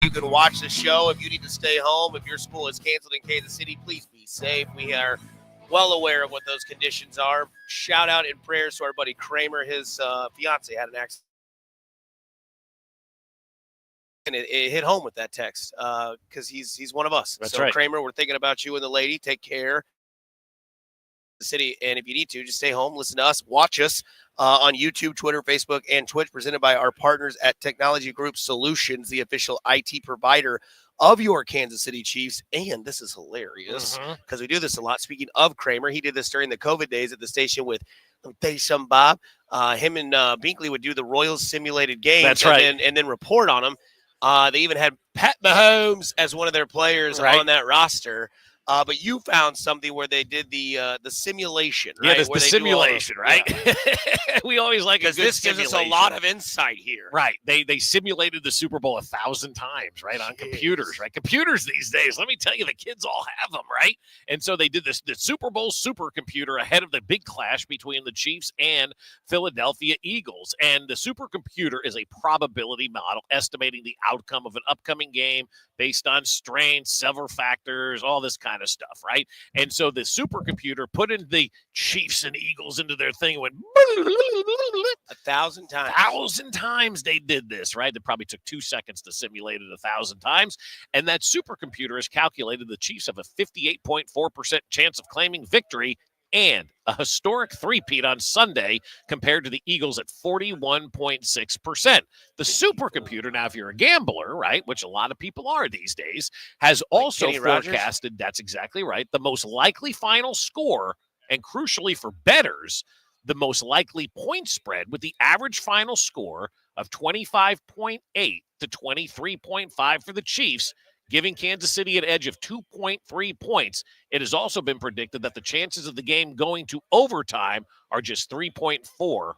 You can watch the show. If you need to stay home, if your school is canceled in Kansas City, please be safe. We are well aware of what those conditions are. Shout out and prayers to our buddy Kramer. His fiance had an accident. And it hit home with that text because he's one of us. That's so right. Kramer, we're thinking about you and the lady. Take care. The city, and if you need to, just stay home, listen to us, watch us on YouTube, Twitter, Facebook, and Twitch, presented by our partners at Technology Group Solutions, the official IT provider of your Kansas City Chiefs. And this is hilarious because we do this a lot. Speaking of Kramer, he did this during the COVID days at the station with, let me tell you something, Bob. Him and Binkley would do the Royals simulated games. That's right. And then report on them. They even had Pat Mahomes as one of their players on that roster. But you found something where they did the simulation, right? Yeah, the simulation, right? Yeah. We always like because this gives us a lot of insight here, right? They simulated the Super Bowl 1,000 times, right, on computers, right? Computers these days, let me tell you, the kids all have them, right? And so they did the Super Bowl supercomputer ahead of the big clash between the Chiefs and Philadelphia Eagles, and the supercomputer is a probability model estimating the outcome of an upcoming game based on strengths, several factors, all this kind of stuff, right? And so the supercomputer put in the Chiefs and Eagles into their thing and went 1,000 times. 1,000 times they did this, right? It probably took 2 seconds to simulate it 1,000 times. And that supercomputer has calculated the Chiefs have a 58.4% chance of claiming victory and a historic three-peat on Sunday compared to the Eagles at 41.6%. The supercomputer, now if you're a gambler, right, which a lot of people are these days, has also forecasted, that's exactly right, the most likely final score, and crucially for bettors, the most likely point spread with the average final score of 25.8 to 23.5 for the Chiefs, giving Kansas City an edge of 2.3 points. It has also been predicted that the chances of the game going to overtime are just 3.4%.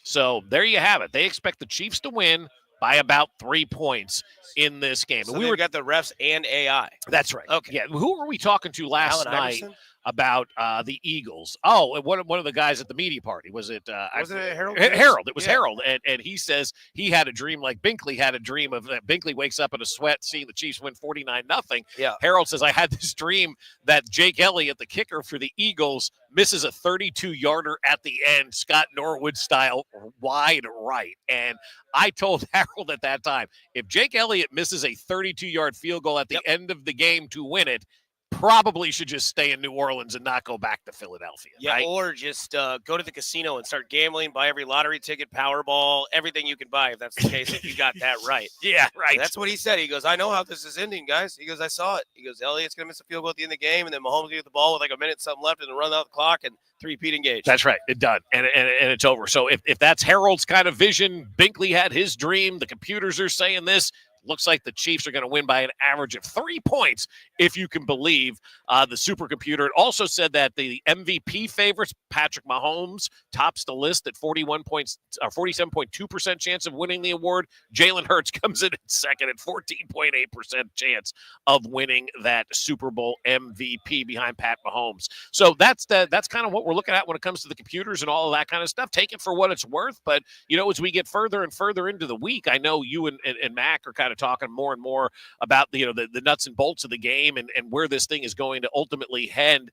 So there you have it. They expect the Chiefs to win by about 3 points in this game. So and we got the refs and AI. That's right. Okay. Yeah. Who were we talking to last Allen night Iverson? About the Eagles? Oh, one of the guys at the media party. Was it Harold? Harold. It was Harold. And he says he had a dream like Binkley had a dream of that. Binkley wakes up in a sweat seeing the Chiefs win 49-0. Yeah. Harold says, I had this dream that Jake Elliott, the kicker for the Eagles, misses a 32-yarder at the end, Scott Norwood style, wide right. And I told Harold at that time, if Jake Elliott misses a 32-yard field goal at the end of the game to win it, probably should just stay in New Orleans and not go back to Philadelphia. Yeah, right? Or just go to the casino and start gambling, buy every lottery ticket, Powerball, everything you can buy if that's the case, if you got that right. Yeah, right. That's what he said. He goes, I know how this is ending, guys. He goes, I saw it. He goes, Elliott's going to miss a field goal at the end of the game, and then Mahomes going to get the ball with like a minute something left and then run out the clock and three-peat engage. That's right. It done. And it's over. So if that's Harold's kind of vision, Binkley had his dream, the computers are saying this, looks like the Chiefs are going to win by an average of 3 points, if you can believe the supercomputer. It also said that the MVP favorites, Patrick Mahomes, tops the list at 47.2% chance of winning the award. Jalen Hurts comes in at second at 14.8% chance of winning that Super Bowl MVP behind Pat Mahomes. So that's kind of what we're looking at when it comes to the computers and all of that kind of stuff. Take it for what it's worth. But, as we get further and further into the week, I know you and Mac are kind of talking more and more about the nuts and bolts of the game and where this thing is going to ultimately end.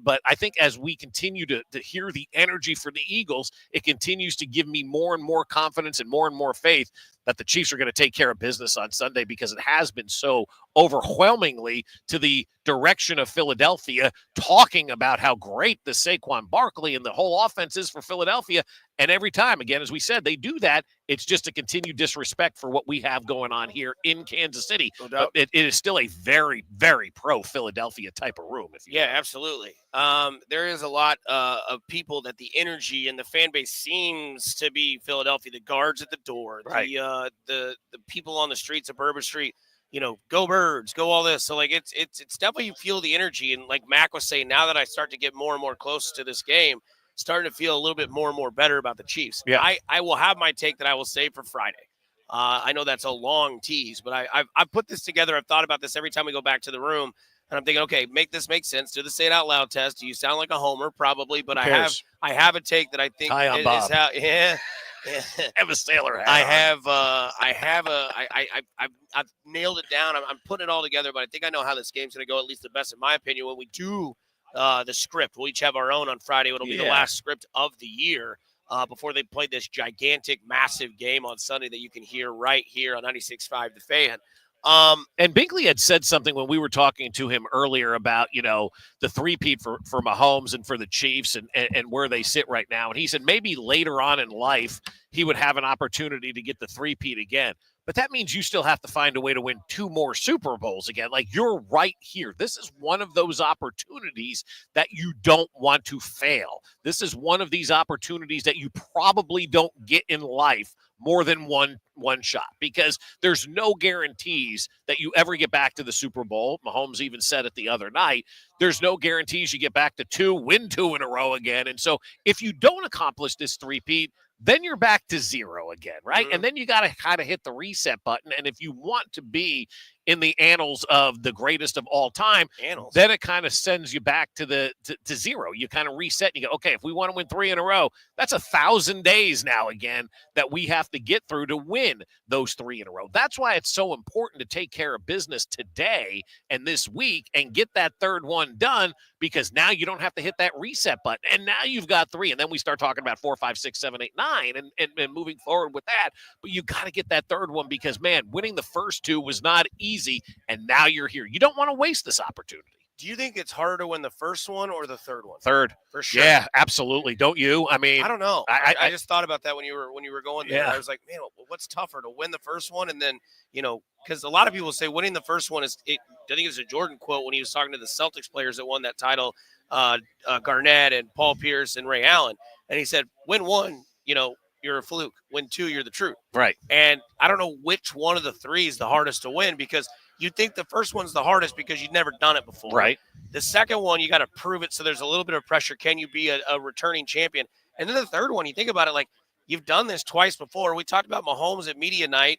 But I think as we continue to hear the energy for the Eagles, it continues to give me more and more confidence and more faith that the Chiefs are going to take care of business on Sunday, because it has been so overwhelmingly to the direction of Philadelphia, talking about how great the Saquon Barkley and the whole offense is for Philadelphia. And every time, again, as we said, they do that. It's just a continued disrespect for what we have going on here in Kansas City. No doubt. But it is still a very, very pro-Philadelphia type of room. Absolutely. There is a lot of people that the energy and the fan base seems to be Philadelphia. The guards at the door, right. The people on the streets of Bourbon Street, go Birds, go all this. So it's definitely, you feel the energy. And like Mac was saying, now that I start to get more and more close to this game, starting to feel a little bit more and more better about the Chiefs. Yeah. I will have my take that I will save for Friday. I know that's a long tease, but I've put this together. I've thought about this every time we go back to the room, and I'm thinking, okay, make this make sense. Do the say it out loud test. Do you sound like a homer? Probably, but I have a take that I think is how. Yeah. have a sailor hat. I've nailed it down. I'm putting it all together, but I think I know how this game's going to go, at least the best in my opinion. When we do the script, we'll each have our own on Friday. It'll be the last script of the year before they play this gigantic, massive game on Sunday that you can hear right here on 96.5 The Fan. And Binkley had said something when we were talking to him earlier about, the three-peat for Mahomes and for the Chiefs and where they sit right now. And he said maybe later on in life he would have an opportunity to get the three-peat again. But that means you still have to find a way to win 2 more Super Bowls again. Like, you're right here. This is one of those opportunities that you don't want to fail. This is one of these opportunities that you probably don't get in life more than one shot, because there's no guarantees that you ever get back to the Super Bowl. Mahomes even said it the other night. There's no guarantees you get back to 2, win 2 in a row again. And so if you don't accomplish this three-peat, then you're back to 0 again, right? And then you got to kind of hit the reset button. And if you want to be in the annals of the greatest of all time, then it kind of sends you back to 0. You kind of reset and you go, okay, if we want to win 3 in a row, that's 1,000 days now again that we have to get through to win those 3 in a row. That's why it's so important to take care of business today and this week and get that third one done, because now you don't have to hit that reset button. And now you've got 3. And then we start talking about 4, 5, 6, 7, 8, 9 and moving forward with that. But you got to get that third one, because, man, winning the first 2 was not easy. And now you're here. You don't want to waste this opportunity. Do you think it's harder to win the first one or the third one? Third. For sure. Yeah, absolutely. Don't you? I mean, I don't know. I just thought about that when you were going there. Yeah. I was like, man, what's tougher, to win the first one and then, because a lot of people say winning the first one I think it's a Jordan quote when he was talking to the Celtics players that won that title, Garnett and Paul Pierce and Ray Allen. And he said, win 1, you're a fluke. Win 2, you're the truth. Right. And I don't know which one of the 3 is the hardest to win, because you think the first one's the hardest because you've never done it before. Right. The second one, you got to prove it. So there's a little bit of pressure. Can you be a returning champion? And then the third one, you think about it, like, you've done this twice before. We talked about Mahomes at media night,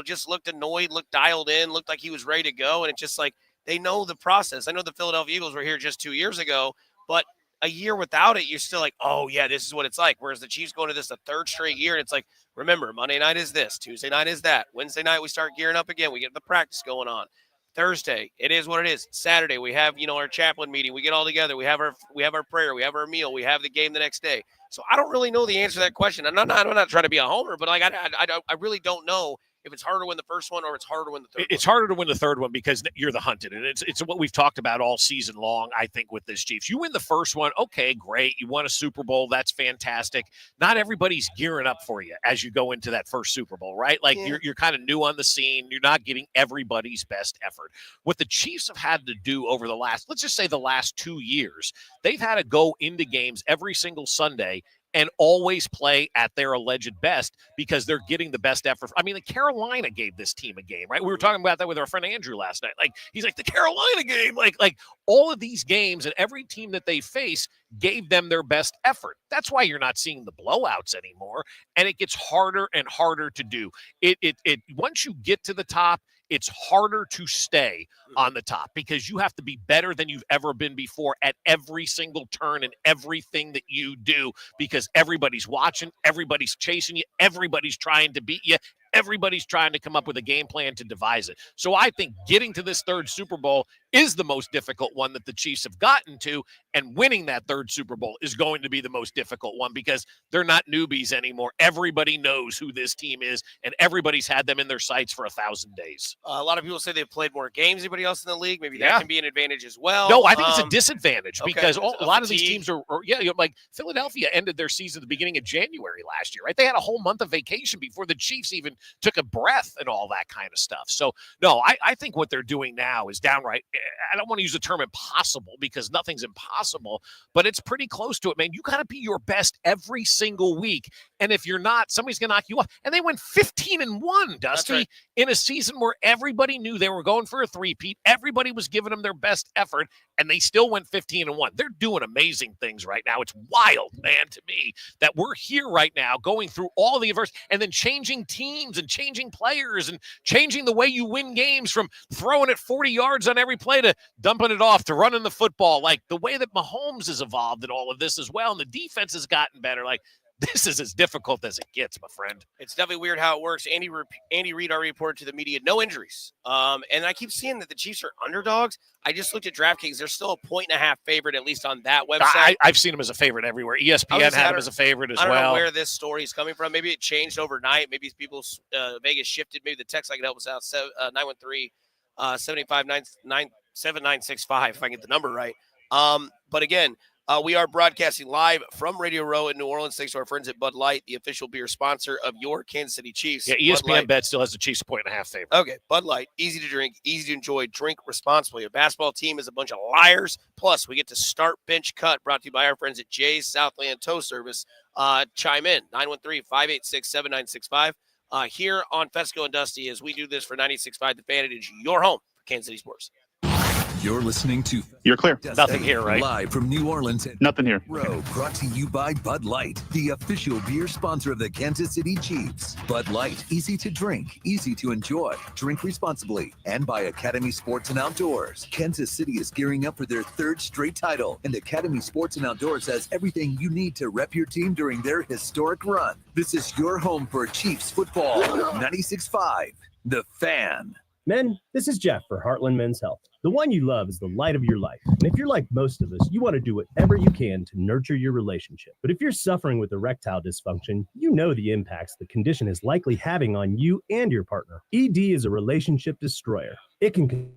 just looked annoyed, looked dialed in, looked like he was ready to go. And it's just like, they know the process. I know the Philadelphia Eagles were here just 2 years ago, but a year without it, you're still like, oh, yeah, this is what it's like. Whereas the Chiefs go into this the 3rd straight year, and it's like, remember, Monday night is this, Tuesday night is that, Wednesday night we start gearing up again. We get the practice going on. Thursday, it is what it is. Saturday, we have, our chaplain meeting. We get all together. We have our prayer. We have our meal. We have the game the next day. So I don't really know the answer to that question. I'm not trying to be a homer, but I really don't know if it's harder to win the first one or it's harder to win the third one. It's harder to win the third one because you're the hunted. And it's what we've talked about all season long, I think, with this Chiefs. You win the first one, okay, great. You won a Super Bowl. That's fantastic. Not everybody's gearing up for you as you go into that first Super Bowl, right? Like, you're kind of new on the scene. You're not getting everybody's best effort. What the Chiefs have had to do over the last 2 years, they've had to go into games every single Sunday and always play at their alleged best because they're getting the best effort. I mean, the Carolina gave this team a game, right? We were talking about that with our friend Andrew last night. Like, he's like, the Carolina game, like all of these games and every team that they face gave them their best effort. That's why you're not seeing the blowouts anymore. And it gets harder and harder to do. It once you get to the top, it's harder to stay on the top because you have to be better than you've ever been before at every single turn and everything that you do, because everybody's watching, everybody's chasing you, everybody's trying to beat you, everybody's trying to come up with a game plan to devise it. So I think getting to this third Super Bowl is the most difficult one that the Chiefs have gotten to, and winning that third Super Bowl is going to be the most difficult one because they're not newbies anymore. Everybody knows who this team is, and everybody's had them in their sights for 1,000 days. A lot of people say they've played more games than anybody else in the league. Maybe that can be an advantage as well. No, I think it's a disadvantage because a lot of these fatigue. teams are like Philadelphia ended their season at the beginning of January last year, right? They had a whole month of vacation before the Chiefs even took a breath and all that kind of stuff. So, no, I think what they're doing now is downright, I don't want to use the term impossible because nothing's impossible, but it's pretty close to it, man. You got to be your best every single week. And if you're not, somebody's going to knock you off. And they went 15-1, Dusty, in a season where everybody knew they were going for a three-peat. Everybody was giving them their best effort, and they still went 15-1. They're doing amazing things right now. It's wild, man, to me, that we're here right now going through all the adversity and then changing teams and changing players and changing the way you win games from throwing it 40 yards on every play to dumping it off to running the football. Like the way that Mahomes has evolved in all of this as well, and the defense has gotten better. Like, this is as difficult as it gets, my friend. It's definitely weird how it works. Andy Reid already reported to the media, no injuries. And I keep seeing that the Chiefs are underdogs. I just looked at DraftKings. They're still a 1.5 favorite, at least on that website. I've seen them as a favorite everywhere. ESPN had them as a favorite as well. I don't know where this story is coming from. Maybe it changed overnight. Maybe people, Vegas shifted. Maybe the text I can help us out, 913-759-7965, if I get the number right. But again, we are broadcasting live from Radio Row in New Orleans, thanks to our friends at Bud Light, the official beer sponsor of your Kansas City Chiefs. Yeah, ESPN Bet still has the Chiefs 1.5 favorite. Okay, Bud Light, easy to drink, easy to enjoy, drink responsibly. A basketball team is a bunch of liars. Plus, we get to start bench cut, brought to you by our friends at Jay's Southland Tow Service. Chime in, 913-586-7965. Here on Fesco and Dusty, as we do this for 96.5 The Fan, it is your home for Kansas City sports. You're listening to You're clear. Nothing here, right? Live from New Orleans. Nothing here. Row, brought to you by Bud Light, the official beer sponsor of the Kansas City Chiefs. Bud Light, easy to drink, easy to enjoy. Drink responsibly. And by Academy Sports and Outdoors. Kansas City is gearing up for their third straight title, and Academy Sports and Outdoors has everything you need to rep your team during their historic run. This is your home for Chiefs football. 96.5 The Fan. Men, this is Jeff for Heartland Men's Health. The one you love is the light of your life. And if you're like most of us, you want to do whatever you can to nurture your relationship. But if you're suffering with erectile dysfunction, you know the impacts the condition is likely having on you and your partner. ED is a relationship destroyer. It can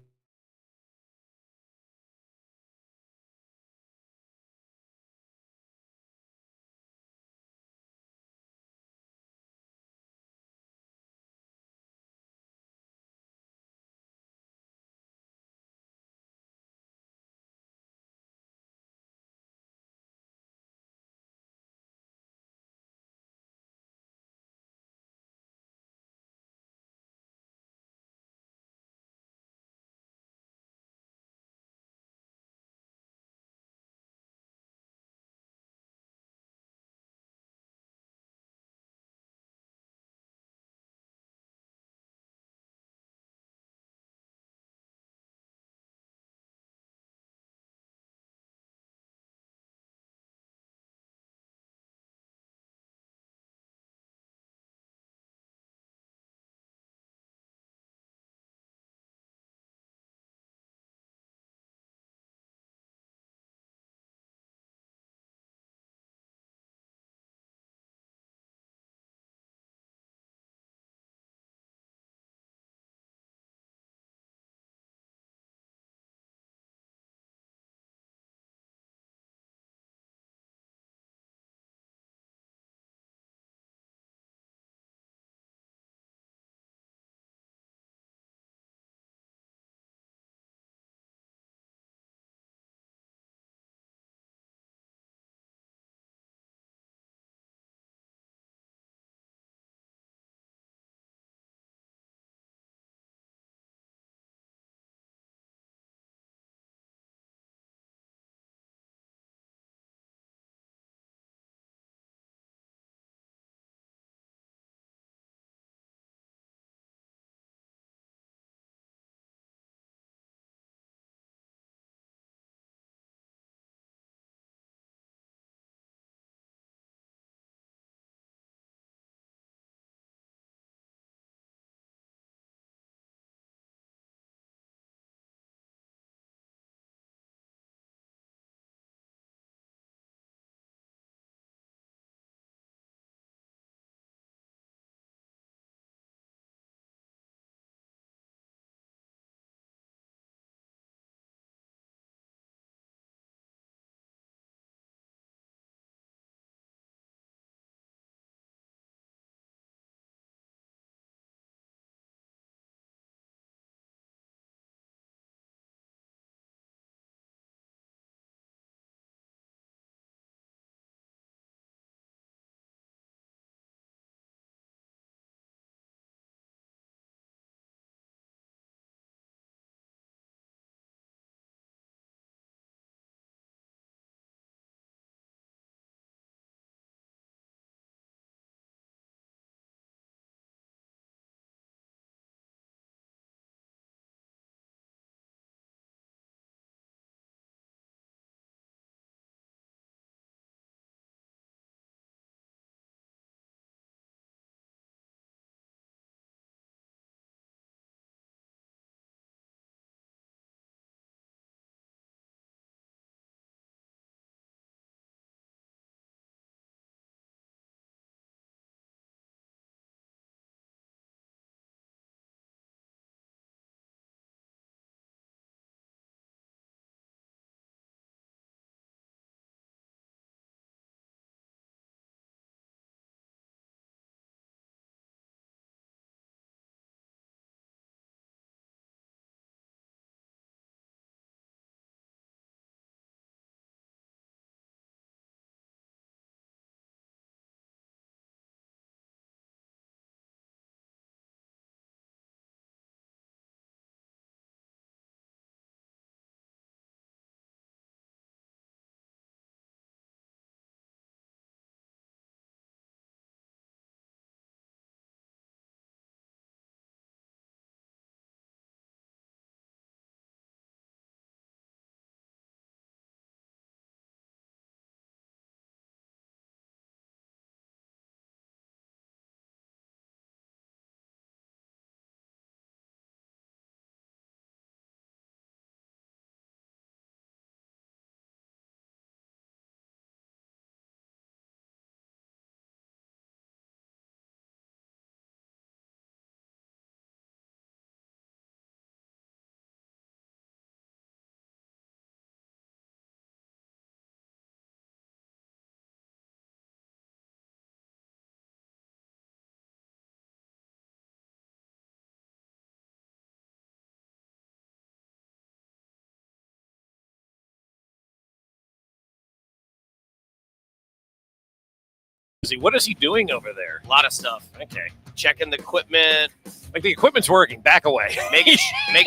What is he doing over there? A lot of stuff. Okay. Checking the equipment. Like the equipment's working. Back away. making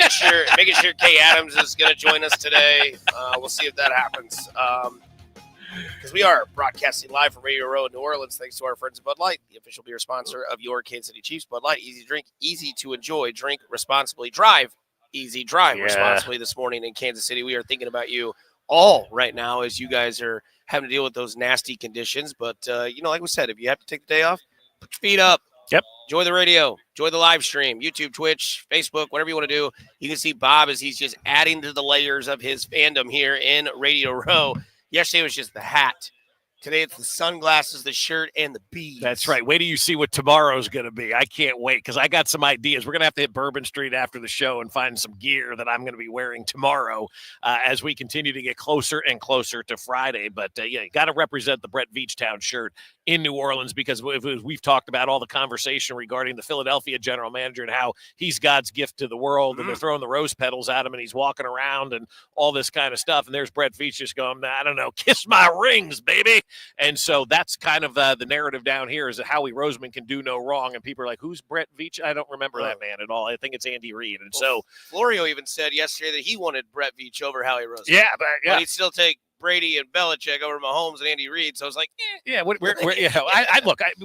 sure Kay Adams is going to join us today. We'll see if that happens. Because we are broadcasting live from Radio Row in New Orleans, thanks to our friends at Bud Light, the official beer sponsor of your Kansas City Chiefs. Bud Light, easy to drink, easy to enjoy. Drink responsibly. Drive easy. Drive responsibly. This morning in Kansas City, we are thinking about you all right now as you guys are having to deal with those nasty conditions. But, like we said, if you have to take the day off, put your feet up. Yep. Enjoy the radio. Enjoy the live stream. YouTube, Twitch, Facebook, whatever you want to do. You can see Bob as he's just adding to the layers of his fandom here in Radio Row. Yesterday was just the hat. Today it's the sunglasses, the shirt, and the beads. That's right. Wait till you see what tomorrow's going to be. I can't wait because I got some ideas. We're going to have to hit Bourbon Street after the show and find some gear that I'm going to be wearing tomorrow as we continue to get closer and closer to Friday. But, you got to represent the Brett Veachtown shirt in New Orleans because we've talked about all the conversation regarding the Philadelphia general manager and how he's God's gift to the world and they're throwing the rose petals at him and he's walking around and all this kind of stuff. And there's Brett Veach just going, I don't know, kiss my rings, baby. And so that's kind of the narrative down here is that Howie Roseman can do no wrong. And people are like, who's Brett Veach? I don't remember that man at all. I think it's Andy Reid. And so Florio even said yesterday that he wanted Brett Veach over Howie Roseman. Yeah. But he'd still take Brady and Belichick over Mahomes and Andy Reid. So I was like, yeah,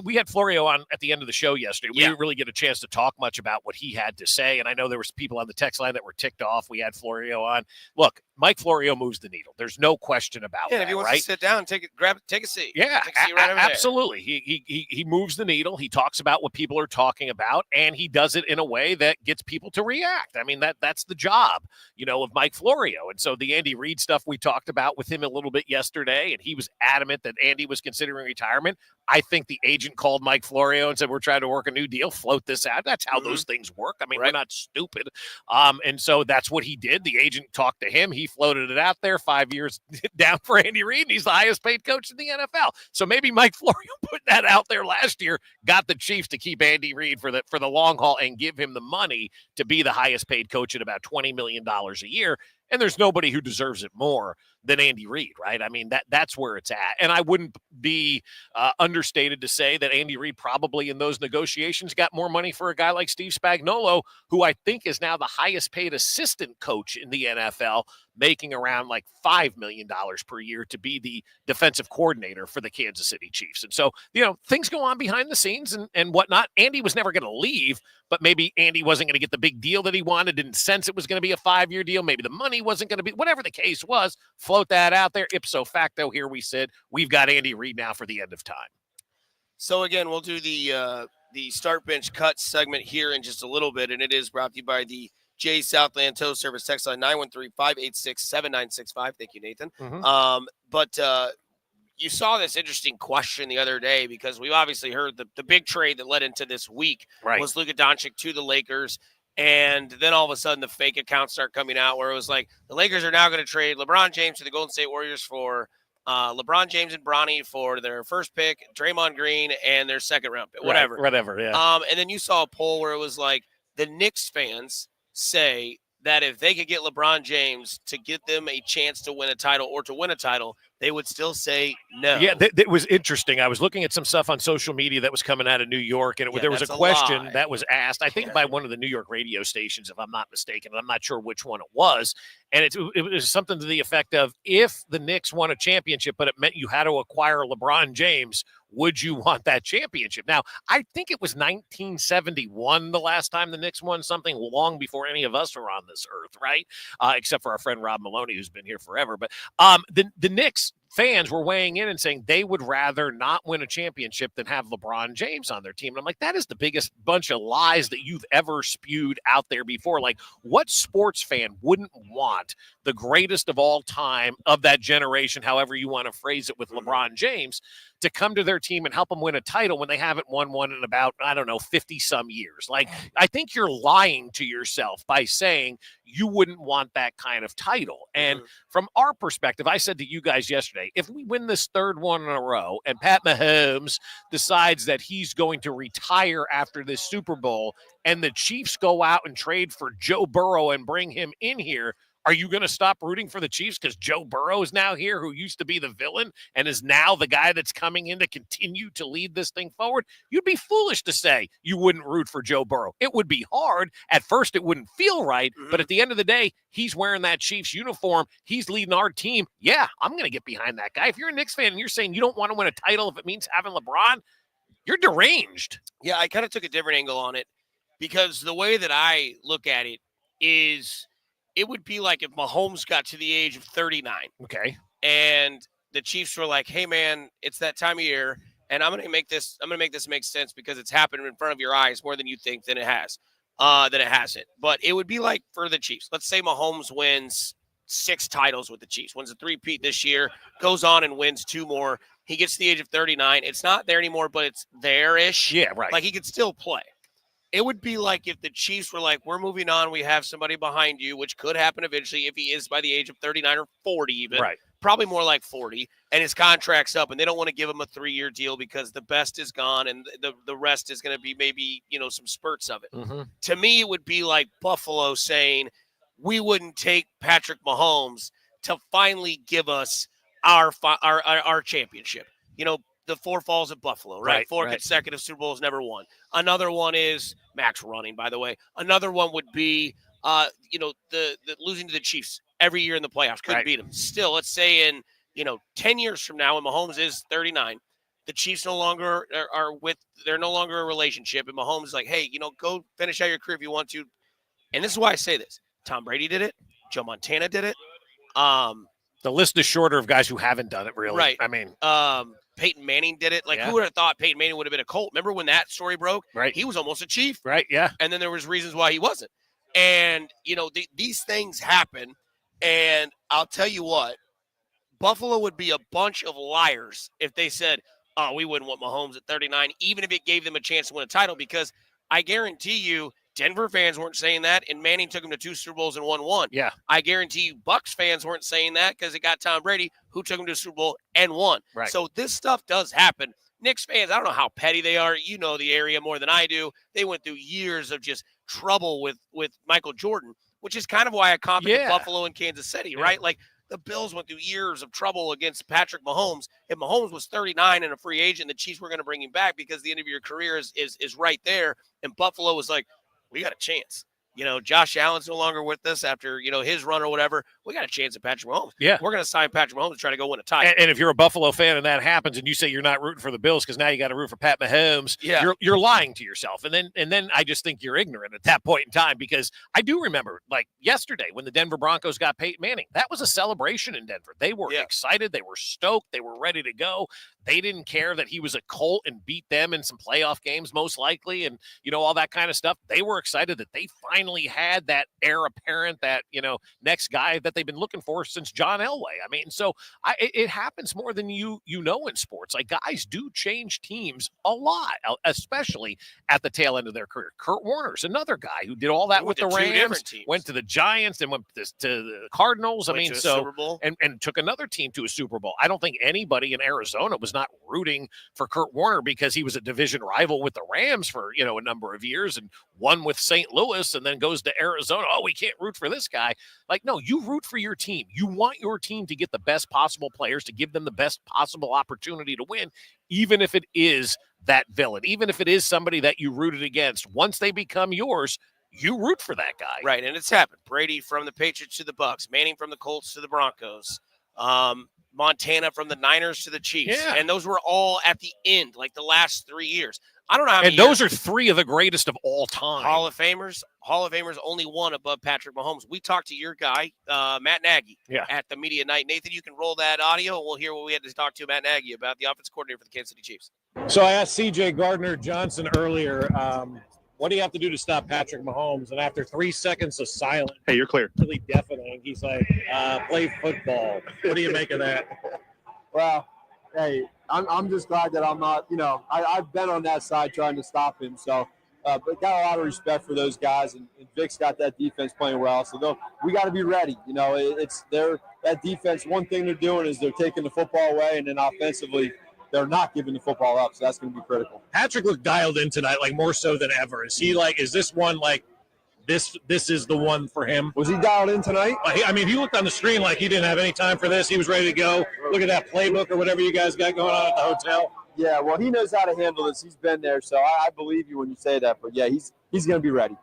we had Florio on at the end of the show yesterday. We didn't really get a chance to talk much about what he had to say. And I know there was people on the text line that were ticked off. We had Florio on. Look, Mike Florio moves the needle. There's no question about that. If he wants to sit down, take a seat. Yeah, take a seat right over absolutely. He moves the needle. He talks about what people are talking about, and he does it in a way that gets people to react. I mean, that's the job, of Mike Florio. And so the Andy Reid stuff we talked about with him a little bit yesterday, and he was adamant that Andy was considering retirement. I think the agent called Mike Florio and said, we're trying to work a new deal, float this out. That's how those things work. I mean, we're not stupid. And so that's what he did. The agent talked to him. He floated it out there, 5 years down for Andy Reid, and he's the highest paid coach in the NFL. So maybe Mike Florio put that out there last year, got the Chiefs to keep Andy Reid for the long haul and give him the money to be the highest paid coach at about $20 million a year. And there's nobody who deserves it more than Andy Reid, right? I mean, that's where it's at. And I wouldn't be understated to say that Andy Reid probably in those negotiations got more money for a guy like Steve Spagnuolo, who I think is now the highest paid assistant coach in the NFL, making around like $5 million per year to be the defensive coordinator for the Kansas City Chiefs. And so, things go on behind the scenes and whatnot. Andy was never going to leave, but maybe Andy wasn't going to get the big deal that he wanted, didn't sense it was going to be a 5-year deal. Maybe the money wasn't going to be, whatever the case was, float that out there. Ipso facto, here we sit. We've got Andy Reid now for the end of time. So again, we'll do the start bench cut segment here in just a little bit, and it is brought to you by the J Southland Tow Service. Text line 913-586-7965. Thank you, Nathan. But you saw this interesting question the other day because we've obviously heard the big trade that led into this week was Luka Doncic to the Lakers. And then all of a sudden the fake accounts start coming out where it was like the Lakers are now going to trade LeBron James to the Golden State Warriors for LeBron James and Bronny for their first pick, Draymond Green, and their second round pick, whatever. Yeah. And then you saw a poll where it was like the Knicks fans say that if they could get LeBron James to get them a chance to win a title or to win a title, they would still say no. Yeah, it was interesting. I was looking at some stuff on social media that was coming out of New York, and there was a question that was asked, I think by one of the New York radio stations, if I'm not mistaken, and I'm not sure which one it was. And it was something to the effect of, if the Knicks won a championship, but it meant you had to acquire LeBron James, would you want that championship? Now, I think it was 1971 the last time the Knicks won something, long before any of us were on this earth, right? Except for our friend Rob Maloney, who's been here forever. But the Knicks fans were weighing in and saying they would rather not win a championship than have LeBron James on their team. And I'm like, that is the biggest bunch of lies that you've ever spewed out there before. Like, what sports fan wouldn't want the greatest of all time of that generation, however you want to phrase it, with LeBron James, to come to their team and help them win a title when they haven't won one in about, 50 some years? Like, I think you're lying to yourself by saying you wouldn't want that kind of title. And from our perspective, I said to you guys yesterday, if we win this third one in a row and Pat Mahomes decides that he's going to retire after this Super Bowl and the Chiefs go out and trade for Joe Burrow and bring him in here, Are you going to stop rooting for the Chiefs because Joe Burrow is now here, who used to be the villain and is now the guy that's coming in to continue to lead this thing forward? You'd be foolish to say you wouldn't root for Joe Burrow. It would be hard. At first, it wouldn't feel right. But at the end of the day, he's wearing that Chiefs uniform. He's leading our team. Yeah, I'm going to get behind that guy. If you're a Knicks fan and you're saying you don't want to win a title if it means having LeBron, you're deranged. Yeah, I kind of took a different angle on it because the way that I look at it is it would be like if Mahomes got to the age of 39. Okay. And the Chiefs were like, hey, man, it's that time of year, and I'm going to make this make sense because it's happened in front of your eyes more than you think than it has, than it hasn't. But it would be like for the Chiefs. Let's say Mahomes wins 6 titles with the Chiefs, wins a 3-peat this year, goes on and wins 2 more. He gets to the age of 39. It's not there anymore, but it's there-ish. Yeah, right. Like he could still play. It would be like if the Chiefs were like, we're moving on. We have somebody behind you, which could happen eventually if he is by the age of 39 or 40 even. Right. Probably more like 40. And his contract's up, and they don't want to give him a 3-year deal because the best is gone and the rest is going to be maybe, some spurts of it. To me, it would be like Buffalo saying, we wouldn't take Patrick Mahomes to finally give us our championship. The 4 falls at Buffalo, right? 4 consecutive Super Bowls, never won. Another one is Max running, by the way. Another one would be, the losing to the Chiefs every year in the playoffs. Couldn't beat them. Still, let's say in, 10 years from now when Mahomes is 39, the Chiefs no longer they're no longer a relationship. And Mahomes is like, hey, go finish out your career if you want to. And this is why I say this. Tom Brady did it. Joe Montana did it. The list is shorter of guys who haven't done it, really. Right. I mean, Peyton Manning did it. Who would have thought Peyton Manning would have been a Colt? Remember when that story broke? Right. He was almost a Chief. Right, yeah. And then there was reasons why he wasn't. And, these things happen. And I'll tell you what, Buffalo would be a bunch of liars if they said, oh, we wouldn't want Mahomes at 39, even if it gave them a chance to win a title, because I guarantee you Denver fans weren't saying that, and Manning took him to 2 Super Bowls and won 1. Yeah. I guarantee you Bucs fans weren't saying that because it got Tom Brady, who took him to a Super Bowl and won. Right. So this stuff does happen. Knicks fans, I don't know how petty they are. You know the area more than I do. They went through years of just trouble with Michael Jordan, which is kind of why I commented Buffalo and Kansas City, right? Like the Bills went through years of trouble against Patrick Mahomes. If Mahomes was 39 and a free agent, the Chiefs were going to bring him back because the end of your career is right there. And Buffalo was like, we got a chance. Josh Allen's no longer with us after, his run or whatever. We got a chance at Patrick Mahomes. Yeah. We're going to sign Patrick Mahomes to try to go win a title. And if you're a Buffalo fan and that happens and you say you're not rooting for the Bills because now you got to root for Pat Mahomes, you're lying to yourself. And then I just think you're ignorant at that point in time, because I do remember like yesterday when the Denver Broncos got Peyton Manning, that was a celebration in Denver. They were excited. They were stoked. They were ready to go. They didn't care that he was a Colt and beat them in some playoff games, most likely. And, all that kind of stuff. They were excited that they finally had that heir apparent, that, next guy that they've been looking for since John Elway. I mean, so it happens more than you know in sports. Like guys do change teams a lot, especially at the tail end of their career. Kurt Warner's another guy who did all that with the Rams, went to the Giants and went to the Cardinals. Went to a Super Bowl. And took another team to a Super Bowl. I don't think anybody in Arizona was not rooting for Kurt Warner because he was a division rival with the Rams for, a number of years and won with St. Louis and then goes to Arizona. Oh, we can't root for this guy. Like, no, you root for your team. You want your team to get the best possible players, to give them the best possible opportunity to win, even if it is that villain, even if it is somebody that you rooted against. Once they become yours, you root for that guy. Right, and it's happened. Brady from the Patriots to the Bucs, Manning from the Colts to the Broncos, Montana from the Niners to the Chiefs. Yeah. And those were all at the end, like the last 3 years. I don't know how many And those years. are 3 of the greatest of all time. Hall of Famers, only one above Patrick Mahomes. We talked to your guy, Matt Nagy, at the media night. Nathan, you can roll that audio, and we'll hear what we had to talk to Matt Nagy about, the offensive coordinator for the Kansas City Chiefs. So I asked C.J. Gardner-Johnson earlier, what do you have to do to stop Patrick Mahomes? And after 3 seconds of silence, hey, you're clear. Really deafening. He's like, play football. What do you make of that? Well, hey, I'm just glad that I'm not, I've been on that side trying to stop him. So, but got a lot of respect for those guys, and Vic's got that defense playing well. So we got to be ready. That defense. One thing they're doing is they're taking the football away, and then offensively, they're not giving the football up. So that's going to be critical. Patrick looked dialed in tonight, like more so than ever. Is this one like this is the one for him? Was he dialed in tonight? I mean, he looked on the screen like he didn't have any time for this. He was ready to go. Look at that playbook or whatever you guys got going on at the hotel. Yeah, well, he knows how to handle this. He's been there, so I believe you when you say that. But, yeah, he's going to be ready.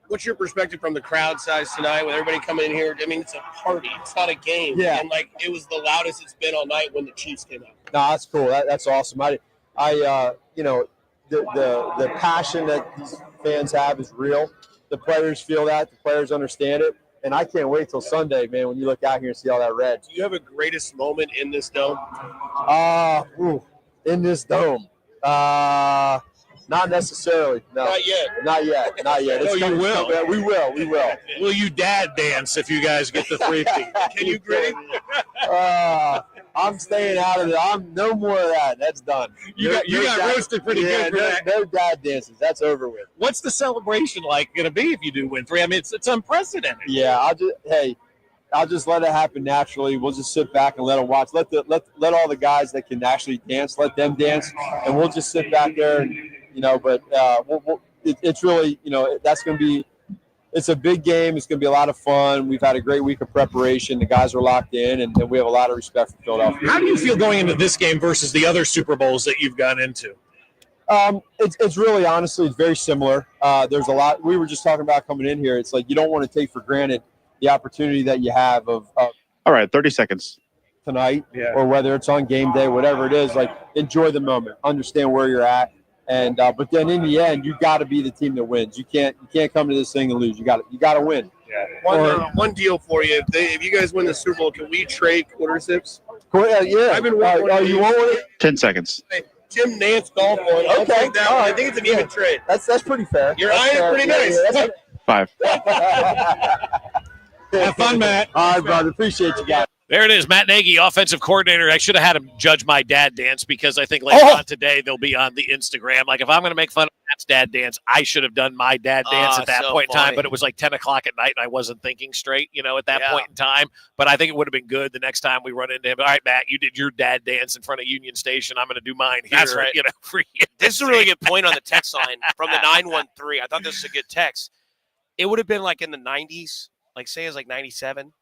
What's your perspective from the crowd size tonight with everybody coming in here? I mean, it's a party. It's not a game. Yeah. And, it was the loudest it's been all night when the Chiefs came out. No, that's cool. That's awesome. The passion that these fans have is real. The players feel that. The players understand it. And I can't wait till Sunday, man, when you look out here and see all that red. Do you have a greatest moment in this dome? In this dome. Not necessarily. No. Not yet. Not yet. No, you will. We will. Will you dad dance if you guys get the 3 feet? Can you grit I'm staying out of it. I'm no more of that. That's done. You got roasted pretty good for that. No dad dances. That's over with. What's the celebration going to be if you do win 3? I mean, it's unprecedented. Yeah, I'll just let it happen naturally. We'll just sit back and let them watch. Let all the guys that can actually dance, let them dance, and we'll just sit back there and. But it's really, that's going to be – it's a big game. It's going to be a lot of fun. We've had a great week of preparation. The guys are locked in, and we have a lot of respect for Philadelphia. How do you feel going into this game versus the other Super Bowls that you've gone into? It's really, honestly, it's very similar. There's a lot – we were just talking about coming in here. It's like you don't want to take for granted the opportunity that you have of all right, 30 seconds. Tonight or whether it's on game day, whatever it is, enjoy the moment. Understand where you're at. And but then in the end, you got to be the team that wins. You can't come to this thing and lose. You got to win. Yeah. One deal for you. If you guys win the Super Bowl, can we trade quarter sips? Yeah. I've been wanting you want one? 10 seconds. Tim Nance golf one. I'll take that one. I think it's an even trade. That's pretty fair. Your eye is pretty nice. Yeah, 5. Have fun, Matt. All right, brother. Appreciate you guys. There it is, Matt Nagy, offensive coordinator. I should have had him judge my dad dance because I think later on today they'll be on the Instagram. If I'm going to make fun of Matt's dad dance, I should have done my dad dance at that point in time. But it was 10 o'clock at night, and I wasn't thinking straight, at that point in time. But I think it would have been good the next time we run into him. All right, Matt, you did your dad dance in front of Union Station. I'm going to do mine here. That's right. For you. This is a really good point on the text line from the 913. I thought this was a good text. It would have been in the 90s, say it's 97.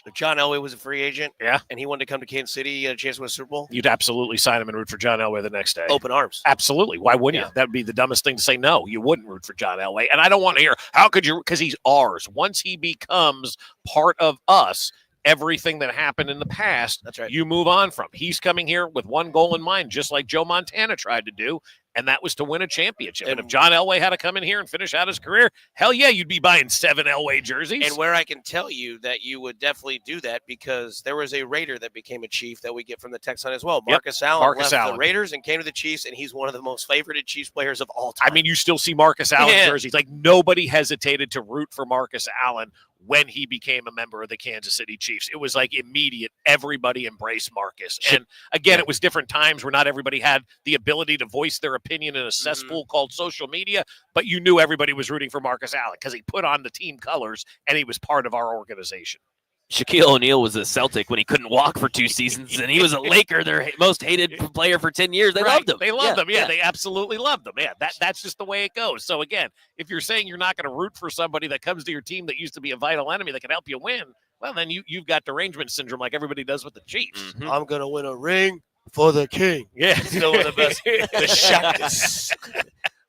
If John Elway was a free agent, and he wanted to come to Kansas City, he had a chance to win a Super Bowl, you'd absolutely sign him and root for John Elway the next day. Open arms. Absolutely. Why wouldn't you? That would be the dumbest thing to say. No, you wouldn't root for John Elway. And I don't want to hear, how could you? Because he's ours. Once he becomes part of us, everything that happened in the past, that's right, you move on from. He's coming here with one goal in mind, just like Joe Montana tried to do, and that was to win a championship. And if John Elway had to come in here and finish out his career, hell yeah, you'd be buying 7 Elway jerseys. And where I can tell you that you would definitely do that, because there was a Raider that became a Chief that we get from the text line as well. Marcus Allen left the Raiders and came to the Chiefs, and he's one of the most favorited Chiefs players of all time. I mean, you still see Marcus Allen jerseys. Nobody hesitated to root for Marcus Allen when he became a member of the Kansas City Chiefs. It was immediate. Everybody embraced Marcus. And again, it was different times where not everybody had the ability to voice their opinion in a cesspool called social media, but you knew everybody was rooting for Marcus Allen because he put on the team colors and he was part of our organization. Shaquille O'Neal was a Celtic when he couldn't walk for 2 seasons, and he was a Laker, their most hated player for 10 years. They loved him. They loved him. Yeah, they absolutely loved him. Yeah, that's just the way it goes. So, again, if you're saying you're not going to root for somebody that comes to your team that used to be a vital enemy that can help you win, well, then you've got derangement syndrome like everybody does with the Chiefs. Mm-hmm. I'm going to win a ring for the king. Yeah. Still one of the best. The Shaqtus.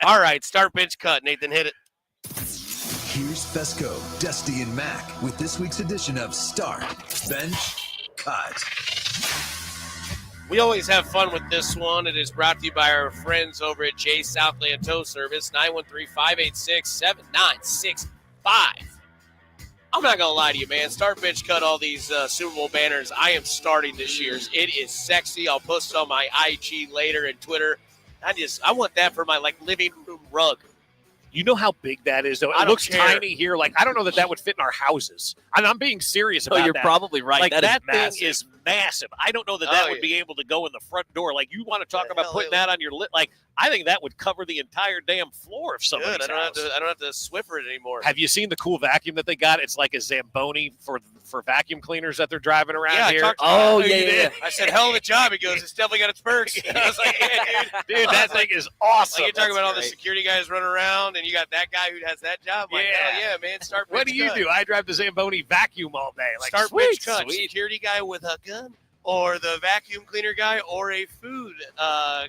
All right, start, bench, cut. Nathan, hit it. Here's Fesco, Dusty, and Mac with this week's edition of Start, Bench, Cut. We always have fun with this one. It is brought to you by our friends over at J Southland Tow Service, 913-586-7965. I'm not going to lie to you, man. Start, bench, cut, all these Super Bowl banners. I am starting this year's. It is sexy. I'll post on my IG later and Twitter. I want that for my living room rug. You know how big that is, though? It looks tiny here. I don't know that would fit in our houses. And I'm being serious about that. You're probably right. That is thing is massive. I don't know that would be able to go in the front door. Like, you want to talk about putting that on your lid. Like, I think that would cover the entire damn floor of somebody's Good. I house. don't have to Swiffer it anymore. Have you seen the cool vacuum that they got? It's like a Zamboni for vacuum cleaners that they're driving around here. I said, hell of a job. He goes, it's definitely got its perks. I was like, yeah, dude, that thing is awesome. Like, you're talking about all the security guys running around, and you got that guy who has that job. Like, hell yeah, man. Start. What do you do? I drive the Zamboni vacuum all day. Like, start sweet, bitch cut. Security guy with a gun, or the vacuum cleaner guy, or a food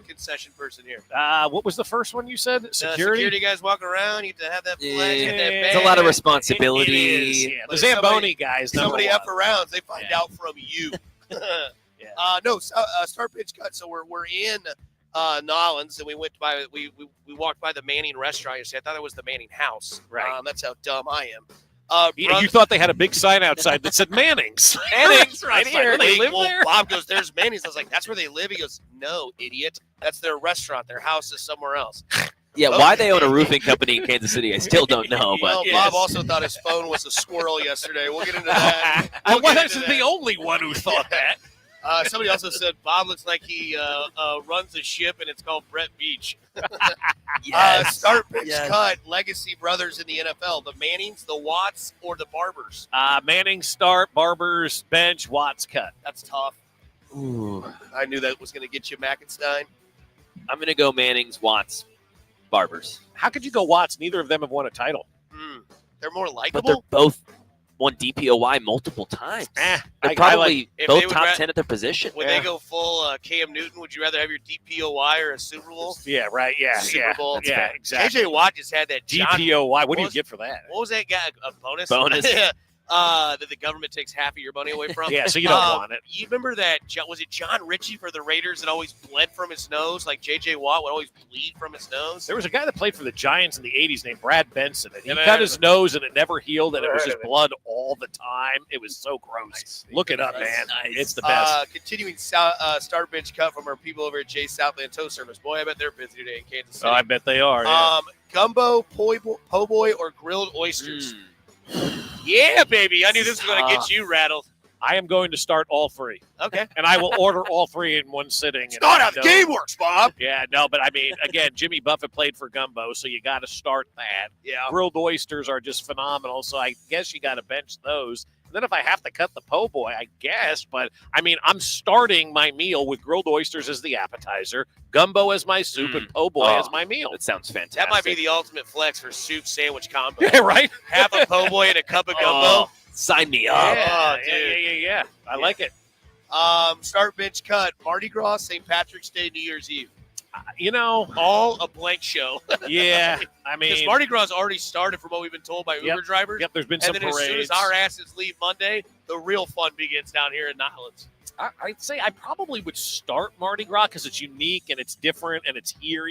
concession person here. What was the first one you said? Security guys walking around. You have to have that flag. Yeah. That bag. It's a lot of responsibility. It is, yeah. The Zamboni guys. Somebody F arounds, they find out from you. Start pitch cut. So we're in Nolans, and we went by we walked by the Manning restaurant yesterday. I thought it was the Manning house. Right. That's how dumb I am. You thought they had a big sign outside that said Manning's. Manning's right here. They live there? Bob goes, there's Manning's. I was like, that's where they live? He goes, no, idiot. That's their restaurant. Their house is somewhere else. Yeah, why they own a roofing company in Kansas City, I still don't know. But Bob also thought his phone was a squirrel yesterday. We'll get into that. I wasn't the only one who thought that. Somebody also said Bob looks like he runs a ship, and it's called Brett Beach. Start pitch cut. Legacy brothers in the NFL: the Mannings, the Watts, or the Barbers. Manning start, Barbers bench, Watts cut. That's tough. Ooh. I knew that was going to get you, Mackenstein. I'm going to go Manning's, Watts, Barbers. How could you go Watts? Neither of them have won a title. They're more likable. But they're both won DPOY multiple times. They're probably both top 10 at their position. When they go full Cam Newton, would you rather have your DPOY or a Super Bowl? Yeah, right. Yeah, Super Bowl. Yeah, exactly. JJ Watt just had that DPOY. What do you get for that? What was that guy? A bonus? Bonus. That the government takes half of your money away from. Yeah, so you don't want it. You remember that? Was it John Ritchie for the Raiders that always bled from his nose? Like J.J. Watt would always bleed from his nose? There was a guy that played for the Giants in the 80s named Brad Benson. And he cut his nose and it never healed, and it was just blood all the time. It was so gross. Look it up, man. Nice. It's the best. Continuing start bench cut from our people over at Jay Southland Tow Service. Boy, I bet they're busy today in Kansas City. Oh, I bet they are. Yeah. Gumbo, po' boy, or grilled oysters. Yeah, baby. I knew this was going to get you rattled. I am going to start all three. Okay. And I will order all three in one sitting. It's not how the game works, Bob. Yeah, no, but I mean, again, Jimmy Buffett played for Gumbo, so you got to start that. Yeah. Grilled oysters are just phenomenal, so I guess you got to bench those. And then if I have to cut the po' boy, I guess. But, I mean, I'm starting my meal with grilled oysters as the appetizer, gumbo as my soup, and po' boy as my meal. That sounds fantastic. That might be the ultimate flex for soup sandwich combo. Yeah, right? Half a po' boy and a cup of gumbo. Sign me up. Yeah. I like it. Start bench cut. Mardi Gras, St. Patrick's Day, New Year's Eve. All a blank show. Yeah, I mean, because Mardi Gras already started from what we've been told by Uber drivers. Yep, there's been some parades. And then as soon as our asses leave Monday, the real fun begins down here in Nolans. I'd say I probably would start Mardi Gras because it's unique and it's different and it's here,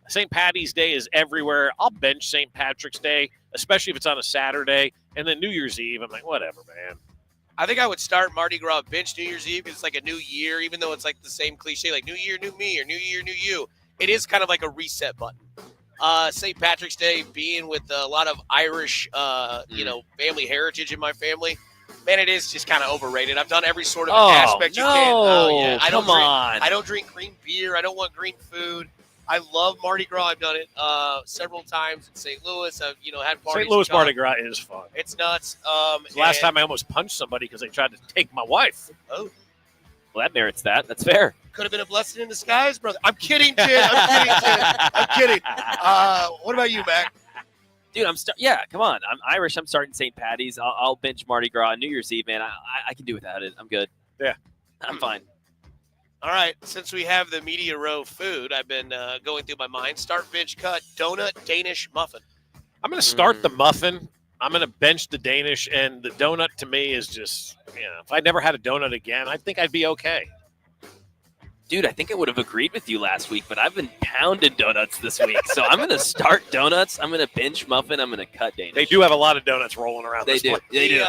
St. Patty's Day is everywhere. I'll bench St. Patrick's Day, especially if it's on a Saturday. And then New Year's Eve, I'm like, whatever, man. I think I would start Mardi Gras bench New Year's Eve because it's like a new year, even though it's like the same cliche, like New Year, New Me, or New Year, New You. It is kind of like a reset button. St. Patrick's Day, being with a lot of Irish, family heritage in my family, man, it is just kind of overrated. I've done every sort of aspect you can. I don't drink green beer. I don't want green food. I love Mardi Gras. I've done it several times in St. Louis. I've had parties. St. Louis Mardi Gras is fun. It's nuts. The last time I almost punched somebody because they tried to take my wife. Oh, well, that merits that. That's fair. Could have been a blessing in disguise, brother. I'm kidding, kid. I'm kidding. What about you, Mac? Dude, come on. I'm Irish. I'm starting St. Patty's. I'll bench Mardi Gras. New Year's Eve, man. I can do without it. I'm good. Yeah, I'm fine. All right, since we have the media row food, I've been going through my mind. Start, bench, cut, donut, Danish, muffin. I'm going to start the muffin. I'm going to bench the Danish, and the donut to me is just, if I never had a donut again, I think I'd be okay. Dude, I think I would have agreed with you last week, but I've been pounding donuts this week. So I'm going to start donuts. I'm going to bench muffin. I'm going to cut Danish. They do have a lot of donuts rolling around They this do. place. They do.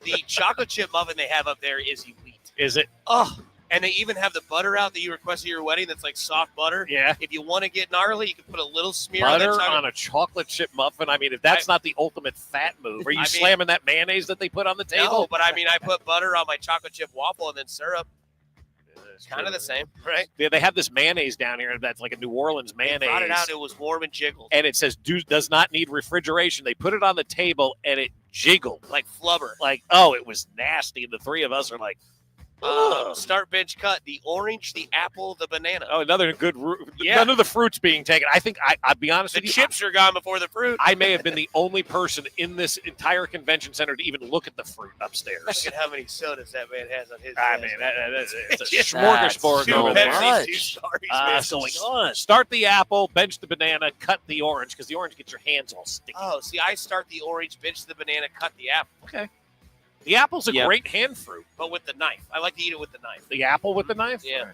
The chocolate chip muffin they have up there is elite. Is it? Oh, And they even have the butter out that you requested at your wedding that's like soft butter. Yeah. If you want to get gnarly, you can put a little smear Butter on, that on a chocolate chip muffin. I mean, if that's not the ultimate fat move, are you slamming that mayonnaise that they put on the table? No, but I mean, I put butter on my chocolate chip waffle and then syrup. It's kind of the same, right? Yeah, they have this mayonnaise down here that's like a New Orleans mayonnaise. They brought it out. It was warm and jiggled. And it says does not need refrigeration. They put it on the table and it jiggled. Like flubber. Like, oh, it was nasty. And the three of us are like, start bench cut. The orange, the apple, the banana. oh, another good none of the fruits being taken. I think I'll be honest The with you. chips are gone before the fruit. I may have been the only person in this entire convention center to even look at the fruit upstairs. Look at how many sodas that man has on his. I mean, it's a smorgasbord over there. Going on. Start the apple, bench the banana, cut the orange because the orange gets your hands all sticky. Oh, see, I start the orange, bench the banana, cut the apple. Okay. The apple's a great hand fruit. But with the knife. I like to eat it with the knife. The apple with the knife? Yeah.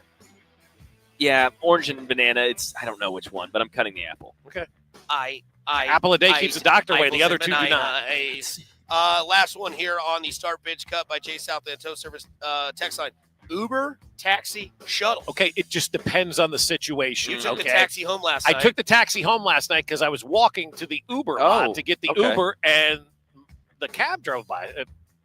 Yeah, orange and banana. I don't know which one, but I'm cutting the apple. Okay. Apple a day keeps the doctor away. The other two do not. Last one here on the start bench cut by Jay Southland Tow Service text line. Uber, taxi, shuttle. Okay, it just depends on the situation. You took the taxi home last night. I took the taxi home last night because I was walking to the Uber lot to get the Uber, and the cab drove by.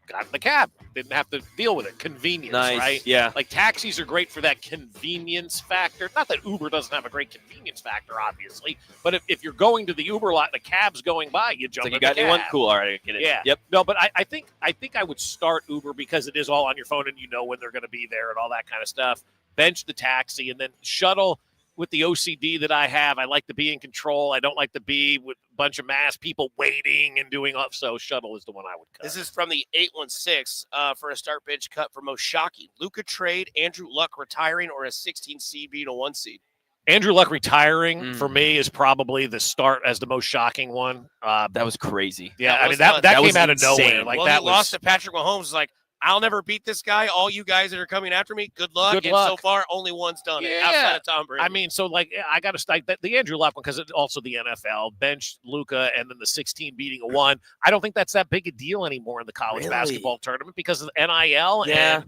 Got in the cab. Didn't have to deal with it. Convenience, right? Yeah. Like taxis are great for that convenience factor. Not that Uber doesn't have a great convenience factor, obviously. But if you're going to the Uber lot and the cab's going by, you jump in the cab. You got anyone? Cool. All right, I get it. Yeah. Yep. No, but I think I would start Uber because it is all on your phone and you know when they're going to be there and all that kind of stuff. Bench the taxi and then shuttle. With the OCD that I have, I like to be in control. I don't like to be with a bunch of mass people waiting and doing off. So shuttle is the one I would cut. This is from the 816 for a start bench cut for most shocking. Luka trade, Andrew Luck retiring, or a 16 seed being a 1 seed. Andrew Luck retiring for me is probably the start as the most shocking one. That was crazy. Yeah, I mean that came out of nowhere. Like that he lost to Patrick Mahomes. Like, I'll never beat this guy. All you guys that are coming after me, good luck. Good luck. So far, only one's done it outside of Tom Brady. I mean, so like I got to start the Andrew Luck one because it's also the NFL bench Luka and then the 16 beating a 1. I don't think that's that big a deal anymore in the college basketball tournament because of NIL and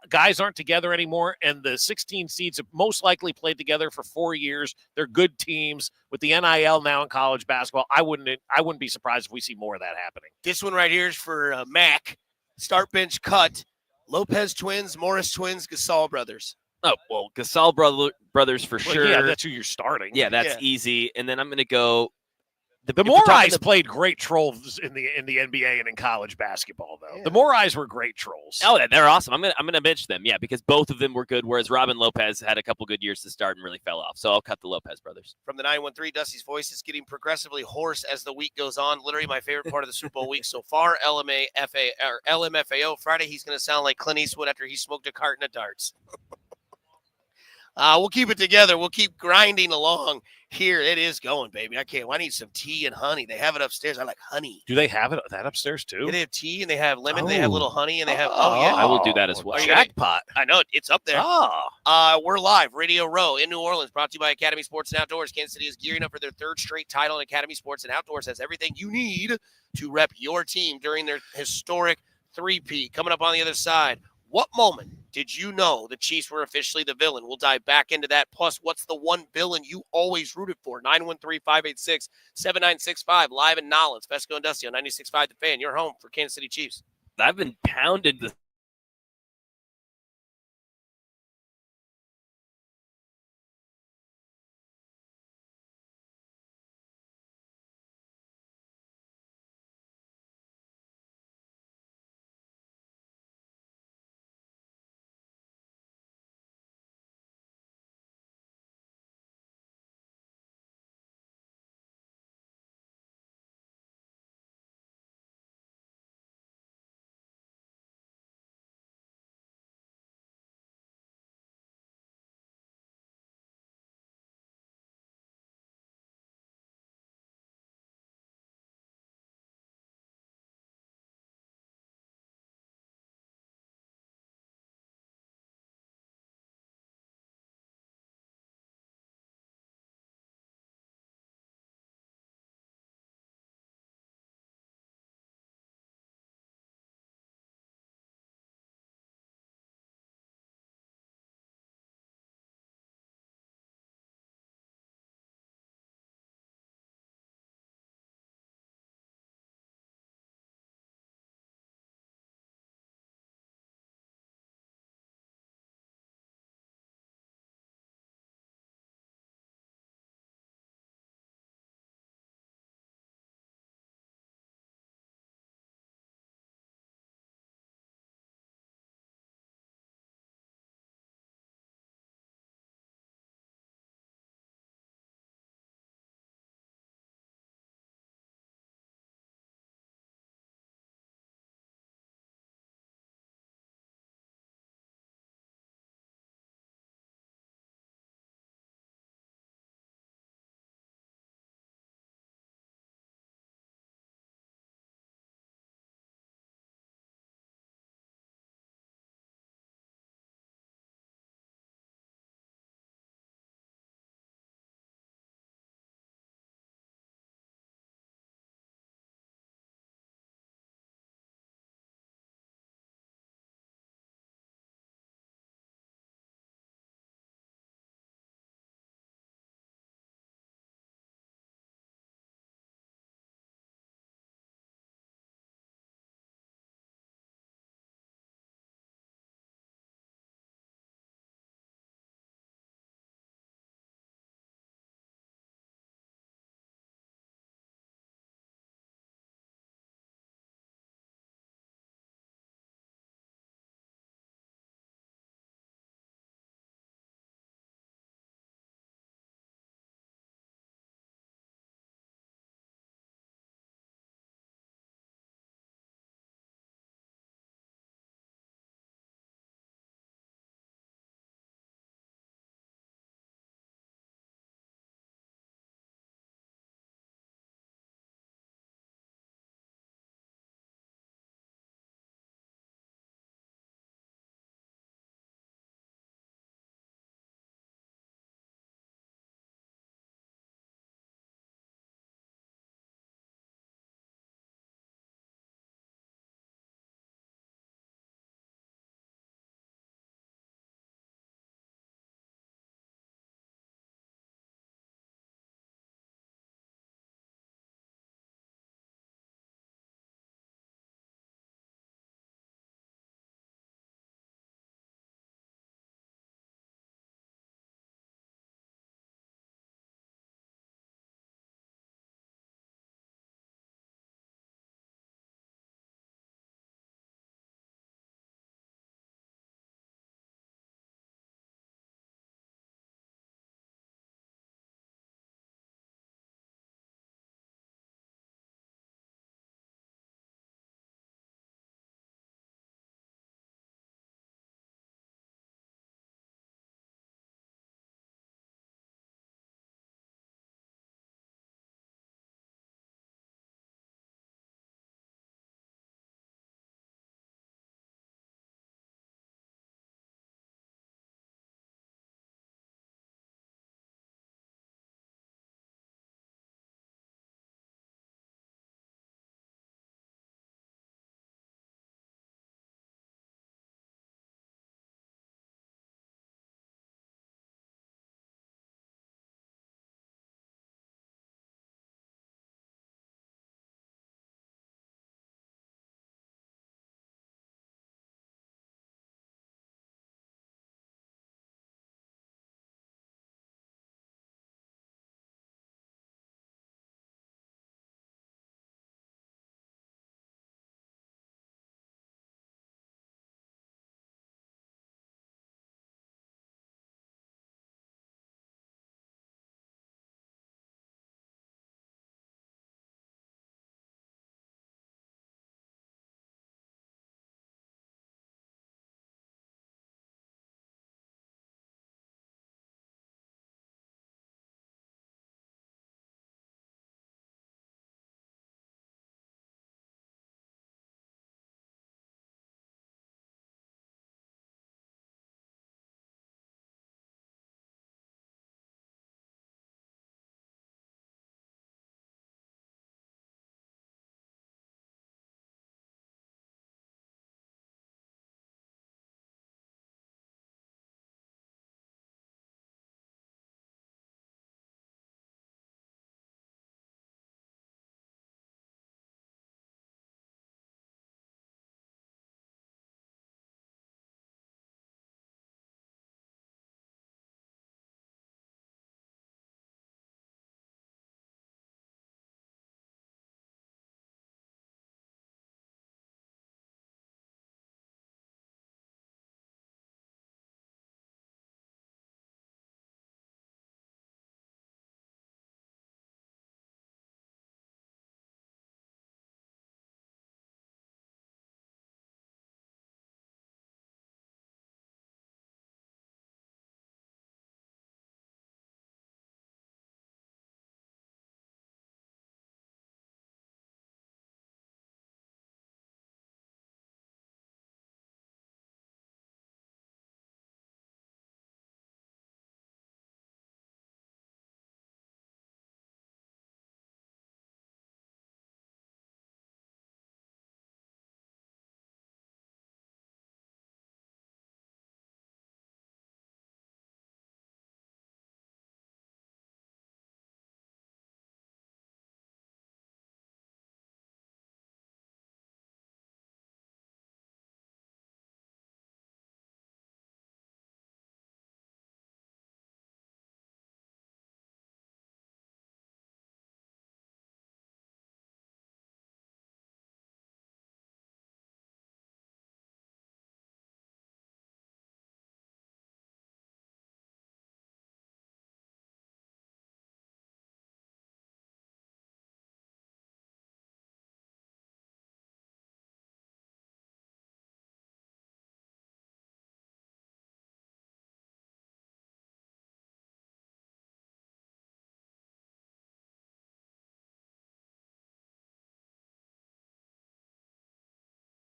guys aren't together anymore. And the 16 seeds have most likely played together for 4 years. They're good teams with the NIL now in college basketball. I wouldn't be surprised if we see more of that happening. This one right here is for Mac. Start bench cut. Lopez twins, Morris twins, Gasol brothers. Oh, well, Gasol brothers for sure. Yeah, that's who you're starting. Yeah, that's easy. And then I'm going to go. The Morais played great trolls in the NBA and in college basketball, though. Yeah. The Morais were great trolls. Oh, they're awesome. I'm gonna bench them, because both of them were good. Whereas Robin Lopez had a couple good years to start and really fell off. So I'll cut the Lopez brothers. From the 913, Dusty's voice is getting progressively hoarse as the week goes on. Literally my favorite part of the Super Bowl week so far. LMFAO Friday. He's gonna sound like Clint Eastwood after he smoked a carton of darts. We'll keep it together. We'll keep grinding along here. It is going, baby. I need some tea and honey. They have it upstairs. I like honey. Do they have that upstairs too? They have tea and they have lemon. They have little honey and they have. I will do that as well. Jackpot. I know it's up there. We're live, Radio Row in New Orleans, brought to you by Academy Sports and Outdoors. Kansas City is gearing up for their third straight title, and Academy Sports and Outdoors has everything you need to rep your team during their historic three-peat. Coming up on the other side. What moment did you know the Chiefs were officially the villain? We'll dive back into that. Plus, what's the one villain you always rooted for? 913-586-7965. Live in Nolens. Fesco and Dusty on 96.5 The Fan. Your home for Kansas City Chiefs. I've been pounded the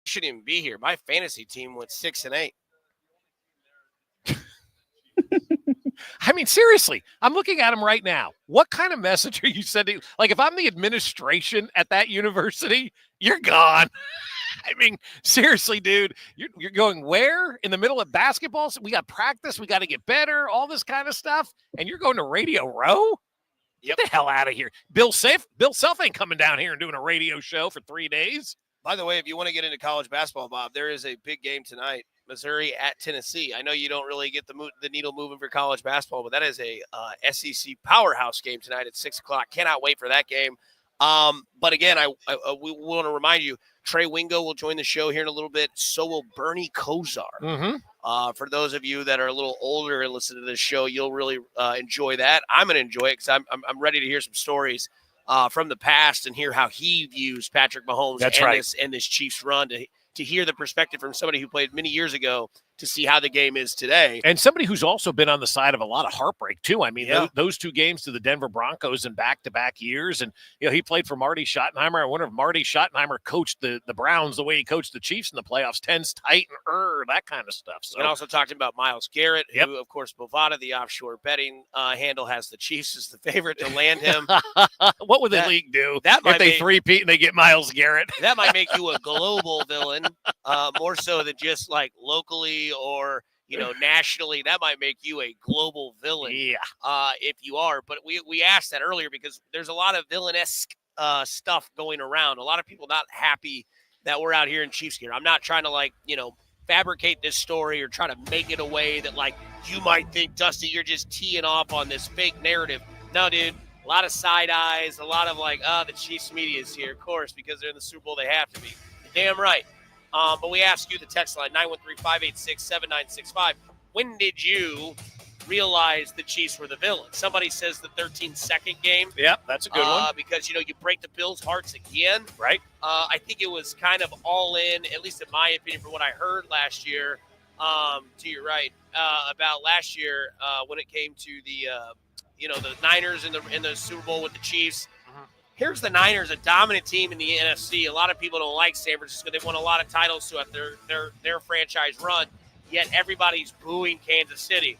shouldn't even be here. My fantasy team went 6-8. I mean, seriously, I'm looking at him right now. What kind of message are you sending? Like, if I'm the administration at that university, you're gone. I mean, seriously, dude, you're going where? In the middle of basketball? We got practice. We got to get better. All this kind of stuff. And you're going to Radio Row? Get the hell out of here. Bill Self ain't coming down here and doing a radio show for 3 days. By the way, if you want to get into college basketball, Bob, there is a big game tonight. Missouri at Tennessee. I know you don't really get the needle moving for college basketball, but that is a SEC powerhouse game tonight at 6 o'clock. Cannot wait for that game. But again, we want to remind you, Trey Wingo will join the show here in a little bit. So will Bernie Kosar. Mm-hmm. For those of you that are a little older and listen to this show, you'll really enjoy that. I'm going to enjoy it because I'm ready to hear some stories from the past and hear how he views Patrick Mahomes and this Chiefs run to hear the perspective from somebody who played many years ago to see how the game is today. And somebody who's also been on the side of a lot of heartbreak, too. I mean, those 2 games to the Denver Broncos in back-to-back years. And, he played for Marty Schottenheimer. I wonder if Marty Schottenheimer coached the Browns the way he coached the Chiefs in the playoffs, tense, tight, and that kind of stuff. So, and also talked about Myles Garrett, who, of course, Bovada, the offshore betting handle, has the Chiefs as the favorite to land him. What would the league do if they three-peat and they get Myles Garrett? That might make you a global villain, more so than just, like, locally or nationally. That might make you a global villain, if you are. But we asked that earlier because there's a lot of villanesque stuff going around. A lot of people not happy that we're out here in Chiefs gear. I'm not trying to fabricate this story or try to make it a way that you might think, Dusty, you're just teeing off on this fake narrative. No, dude. A lot of side eyes, a lot of the Chiefs media is here, of course, because they're in the Super Bowl. They have to be. You're damn right. But we ask you the text line, 913-586-7965. When did you realize the Chiefs were the villain? Somebody says the 13-second game. Yep, that's a good one. Because, you break the Bills' hearts again. Right. I think it was kind of all in, at least in my opinion, from what I heard last year, to your right, about last year when it came to the Niners in the Super Bowl with the Chiefs. Here's the Niners, a dominant team in the NFC. A lot of people don't like San Francisco. They've won a lot of titles throughout their franchise run, yet everybody's booing Kansas City.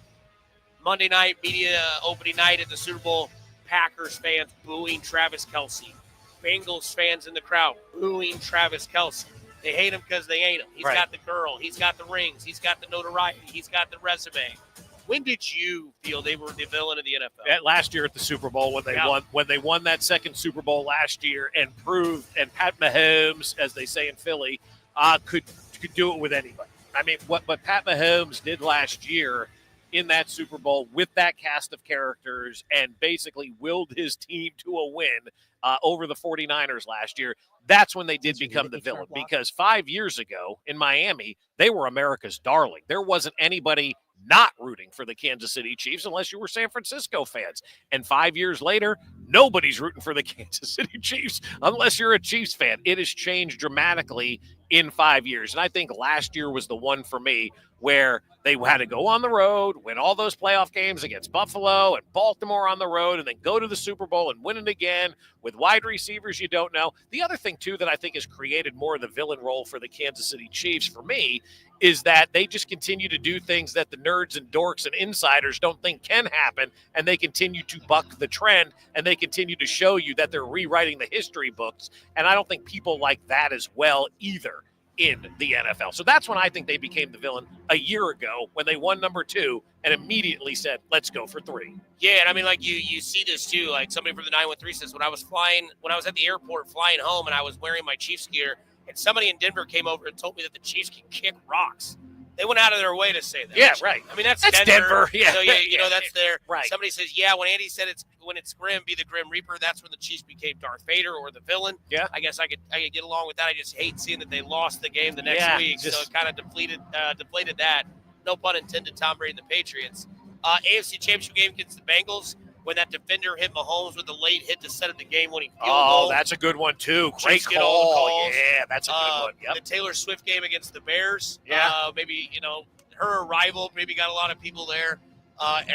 Monday night, media opening night at the Super Bowl, Packers fans booing Travis Kelce. Bengals fans in the crowd booing Travis Kelce. They hate him because they ain't him. He's got the girl. He's got the rings. He's got the notoriety. He's got the resume. When did you feel they were the villain of the NFL? Last year at the Super Bowl when they won that second Super Bowl last year and proved, and Pat Mahomes, as they say in Philly, could do it with anybody. I mean, what Pat Mahomes did last year in that Super Bowl with that cast of characters and basically willed his team to a win over the 49ers last year, that's when they did become the villain. Because 5 years ago in Miami, they were America's darling. There wasn't anybody not rooting for the Kansas City Chiefs unless you were San Francisco fans. And 5 years later, nobody's rooting for the Kansas City Chiefs unless you're a Chiefs fan. It has changed dramatically in 5 years. And I think last year was the one for me where they had to go on the road, win all those playoff games against Buffalo and Baltimore on the road, and then go to the Super Bowl and win it again with wide receivers you don't know. The other thing, too, that I think has created more of the villain role for the Kansas City Chiefs for me is that they just continue to do things that the nerds and dorks and insiders don't think can happen, and they continue to buck the trend, and they continue to show you that they're rewriting the history books, and I don't think people like that as well either in the NFL. So that's when I think they became the villain a year ago when they won number 2 and immediately said, let's go for 3. Yeah, and I mean, you see this too. Like somebody from the 913 says, when I was at the airport flying home and I was wearing my Chiefs gear, and somebody in Denver came over and told me that the Chiefs can kick rocks. They went out of their way to say that. Yeah, right. I mean, that's Denver. Yeah. So, that's there. Right. Somebody says, when Andy said when it's grim, be the Grim Reaper, that's when the Chiefs became Darth Vader or the villain. Yeah. I guess I could get along with that. I just hate seeing that they lost the game the next week. So it kind of deflated that. No pun intended, Tom Brady and the Patriots. AFC Championship game against the Bengals, when that defender hit Mahomes with a late hit to set up the game-winning field goal. Oh, that's a good one, too. Great call. Yeah, that's a good one. Yep. The Taylor Swift game against the Bears. Yeah. Maybe, her arrival maybe got a lot of people there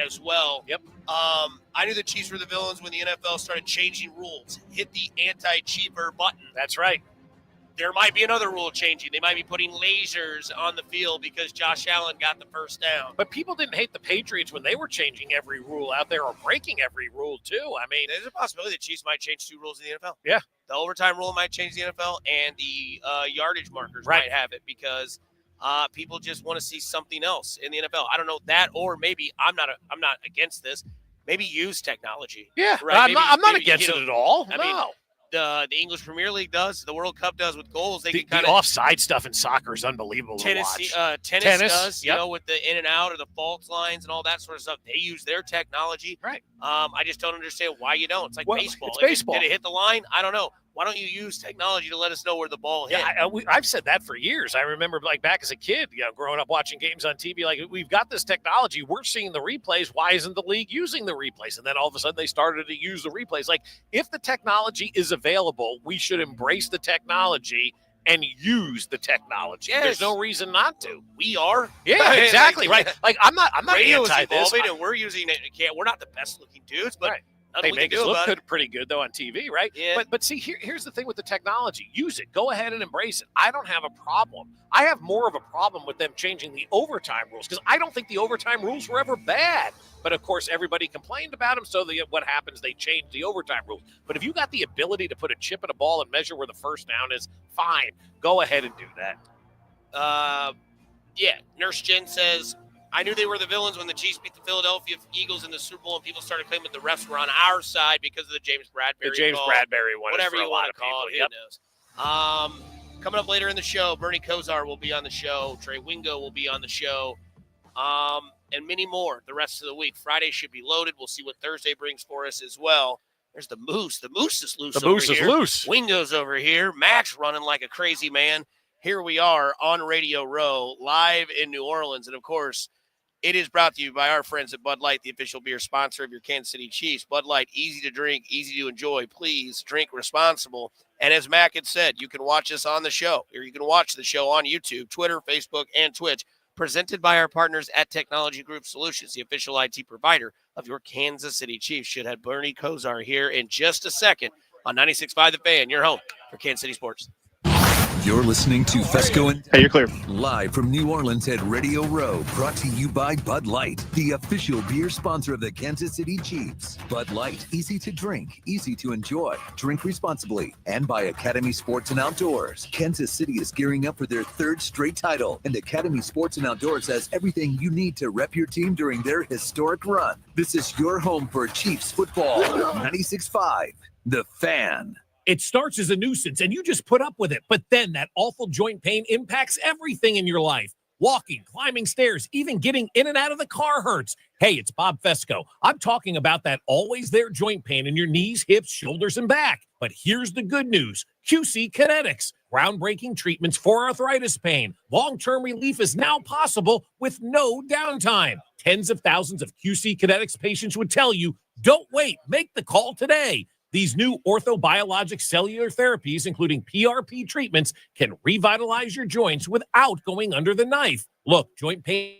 as well. Yep. I knew the Chiefs were the villains when the NFL started changing rules. Hit the anti-cheaper button. That's right. there might be another rule changing. They might be putting lasers on the field because Josh Allen got the first down. But people didn't hate the Patriots when they were changing every rule out there or breaking every rule, too. I mean, there's a possibility the Chiefs might change 2 rules in the NFL. Yeah. The overtime rule might change the NFL, and the yardage markers might have it because people just want to see something else in the NFL. I don't know that, or maybe I'm not against this. Maybe use technology. Yeah, right. I'm not against it at all. I mean, the English Premier League does, the World Cup does with goals. They can kind the of offside stuff in soccer is unbelievable to watch. Tennis does, with the in and out or the fault lines and all that sort of stuff. They use their technology. Right. I just don't understand why you don't. It's like baseball. It's baseball. Did it hit the line? I don't know. Why don't you use technology to let us know where the ball hit? Yeah, I've said that for years. I remember, like, back as a kid, growing up watching games on TV, like, we've got this technology. We're seeing the replays. Why isn't the league using the replays? And then all of a sudden they started to use the replays. Like, if the technology is available, we should embrace the technology and use the technology. Yes. There's no reason not to. We are. Yeah, exactly. Right. Like, I'm not Radio is anti this. evolving, and we're using it. We're not the best looking dudes, but they make us look pretty good, though, on TV, right? Yeah. But see, here's the thing with the technology. Use it. Go ahead and embrace it. I don't have a problem. I have more of a problem with them changing the overtime rules because I don't think the overtime rules were ever bad. But, of course, everybody complained about them, so what happens, they changed the overtime rules. But if you got the ability to put a chip in a ball and measure where the first down is, fine. Go ahead and do that. Nurse Jen says, I knew they were the villains when the Chiefs beat the Philadelphia Eagles in the Super Bowl and people started claiming the refs were on our side because of the James Bradbury call. Bradbury one. Whatever you want to people. call it, who knows. Coming up later in the show, Bernie Kosar will be on the show. Trey Wingo will be on the show. And many more the rest of the week. Friday should be loaded. We'll see what Thursday brings for us as well. There's the Moose. The Moose is loose. The Moose is loose. Wingo's over here. Max running like a crazy man. Here we are on Radio Row, live in New Orleans. And, of course, it is brought to you by our friends at Bud Light, the official beer sponsor of your Kansas City Chiefs. Bud Light, easy to drink, easy to enjoy. Please drink responsible. And as Mac had said, you can watch us on the show, or you can watch the show on YouTube, Twitter, Facebook, and Twitch, presented by our partners at Technology Group Solutions, the official IT provider of your Kansas City Chiefs. Should have Bernie Kosar here in just a second on 96.5 The Fan, your home for Kansas City sports. You're listening to Fesco and Hey, you're clear. Live from New Orleans at Radio Row, brought to you by Bud Light, the official beer sponsor of the Kansas City Chiefs. Bud Light, easy to drink, easy to enjoy. Drink responsibly. And by Academy Sports and Outdoors. Kansas City is gearing up for their 3rd straight title, and Academy Sports and Outdoors has everything you need to rep your team during their historic run. This is your home for Chiefs football. 96.5, The Fan. It starts as a nuisance, and you just put up with it. But then that awful joint pain impacts everything in your life. Walking, climbing stairs, even getting in and out of the car hurts. Hey, it's Bob Fesco. I'm talking about that always there joint pain in your knees, hips, shoulders, and back. But here's the good news. QC Kinetics. Groundbreaking treatments for arthritis pain. Long-term relief is now possible with no downtime. Tens of thousands of QC Kinetics patients would tell you, don't wait. Make the call today. These new orthobiologic cellular therapies, including PRP treatments, can revitalize your joints without going under the knife. Look, joint pain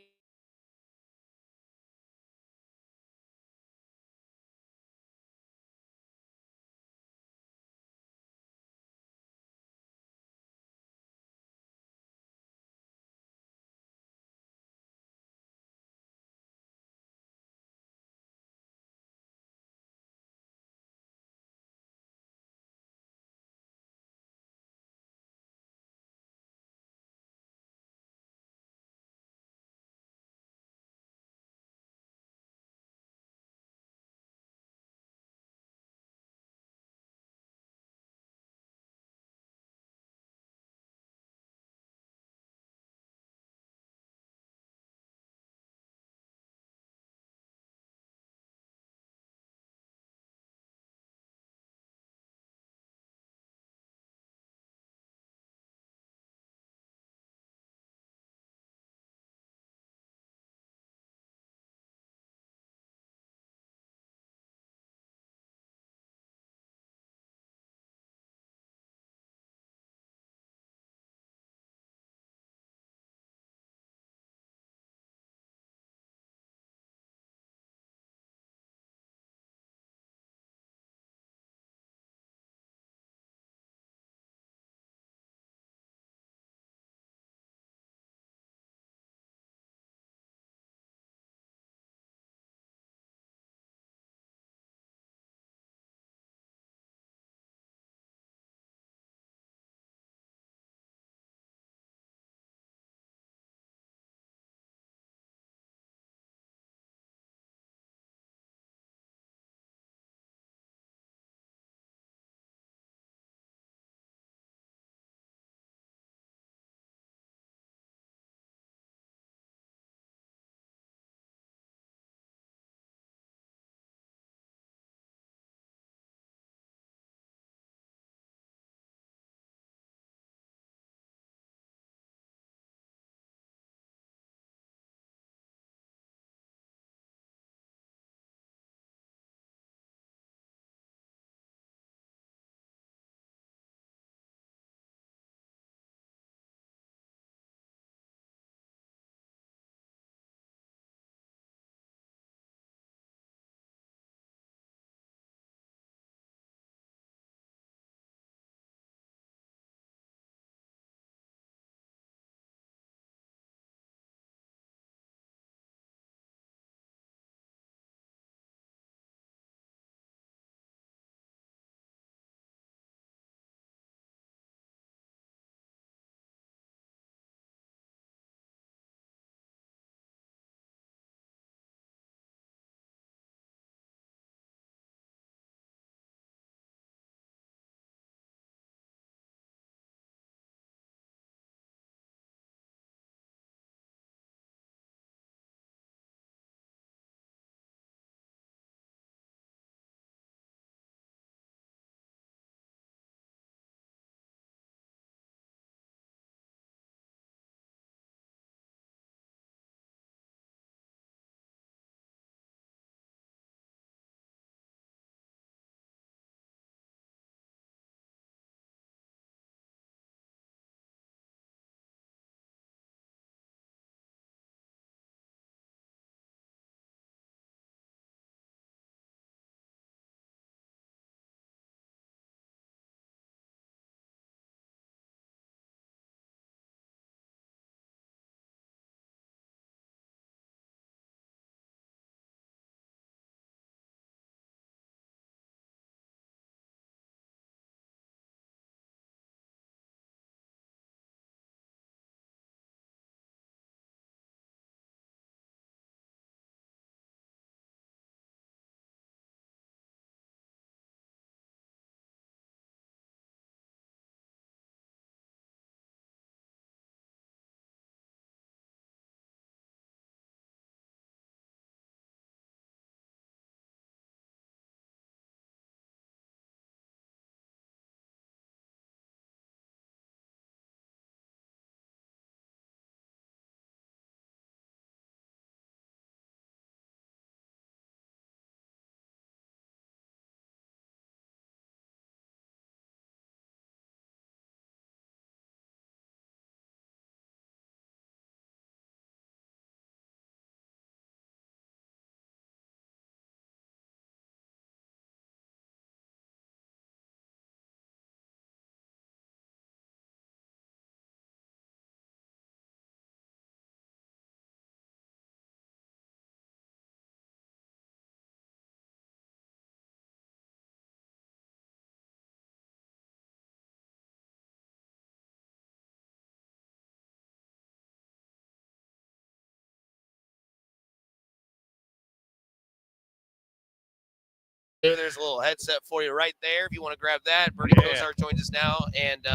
There's a little headset for you right there if you want to grab that. Bernie Kosar joins us now, and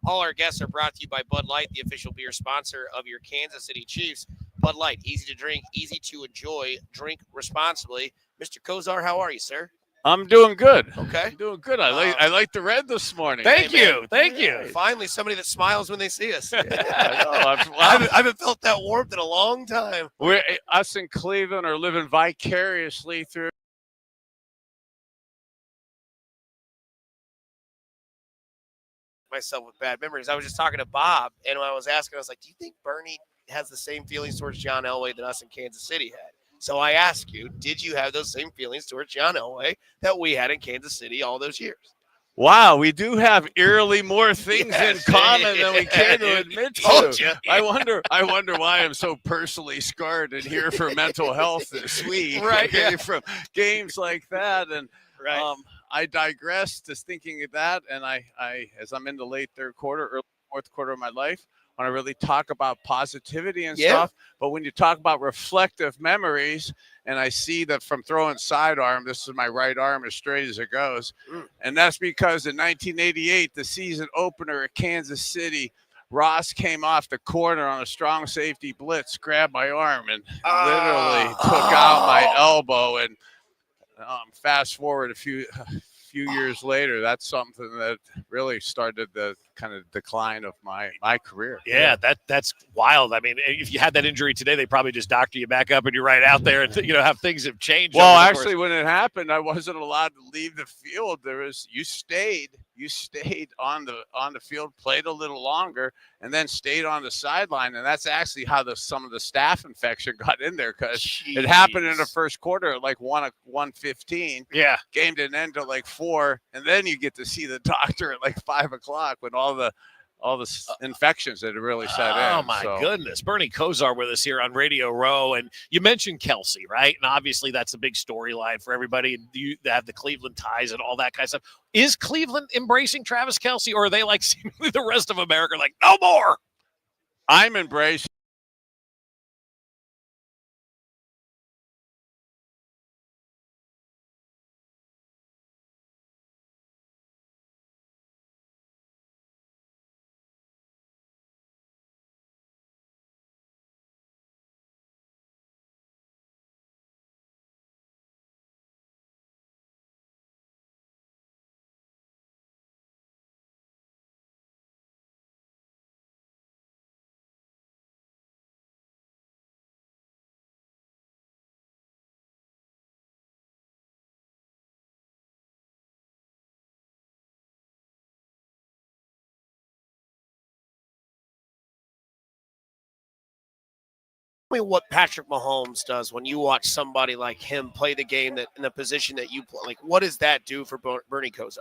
all our guests are brought to you by Bud Light, the official beer sponsor of your Kansas City Chiefs. Bud Light, easy to drink, easy to enjoy, drink responsibly. Mr. Kosar, how are you, sir? I'm doing good. Okay. I'm doing good. I like the red this morning. Thank you. Finally, somebody that smiles when they see us. I know. I haven't felt that warmth in a long time. Us in Cleveland are living vicariously through. Myself with bad memories. I was just talking to Bob, and when I was asking, I was like, do you think Bernie has the same feelings towards John Elway that us in Kansas City had? So I ask you, did you have those same feelings towards John Elway that we had in Kansas City all those years? Wow, we do have eerily more things in common than we care to admit to. I wonder why I'm so personally scarred and here for mental health this week. Right. Okay, from games like that. And I digress just thinking of that. And I as I'm in the late third quarter, early fourth quarter of my life, want to really talk about positivity and stuff. But when you talk about reflective memories, and I see that from throwing sidearm, this is my right arm as straight as it goes. And that's because in 1988, the season opener at Kansas City, Ross came off the corner on a strong safety blitz, grabbed my arm, and literally took out my elbow. And fast forward a few years later, that's something that really started the kind of decline of my career. Yeah, that's wild. I mean, if you had that injury today, they probably just doctor you back up and you're right out there and have things have changed. Well, actually, when it happened, I wasn't allowed to leave the field. You stayed on the field, played a little longer, and then stayed on the sideline. And that's actually how some of the staph infection got in there, because it happened in the first quarter at like 1:15. Yeah. Game didn't end till like 4, and then you get to see the doctor at like 5 o'clock when all the infections that had really set in. Oh, my goodness. Bernie Kosar with us here on Radio Row. And you mentioned Kelsey, right? And obviously that's a big storyline for everybody. And you have the Cleveland ties and all that kind of stuff. Is Cleveland embracing Travis Kelsey, or are they like seemingly the rest of America like, no more? I'm embracing. Me what Patrick Mahomes does when you watch somebody like him play the game that in the position that you play. Like, what does that do for Bernie Kosar?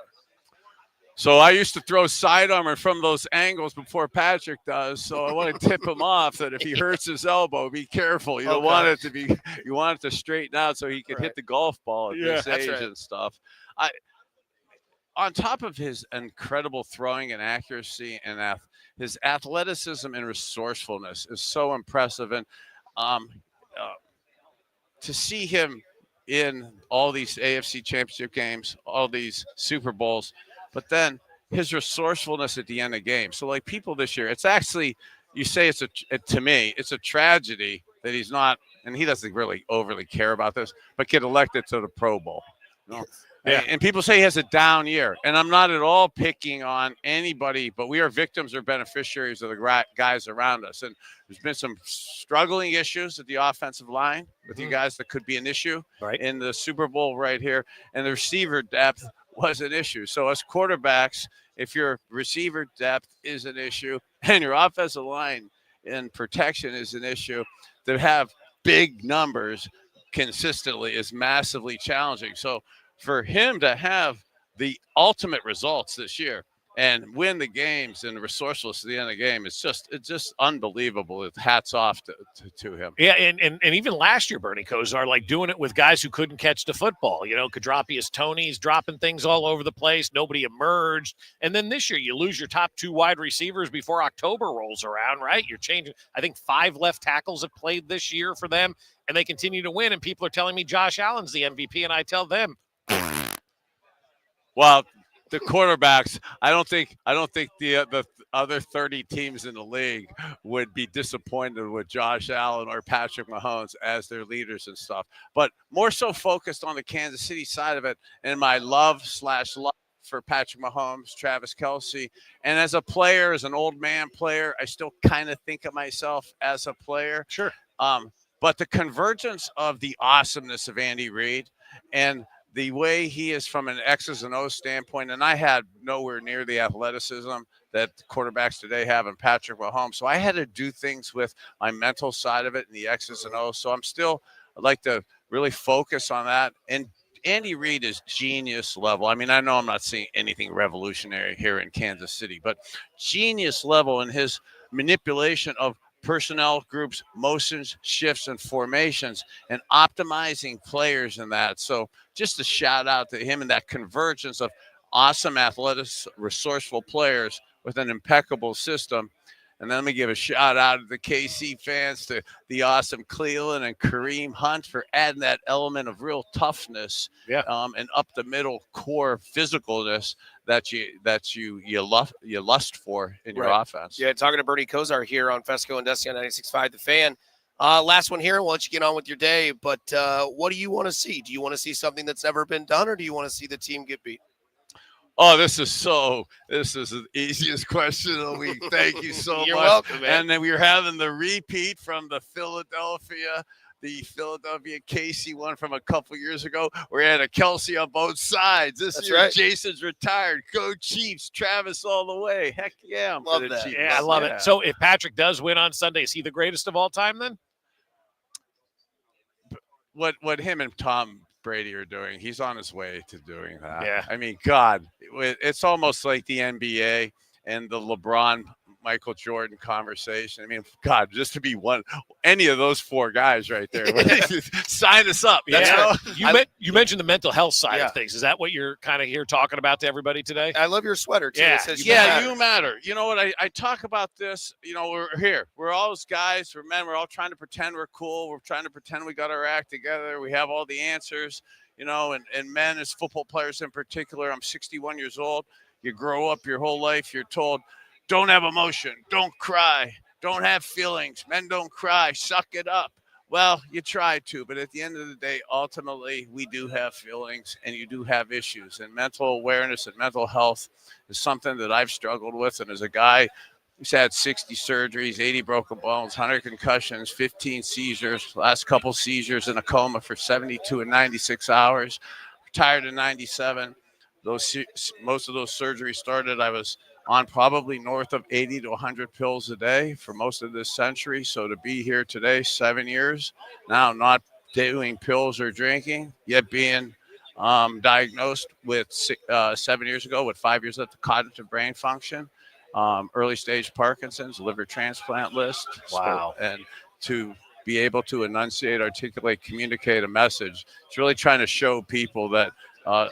So I used to throw sidearm from those angles before Patrick does. So I want to tip him off that if he hurts his elbow, be careful. You don't want it to be. You want it to straighten out so he can hit the golf ball at this age and stuff. On top of his incredible throwing and accuracy and his athleticism and resourcefulness is so impressive. And to see him in all these AFC championship games, all these Super Bowls, but then his resourcefulness at the end of the game. So like people this year, it's actually, you say to me, it's a tragedy that he's not, and he doesn't really overly care about this, but get elected to the Pro Bowl. You know? Yeah. And people say he has a down year, and I'm not at all picking on anybody, but we are victims or beneficiaries of the guys around us. And there's been some struggling issues at the offensive line with you guys that could be an issue in the Super Bowl right here. And the receiver depth was an issue. So as quarterbacks, if your receiver depth is an issue and your offensive line and protection is an issue, to have big numbers consistently is massively challenging. So for him to have the ultimate results this year and win the games and resourceless at the end of the game, it's just unbelievable. Hats off to him. Yeah, and even last year, Bernie Kosar, like doing it with guys who couldn't catch the football. Kadropius Toney's dropping things all over the place. Nobody emerged. And then this year, you lose your top 2 wide receivers before October rolls around, right? You're changing. I think 5 left tackles have played this year for them, and they continue to win. And people are telling me Josh Allen's the MVP, and I tell them, Well, the quarterbacks, I don't think the other 30 teams in the league would be disappointed with Josh Allen or Patrick Mahomes as their leaders and stuff. But more so focused on the Kansas City side of it, and my love for Patrick Mahomes, Travis Kelce. And as a player, as an old man player, I still kind of think of myself as a player. Sure. But the convergence of the awesomeness of Andy Reid and the way he is from an X's and O's standpoint, and I had nowhere near the athleticism that quarterbacks today have in Patrick Mahomes. So I had to do things with my mental side of it and the X's and O's. So I'd like to really focus on that. And Andy Reid is genius level. I mean, I know I'm not seeing anything revolutionary here in Kansas City, but genius level in his manipulation of personnel groups, motions, shifts, and formations, and optimizing players in that. So just a shout out to him and that convergence of awesome athletic, resourceful players with an impeccable system. And then let me give a shout out to the KC fans, to the awesome Cleveland and Kareem Hunt for adding that element of real toughness, and up the middle core physicalness that you lust for in your offense. Yeah, talking to Bernie Kosar here on Fesco and Dusty on 96.5 The Fan. Last one here. Why don't you get on with your day? But what do you want to see? Do you want to see something that's never been done, or do you want to see the team get beat? Oh, this is the easiest question of the week. Thank you so much. You're welcome, man. And then we were having the repeat from the Philadelphia Casey one from a couple years ago, where he had a Kelce on both sides. This year, Jason's retired. Go Chiefs. Travis all the way. Heck yeah. I'm love for the that. Chiefs. Yeah, I love it. So if Patrick does win on Sunday, is he the greatest of all time then? What him and Tom Brady are doing, he's on his way to doing that. Yeah. I mean, God, it's almost like the NBA and the LeBron, Michael Jordan conversation. I mean, God, just to be any of those four guys right there, sign us up. Yeah. You mentioned the mental health side of things. Is that what you're kind of here talking about to everybody today? I love your sweater too. Yeah, it says you matter. You know what? I talk about this. You know, we're here. We're all those guys. We're men. We're all trying to pretend we're cool. We're trying to pretend we got our act together. We have all the answers. You know, and men as football players in particular. I'm 61 years old. You grow up your whole life. You're told, don't have emotion. Don't cry. Don't have feelings. Men don't cry. Suck it up. Well, you try to, but at the end of the day, ultimately, we do have feelings and you do have issues. And mental awareness and mental health is something that I've struggled with. And as a guy who's had 60 surgeries, 80 broken bones, 100 concussions, 15 seizures, last couple seizures in a coma for 72 and 96 hours, retired in 97. Most of those surgeries started, I was on probably north of 80 to 100 pills a day for most of this century. So to be here today, 7 years now, not doing pills or drinking, yet being diagnosed with 7 years ago with 5 years left of cognitive brain function, early stage Parkinson's, liver transplant list. Wow. And to be able to enunciate, articulate, communicate a message, it's really trying to show people that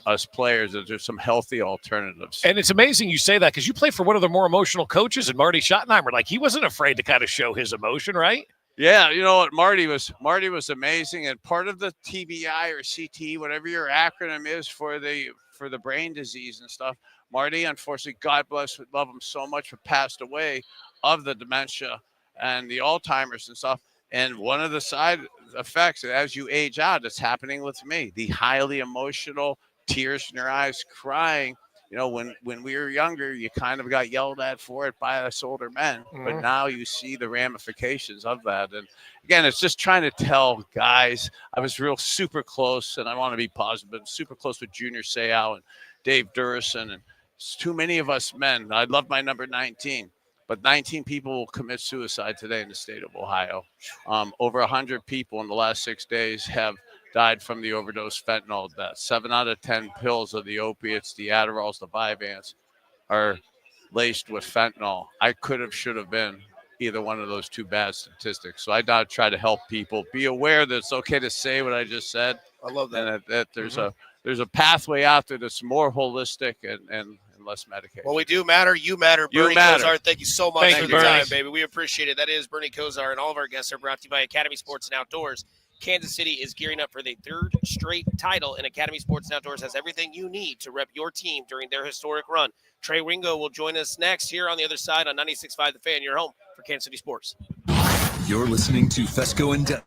us players, that there's some healthy alternatives. And it's amazing you say that, because you play for one of the more emotional coaches, and Marty Schottenheimer. Like, he wasn't afraid to kind of show his emotion, right? Yeah, you know what, Marty was amazing, and part of the TBI or CTE, whatever your acronym is for the brain disease and stuff. Marty, unfortunately, God bless, we love him so much, but passed away of the dementia and the Alzheimer's and stuff. And one of the side effects, as you age out, it's happening with me. The highly emotional, tears in your eyes, crying. You know, when we were younger, you kind of got yelled at for it by us older men. But now you see the ramifications of that. And again, it's just trying to tell guys. I was super close, and I want to be positive, but super close with Junior Seau and Dave Durison. And it's too many of us men. I love my number 19. But 19 people will commit suicide today in the state of Ohio. Over 100 people in the last 6 days have died from the overdose fentanyl death. 7 out of 10 pills of the opiates, the Adderalls, the Vyvanse, are laced with fentanyl. I should have been either one of those two bad statistics. So I now try to help people be aware that it's okay to say what I just said. I love that. And that there's a pathway out there that's more holistic and less medication. Well, we do matter. You matter. You Bernie matter. Kosar, thank you so much for you, your Bernie. time, baby. We appreciate it. That is Bernie Kosar, and all of our guests are brought to you by Academy Sports and Outdoors. Kansas City is gearing up for their third straight title, and Academy Sports and Outdoors has everything you need to rep your team during their historic run. Trey Wingo will join us next here on the other side on 96.5 The Fan, your home for Kansas City Sports. You're listening to Fesco and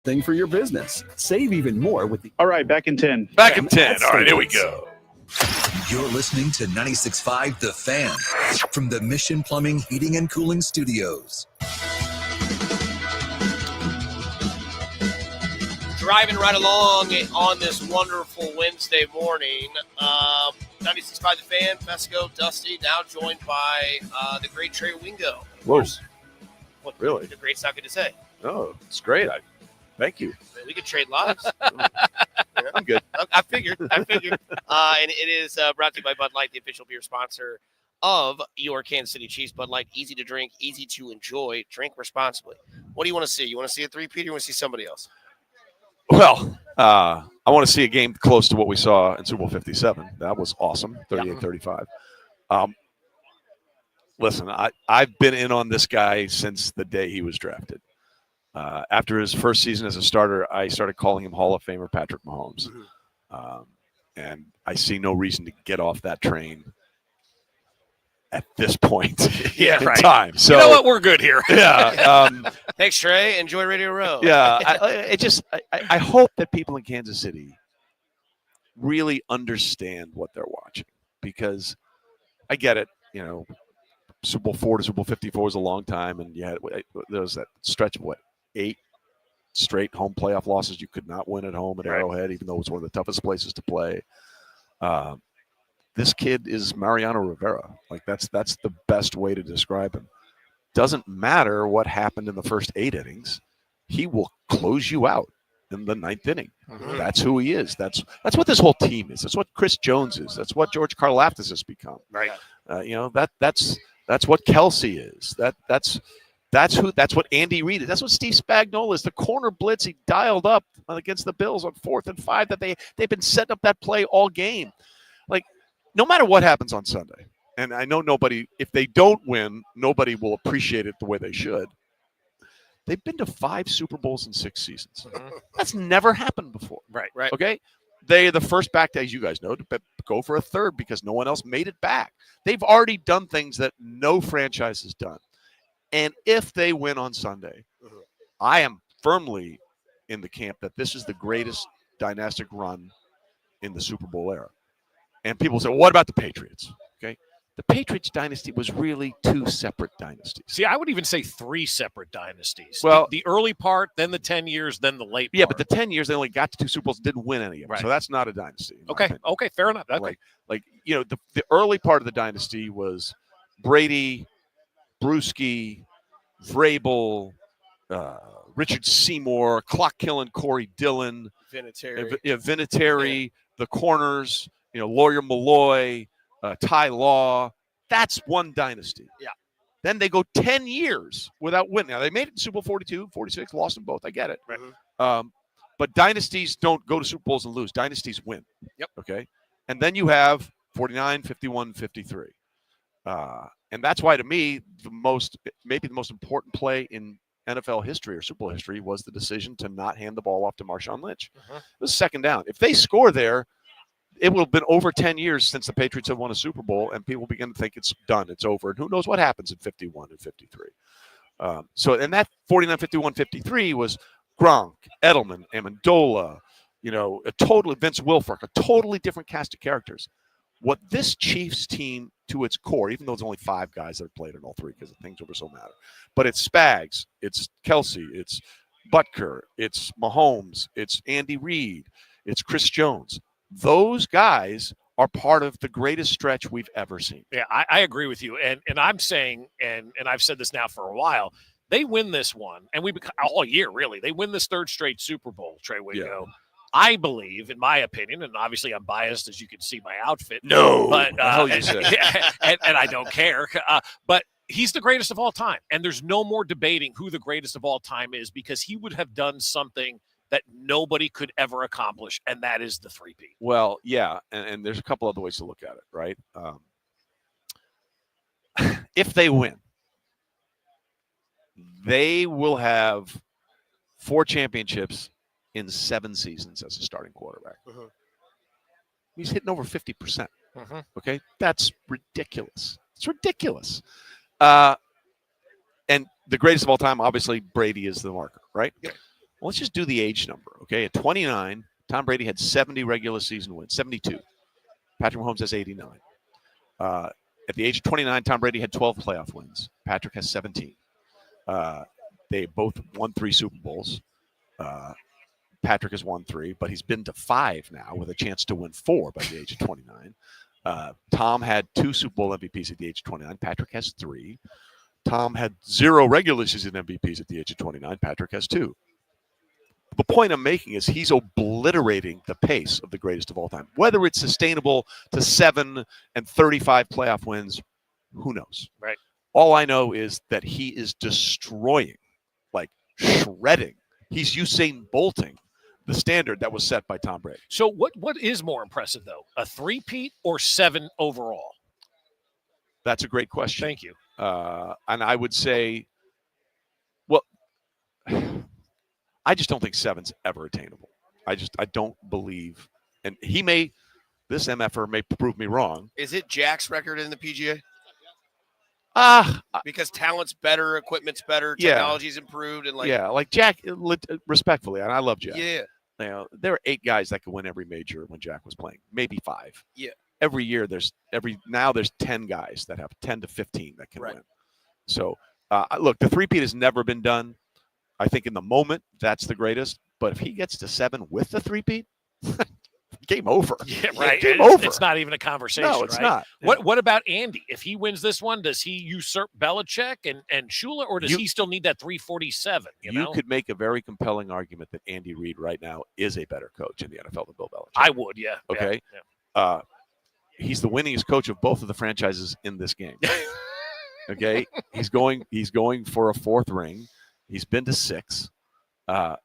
thing for your business. Save even more with the. All right, back in 10. Back in 10. All right, here we go. You're listening to 96.5 The Fan from the Mission Plumbing, Heating, and Cooling Studios. Driving right along on this wonderful Wednesday morning. 96.5 The Fan, Fesco, Dusty, now joined by the great Trey Wingo. Whoa. What, Really? The great's not good to say. Oh, it's great. Thank you. We could trade lives. I'm good. I figured. And it is brought to you by Bud Light, the official beer sponsor of your Kansas City Chiefs. Bud Light, easy to drink, easy to enjoy. Drink responsibly. What do you want to see? You want to see a three-peat or you want to see somebody else? Well, I want to see a game close to what we saw in Super Bowl 57. That was awesome, 38-35. Listen, I've been in on this guy since the day he was drafted. After his first season as a starter, I started calling him Hall of Famer Patrick Mahomes. And I see no reason to get off that train at this point in time. So, you know what? We're good here. Yeah. Thanks, Trey. Enjoy Radio Row. Yeah. I hope that people in Kansas City really understand what they're watching, because I get it. You know, Super Bowl 4 to Super Bowl 54 was a long time, and there was that stretch of 8 straight home playoff losses. You could not win at home at Arrowhead, even though it was one of the toughest places to play. This kid is Mariano Rivera. Like, that's the best way to describe him. Doesn't matter what happened in the first 8 innings. He will close you out in the 9th inning. That's who he is. That's what this whole team is. That's what Chris Jones is. That's what George Karlaftis has become. Right. That's what Kelsey is. That's what Andy Reid is. That's what Steve Spagnuolo is. The corner blitz he dialed up against the Bills on 4th and 5 that they've been setting up that play all game. Like, no matter what happens on Sunday, and I know if they don't win, nobody will appreciate it the way they should. They've been to 5 Super Bowls in 6 seasons. That's never happened before. Right. Okay? They are the first back, as you guys know, to go for a third because no one else made it back. They've already done things that no franchise has done. And if they win on Sunday, I am firmly in the camp that this is the greatest dynastic run in the Super Bowl era. And people say, well, what about the Patriots? Okay. The Patriots dynasty was really 2 separate dynasties. See, I would even say 3 separate dynasties. Well, the early part, then the 10 years, then the late part. Yeah, but the 10 years, they only got to 2 Super Bowls, didn't win any of them. Right. So that's not a dynasty. Okay, fair enough. Okay. Like the early part of the dynasty was Brady, Brewski, Vrabel, Richard Seymour, clock-killing Corey Dillon, Vinatieri, the corners, Lawyer Malloy, Ty Law. That's one dynasty. Yeah. Then they go 10 years without winning. Now, they made it in Super Bowl 42, 46, lost them both. I get it. Right. But dynasties don't go to Super Bowls and lose. Dynasties win. Yep. Okay? And then you have 49, 51, 53. And that's why, to me, maybe the most important play in NFL history or Super Bowl history was the decision to not hand the ball off to Marshawn Lynch. It was 2nd down. If they score there, it will have been over 10 years since the Patriots have won a Super Bowl, and people begin to think it's done, it's over. And who knows what happens in 51 and 53. And that 49, 51, 53 was Gronk, Edelman, Amendola, a totally Vince Wilfork, a totally different cast of characters. What this Chiefs team, to its core, even though it's only 5 guys that have played in all 3 because the things over so matter, but it's Spags, it's Kelsey, it's Butker, it's Mahomes, it's Andy Reid, it's Chris Jones. Those guys are part of the greatest stretch we've ever seen. Yeah, I agree with you. And I'm saying, and I've said this now for a while, they win this one, and all year, really. They win this 3rd straight Super Bowl, Trey Wingo. Yeah. I believe, in my opinion, and obviously I'm biased, as you can see my outfit. No, but you said. and I don't care. But he's the greatest of all time, and there's no more debating who the greatest of all time is, because he would have done something that nobody could ever accomplish, and that is the 3-peat. Well, yeah, and there's a couple other ways to look at it, right? If they win, they will have 4 championships in 7 seasons as a starting quarterback. He's hitting over 50%. Okay? That's ridiculous. It's ridiculous. And the greatest of all time, obviously, Brady is the marker, right? Yep. Well, let's just do the age number, okay? At 29, Tom Brady had 70 regular season wins, 72. Patrick Mahomes has 89. At the age of 29, Tom Brady had 12 playoff wins. Patrick has 17. They both won 3 Super Bowls. Patrick has won 3, but he's been to 5 now with a chance to win 4 by the age of 29. Tom had 2 Super Bowl MVPs at the age of 29. Patrick has 3. Tom had 0 regular season MVPs at the age of 29. Patrick has 2. The point I'm making is he's obliterating the pace of the greatest of all time. Whether it's sustainable to 7 and 35 playoff wins, who knows? Right. All I know is that he is destroying, like shredding. He's Usain Bolting the standard that was set by Tom Brady. So what is more impressive, though? A three-peat or 7 overall? That's a great question. Thank you. And I would say, well, I just don't think 7's ever attainable. I don't believe, and this MFer may prove me wrong. Is it Jack's record in the PGA? Because talent's better, equipment's better, technology's improved, and like Jack, respectfully, and I love Jack. Yeah. You know, there are 8 guys that could win every major when Jack was playing, maybe 5. Yeah. Every year there's 10 guys that have 10 to 15 that can win. So look, the three-peat has never been done. I think in the moment that's the greatest. But if he gets to 7 with the three-peat, game over. Yeah, right. Game over. It's not even a conversation. No, it's right? not. What about Andy? If he wins this one, does he usurp Belichick and Shula, or does he still need that 347? You could make a very compelling argument that Andy Reid right now is a better coach in the NFL than Bill Belichick. I would, yeah. Okay. Yeah. He's the winningest coach of both of the franchises in this game. Okay. He's going for a 4th ring. He's been to 6. Go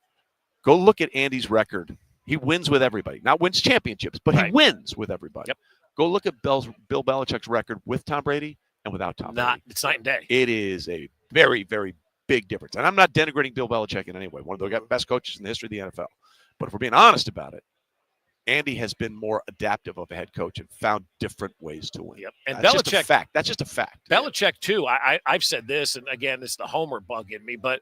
look at Andy's record. He wins with everybody. Not wins championships, but he wins with everybody. Yep. Go look at Bill Belichick's record with Tom Brady and without Tom Brady. It's night and day. It is a very, very big difference. And I'm not denigrating Bill Belichick in any way. One of the best coaches in the history of the NFL. But if we're being honest about it, Andy has been more adaptive of a head coach and found different ways to win. Yep. And that's Belichick, just a fact. That's just a fact. Belichick, too. I've said this, and again, it's the homer bug in me, but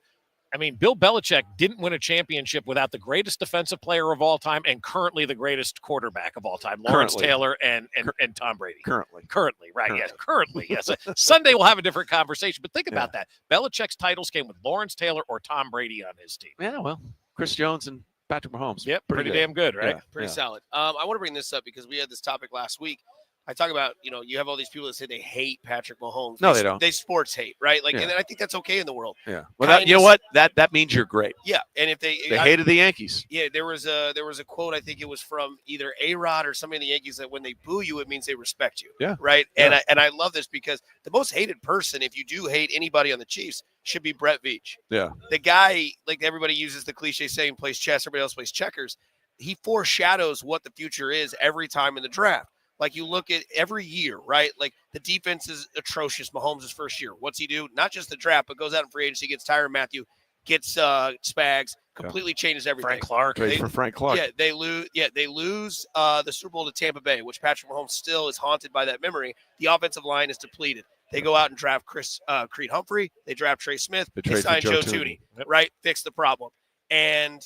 I mean, Bill Belichick didn't win a championship without the greatest defensive player of all time and currently the greatest quarterback of all time, Lawrence Taylor and Tom Brady. Currently, right? Yes, currently, yes. Sunday we'll have a different conversation, but think about that. Belichick's titles came with Lawrence Taylor or Tom Brady on his team. Yeah, well, Chris Jones and Patrick Mahomes. Yep, pretty damn good, right? Yeah, Pretty solid. I want to bring this up because we had this topic last week. I talk about, you have all these people that say they hate Patrick Mahomes. No, they don't. They sports hate, right? Like, and I think that's okay in the world. Yeah. Well, you know what? That means you're great. Yeah, and if they hated the Yankees. Yeah, there was a quote. I think it was from either A-Rod or somebody in the Yankees that when they boo you, it means they respect you. Yeah. Right. Yeah. And I love this because the most hated person, if you do hate anybody on the Chiefs, should be Brett Veach. Yeah. The guy, like everybody uses the cliche saying, plays chess, everybody else plays checkers. He foreshadows what the future is every time in the draft. Like you look at every year, right? Like the defense is atrocious. Mahomes' first year. What's he do? Not just the draft, but goes out in free agency, gets Tyrann Mathieu, gets Spags, completely changes everything. Frank Clark. Trade for Frank Clark. Yeah, they lose the Super Bowl to Tampa Bay, which Patrick Mahomes still is haunted by that memory. The offensive line is depleted. They go out and draft Creed Humphrey. They draft Trey Smith. They sign Joe Thuney. Right? Fix the problem. And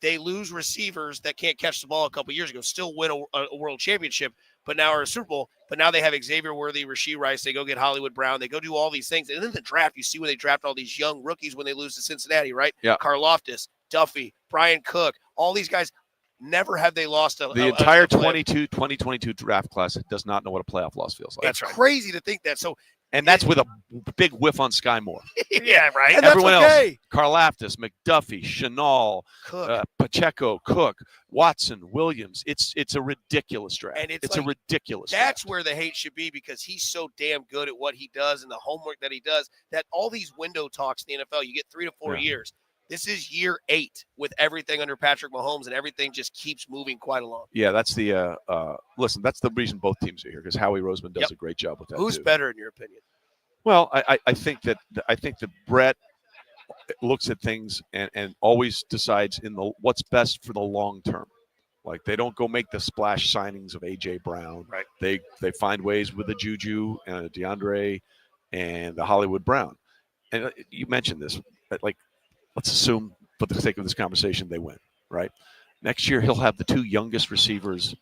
they lose receivers that can't catch the ball a couple years ago, still win a world championship, but now are a Super Bowl. But now they have Xavier Worthy, Rashee Rice. They go get Hollywood Brown. They go do all these things. And then the draft, you see when they draft all these young rookies when they lose to Cincinnati, right? Yeah. Karlaftis, Duffy, Brian Cook, all these guys, never have they lost the entire 2022 draft class does not know what a playoff loss feels like. That's crazy to think that. So, and that's with a big whiff on Sky Moore. Yeah, right. And everyone that's okay. else, Karlaftis, McDuffie, Chenal, Pacheco, Cook, Watson, Williams. It's a ridiculous draft. And it's a ridiculous draft. That's where the hate should be because he's so damn good at what he does and the homework that he does that all these window talks in the NFL, you get 3 to 4 years. This is year 8 with everything under Patrick Mahomes, and everything just keeps moving quite along. Yeah, that's the listen. That's the reason both teams are here because Howie Roseman does a great job with that. Who's better in your opinion? Well, I think that Brett looks at things and always decides what's best for the long term. Like they don't go make the splash signings of AJ Brown. Right. They find ways with the Juju and DeAndre and the Hollywood Brown. And you mentioned this, but like. Let's assume for the sake of this conversation, they win, right? Next year, he'll have the two youngest receivers,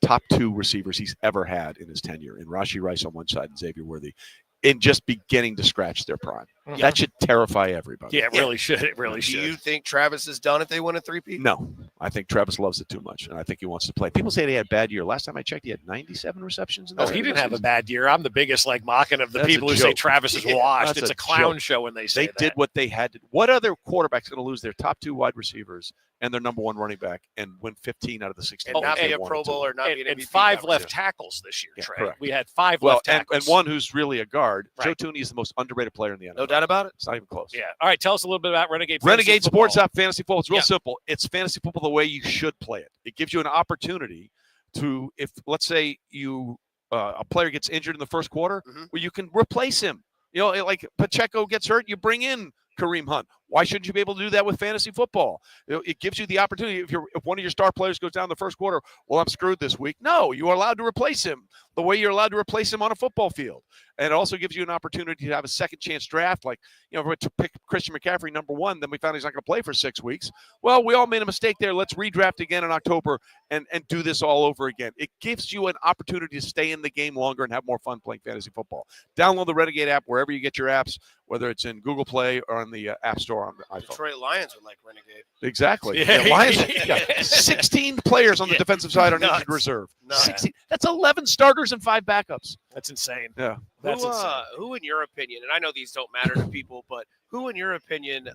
top two receivers he's ever had in his tenure, in Rashee Rice on one side and Xavier Worthy, in just beginning to scratch their prime. Yeah. That should terrify everybody. Yeah, it really should. It really should. Do you think Travis is done if they win a three-peat? No, I think Travis loves it too much, and I think he wants to play. People say he had a bad year. Last time I checked, he had 97 receptions. Oh, he didn't have a bad year. I'm the biggest mocking of the That's people a who say joke. Travis is washed. That's It's a clown joke. show when they say They that. did what they had to. What other quarterback's going to lose their top two wide receivers and their number one running back and win 15 out of the 16? And not be a Pro Bowl or not be an and MVP 5 conversation. left tackles this year, Yeah, Trey. correct. We had 5 Well, left tackles. and one who's really a guard. Right. Joe Tooney is the most underrated player in the NFL. No doubt about it. It's not even close. Yeah. All right. Tell us a little bit about Renegade Sports Football. App Fantasy Football. It's real Yeah. simple. It's fantasy football the way you should play it. It gives you an opportunity to, if let's say you a player gets injured in the first quarter, well, you can replace him. You know, like Pacheco gets hurt, you bring in Kareem Hunt. Why shouldn't you be able to do that with fantasy football? It gives you the opportunity. If one of your star players goes down in the first quarter, well, I'm screwed this week. No, you are allowed to replace him the way you're allowed to replace him on a football field. And it also gives you an opportunity to have a second chance draft. Like, you know, to pick Christian McCaffrey number 1, then we found he's not going to play for 6 weeks. Well, we all made a mistake there. Let's redraft again in October and do this all over again. It gives you an opportunity to stay in the game longer and have more fun playing fantasy football. Download the Renegade app wherever you get your apps, whether it's in Google Play or on the App Store on the iPhone. Detroit Lions would like Renegade. Exactly. Yeah. Yeah, Lions got 16 players on the defensive side on Nuts. injured reserve. Nuts. 16. That's 11 starters and 5 backups. That's insane. Yeah. That's insane. Who, in your opinion, and I know these don't matter to people, but who, in your opinion,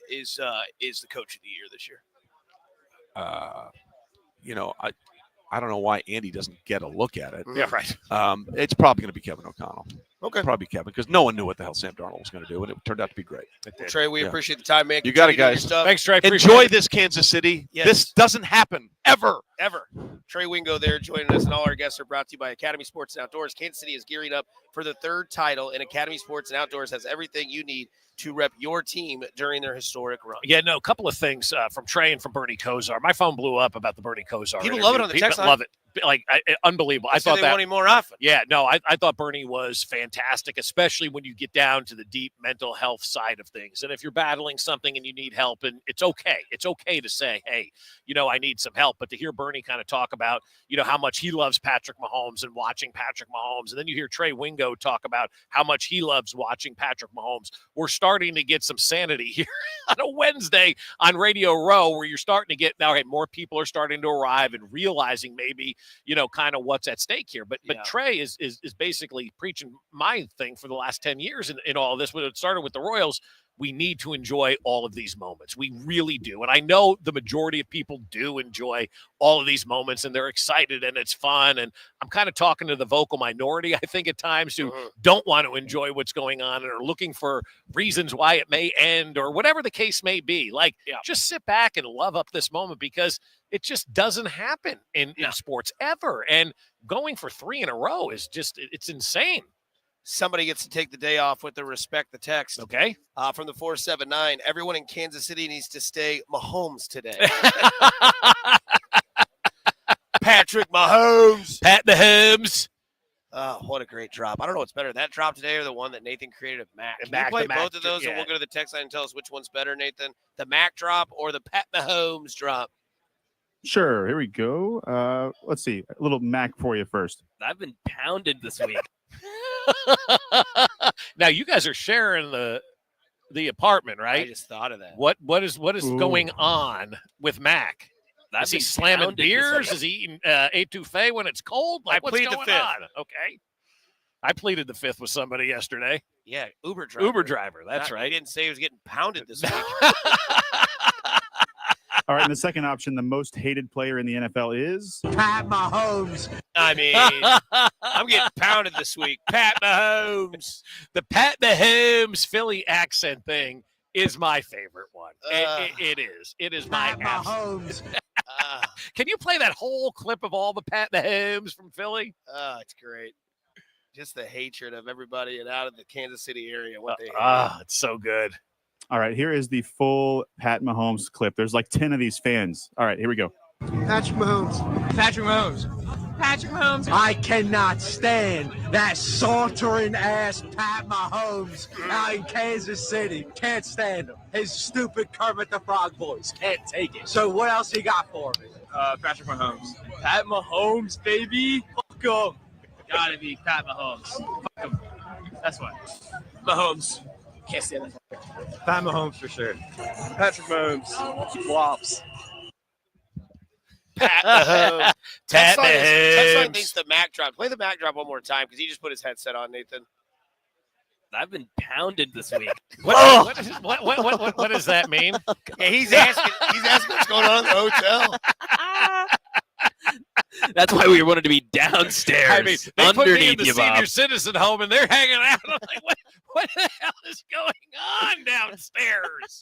is the coach of the year this year? You know, I don't know why Andy doesn't get a look at it. Yeah, right. It's probably going to be Kevin O'Connell. Okay. Probably Kevin, because no one knew what the hell Sam Darnold was going to do, and it turned out to be great. Well, Trey, we Yeah. appreciate the time, man. You got it, Continue doing your guys. stuff. Thanks, Trey. Appreciate Enjoy it. this, Kansas City. Yes. This doesn't happen ever. Trey Wingo there joining us, and all our guests are brought to you by Academy Sports and Outdoors. Kansas City is gearing up for the 3rd title, and Academy Sports and Outdoors has everything you need to rep your team during their historic run. Yeah, no, a couple of things from Trey and from Bernie Kosar. My phone blew up about the Bernie Kosar. People interview. love it on the text line. Love it. Like, unbelievable. I So thought they that want him more often. Yeah, no, I thought Bernie was fantastic, especially when you get down to the deep mental health side of things. And if you're battling something and you need help, and it's okay. It's okay to say, hey, you know, I need some help. But to hear Bernie kind of talk about, you know, how much he loves Patrick Mahomes and watching Patrick Mahomes. And then you hear Trey Wingo talk about how much he loves watching Patrick Mahomes. We're starting to get some sanity here on a Wednesday on Radio Row, where you're starting to get, now, okay, more people are starting to arrive and realizing maybe, you know, kind of what's at stake here. But Trey is basically preaching my thing for the last 10 years in all of this. When it started with the Royals, we need to enjoy all of these moments. We really do. And I know the majority of people do enjoy all of these moments, and they're excited and it's fun. And I'm kind of talking to the vocal minority, I think, at times, who don't want to enjoy what's going on and are looking for reasons why it may end or whatever the case may be. Like, just sit back and love up this moment, because it just doesn't happen in sports ever. And going for 3 in a row is just, it's insane. Somebody gets to take the day off with the respect the text. Okay. From the 479, everyone in Kansas City needs to stay Mahomes today. Patrick Mahomes. Pat Mahomes. Oh, what a great drop. I don't know what's better, that drop today or the one that Nathan created of Mac. Can Mac, you play the Mac, both of those, and yeah. we'll go to the text line and tell us which one's better, Nathan? The Mac drop or the Pat Mahomes drop? Sure. Here we go. Let's see. A little Mac for you first. I've been pounded this week. Now you guys are sharing the apartment, right? I just thought of that. What is going on with Mac? Is he slamming beers? Is he eating etouffee when it's cold? Like, what's plead the going fifth. on? Okay. I pleaded the fifth with somebody yesterday. Yeah, Uber driver. Uber driver. That's right. He didn't say he was getting pounded this week. All right. And the second option, the most hated player in the NFL is Pat Mahomes. I mean, I'm getting pounded this week. Pat Mahomes. The Pat Mahomes Philly accent thing is my favorite one. It is. It is my Pat Mahomes. Can you play that whole clip of all the Pat Mahomes from Philly? It's great. Just the hatred of everybody and out of the Kansas City area. What they it's so good. All right. Here is the full Pat Mahomes clip. There's like 10 of these fans. All right. Here we go. Patrick Mahomes. Patrick Mahomes. Patrick Mahomes. I cannot stand that sauntering ass Pat Mahomes out in Kansas City. Can't stand him. His stupid Kermit the Frog voice. Can't take it. So what else he got for me? Patrick Mahomes. Pat Mahomes, baby. Fuck him. Gotta be Pat Mahomes. Fuck him. That's why. Mahomes. Can't stand that. Pat Mahomes for sure. Patrick Mahomes. Flops. Pat Mahomes. Pat Text thinks the Mac drop. Play the Mac drop one more time because he just put his headset on, Nathan. I've been pounded this week. What does that mean? Yeah, he's asking what's going on in the hotel. That's why we wanted to be downstairs. I mean, they put me in the you, senior Bob. citizen home, and they're hanging out. I'm like, what the hell is going on downstairs?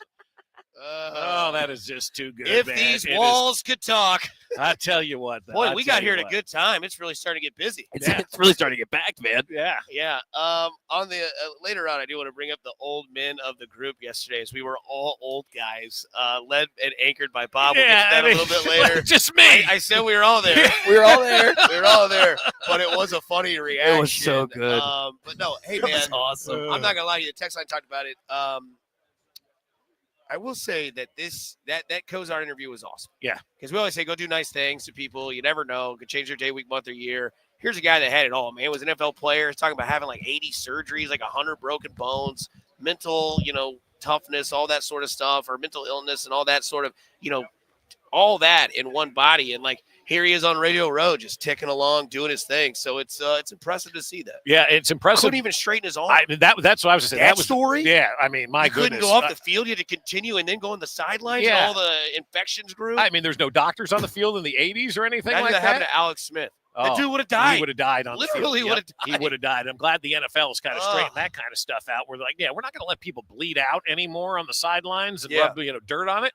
Oh, that is just too good. If man. these walls could talk. I tell you what. Boy, we got here at a good time. It's really starting to get busy. It's really starting to get back, man. Yeah. Yeah. On the later on, I do want to bring up the old men of the group yesterday, as we were all old guys, led and anchored by Bob. We'll get to that a little bit later. Just me. I said we were all there. We were all there. We were all there, but it was a funny reaction. It was so good. But no, hey It man, was awesome. I'm not gonna lie to you. The text line talked about it. I will say that that Kosar interview was awesome. Yeah. Because we always say go do nice things to people. You never know. Could change their day, week, month, or year. Here's a guy that had it all, man. He was an NFL player. He's talking about having like 80 surgeries, like 100 broken bones, mental, toughness, all that sort of stuff, or mental illness and all that sort of, all that in one body. And like, here he is on Radio Row, just ticking along, doing his thing. So it's impressive to see that. Yeah, it's impressive. Couldn't even straighten his arm. That's what I was saying. That story? Yeah, I mean, my you goodness. couldn't go off the field. You had to continue and then go on the sidelines. Yeah. And all the infections grew. I mean, there's no doctors on the field in the 80s or anything Imagine like that that. happened to Alex Smith. That dude would have died. He would have died on Literally the field. would have died. He would have died. I'm glad the NFL is kind of straightened that kind of stuff out. We're like, yeah, we're not going to let people bleed out anymore on the sidelines and rub dirt on it.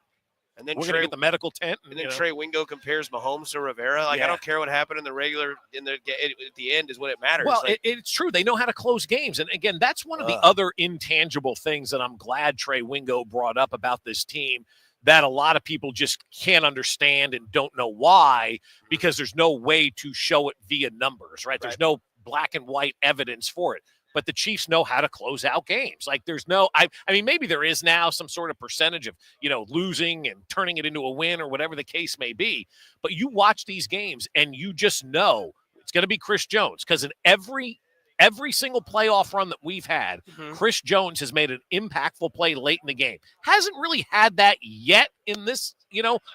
And then we're going to get the medical tent. And then Trey Wingo compares Mahomes to Rivera. Like, I don't care what happened in the at the end is what it matters. Well, like, it's true. They know how to close games. And again, that's one of the other intangible things that I'm glad Trey Wingo brought up about this team that a lot of people just can't understand and don't know why, because there's no way to show it via numbers, right? There's no black and white evidence for it. But the Chiefs know how to close out games. Like there's no, I mean, maybe there is now some sort of percentage of, losing and turning it into a win or whatever the case may be. But you watch these games and you just know it's going to be Chris Jones, because in every single playoff run that we've had, Chris Jones has made an impactful play late in the game. Hasn't really had that yet in this,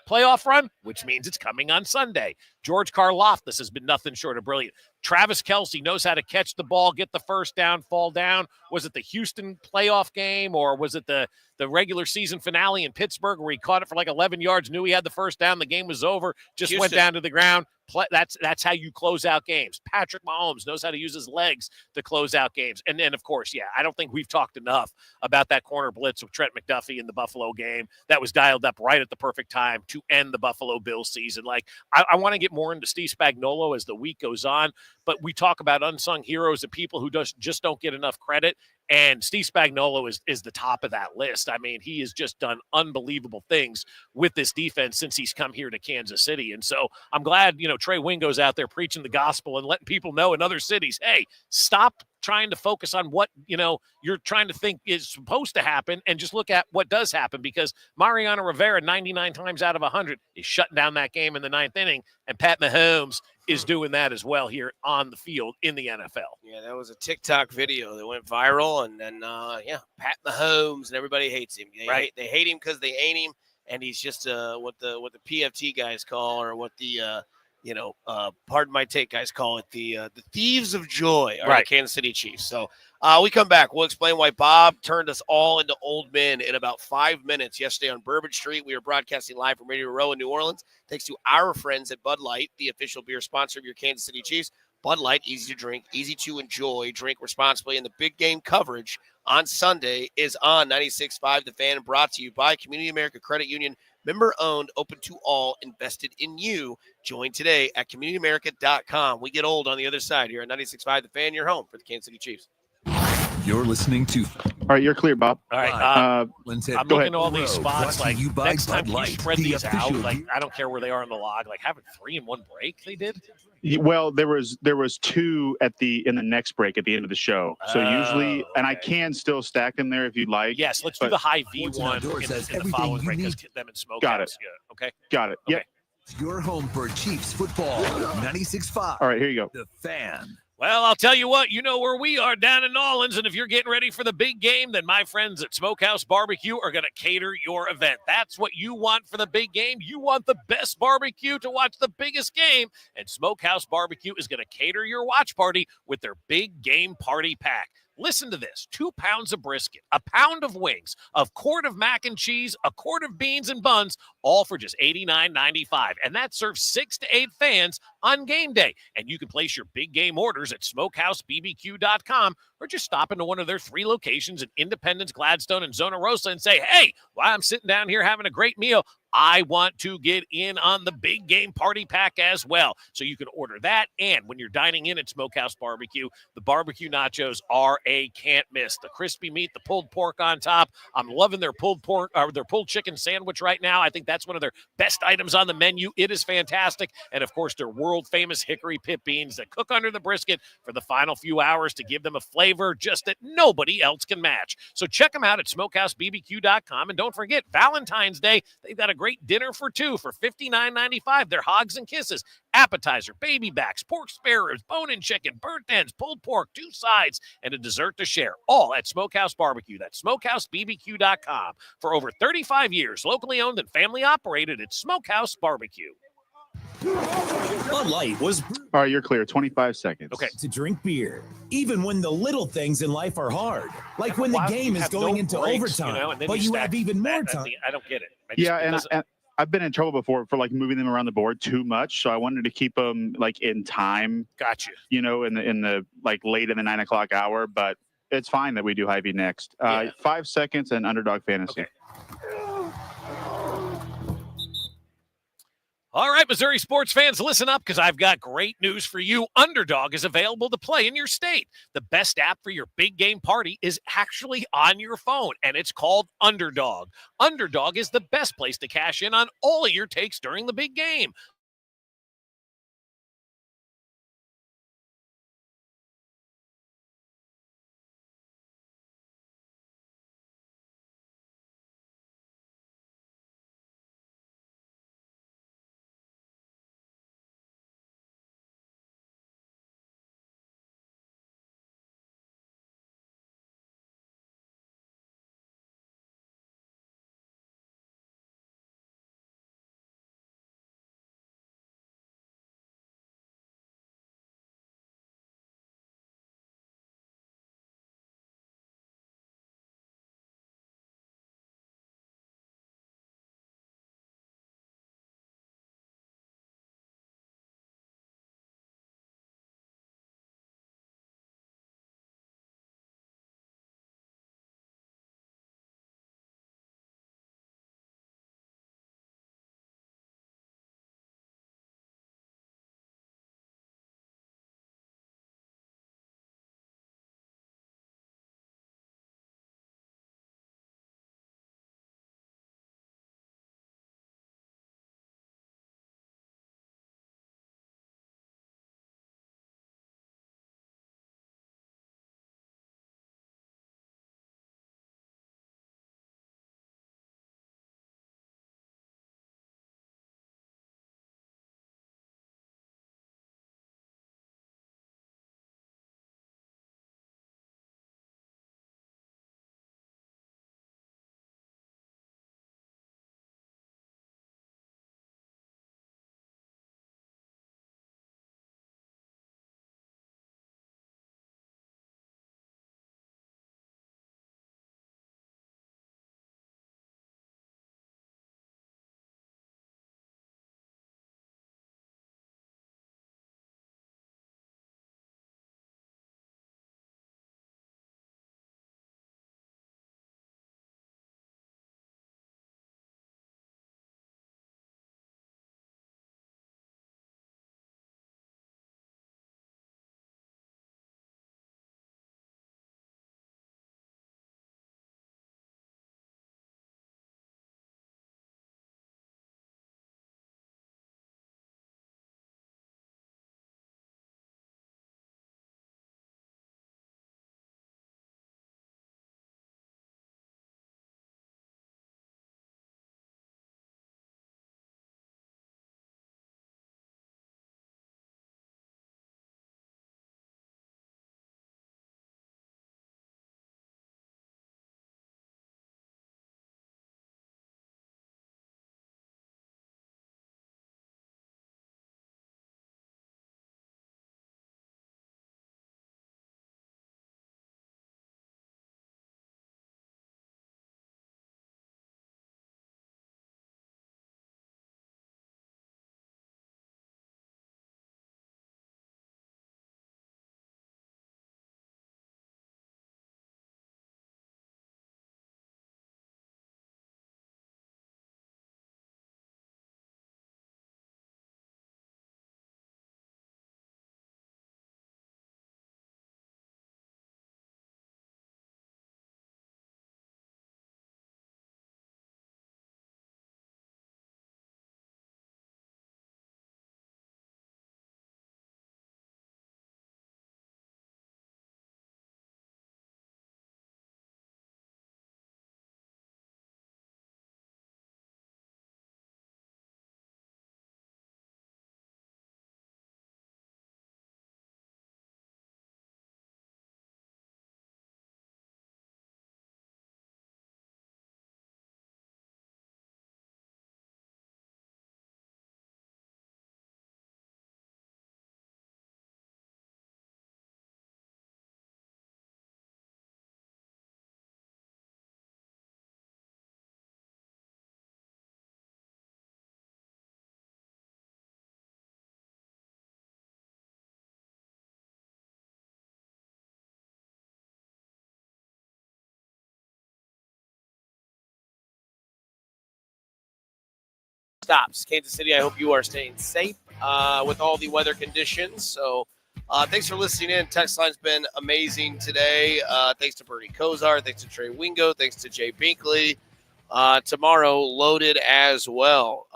playoff run, which means it's coming on Sunday. George Karlaftis has been nothing short of brilliant. Travis Kelce knows how to catch the ball, get the first down, fall down. Was it the Houston playoff game, or was it the regular season finale in Pittsburgh where he caught it for like 11 yards, knew he had the first down, the game was over, just Houston. went down to the ground? That's how you close out games. Patrick Mahomes knows how to use his legs to close out games. And then, of course, I don't think we've talked enough about that corner blitz with Trent McDuffie in the Buffalo game. That was dialed up right at the perfect time to end the Buffalo Bills season. Like, I want to get more into Steve Spagnuolo as the week goes on, but we talk about unsung heroes and people who just don't get enough credit. And Steve Spagnuolo is the top of that list. I mean, he has just done unbelievable things with this defense since he's come here to Kansas City. And so I'm glad, Trey Wingo's out there preaching the gospel and letting people know in other cities, hey, stop trying to focus on what, you're trying to think is supposed to happen and just look at what does happen, because Mariano Rivera 99 times out of 100 is shutting down that game in the ninth inning. And Pat Mahomes is doing that as well here on the field in the NFL. Yeah, that was a TikTok video that went viral, and then Pat Mahomes, and everybody hates him. They hate him because they ain't him, and he's just what the PFT guys call, or what the pardon my take guys call it, the thieves of joy are the Kansas City Chiefs. So we come back. We'll explain why Bob turned us all into old men in about 5 minutes yesterday on Bourbon Street. We are broadcasting live from Radio Row in New Orleans, thanks to our friends at Bud Light, the official beer sponsor of your Kansas City Chiefs. Bud Light, easy to drink, easy to enjoy, drink responsibly, and the big game coverage on Sunday is on 96.5 The Fan, brought to you by Community America Credit Union, member-owned, open to all, invested in you. Join today at communityamerica.com. We get old on the other side here at 96.5 The Fan, your home for the Kansas City Chiefs. You're listening to. All right, you're clear, Bob. All right. I'm looking at all these spots. Like, you by next time Bud you Light, spread the these out, official like, I don't care where they are in the log, like having 3 in one break they did. Well, there was two in the next break at the end of the show. So usually, and I can still stack them there if you'd like. Yes, let's do the high V one in the following break because them and Smokehouse. Got it. Yeah, okay. Got it. Okay. Yep. Your home for Chiefs football. 96.5. All right, here you go. The Fan. Well, I'll tell you what, you know where we are down in New Orleans, and if you're getting ready for the big game, then my friends at Smokehouse Barbecue are going to cater your event. That's what you want for the big game. You want the best barbecue to watch the biggest game, and Smokehouse Barbecue is going to cater your watch party with their big game party pack. Listen to this, 2 pounds of brisket, a pound of wings, a quart of mac and cheese, a quart of beans and buns, all for just $89.95. And that serves 6 to 8 fans on game day. And you can place your big game orders at smokehousebbq.com or just stop into one of their 3 locations in Independence, Gladstone, and Zona Rosa and say, hey, while I'm sitting down here having a great meal, I want to get in on the big game party pack as well. So you can order that. And when you're dining in at Smokehouse Barbecue, the barbecue nachos are a can't miss. The crispy meat, the pulled pork on top. I'm loving their pulled pork or their pulled chicken sandwich right now. I think that's one of their best items on the menu. It is fantastic. And of course, their world famous hickory pit beans that cook under the brisket for the final few hours to give them a flavor just that nobody else can match. So check them out at smokehousebbq.com. And don't forget, Valentine's Day, they've got a great dinner for 2 for $59.95. They're hogs and kisses, appetizer, baby backs, pork spare ribs, bone-in chicken, burnt ends, pulled pork, 2 sides, and a dessert to share. All at Smokehouse Barbecue. That's smokehousebbq.com. For over 35 years, locally owned and family operated, it's Smokehouse Barbecue. Bud Light was All right, you're clear. 25 seconds. okay to drink beer, even when the little things in life are hard, like when the game is going into overtime, but you have even more time. I don't get it. And I've been in trouble before for like moving them around the board too much, so I wanted to keep them like in time. Gotcha. You know, in the like late in the 9 o'clock hour, but it's fine that we do Hy-Vee next. 5 seconds and Underdog Fantasy. Okay. All right, Missouri sports fans, listen up because I've got great news for you. Underdog is available to play in your state. The best app for your big game party is actually on your phone, and it's called Underdog. Underdog is the best place to cash in on all of your takes during the big game. stops. Kansas City, I hope you are staying safe with all the weather conditions. So thanks for listening in. Text line's been amazing today. Thanks to Bernie Kosar. Thanks to Trey Wingo. Thanks to Jay Binkley. Tomorrow loaded as well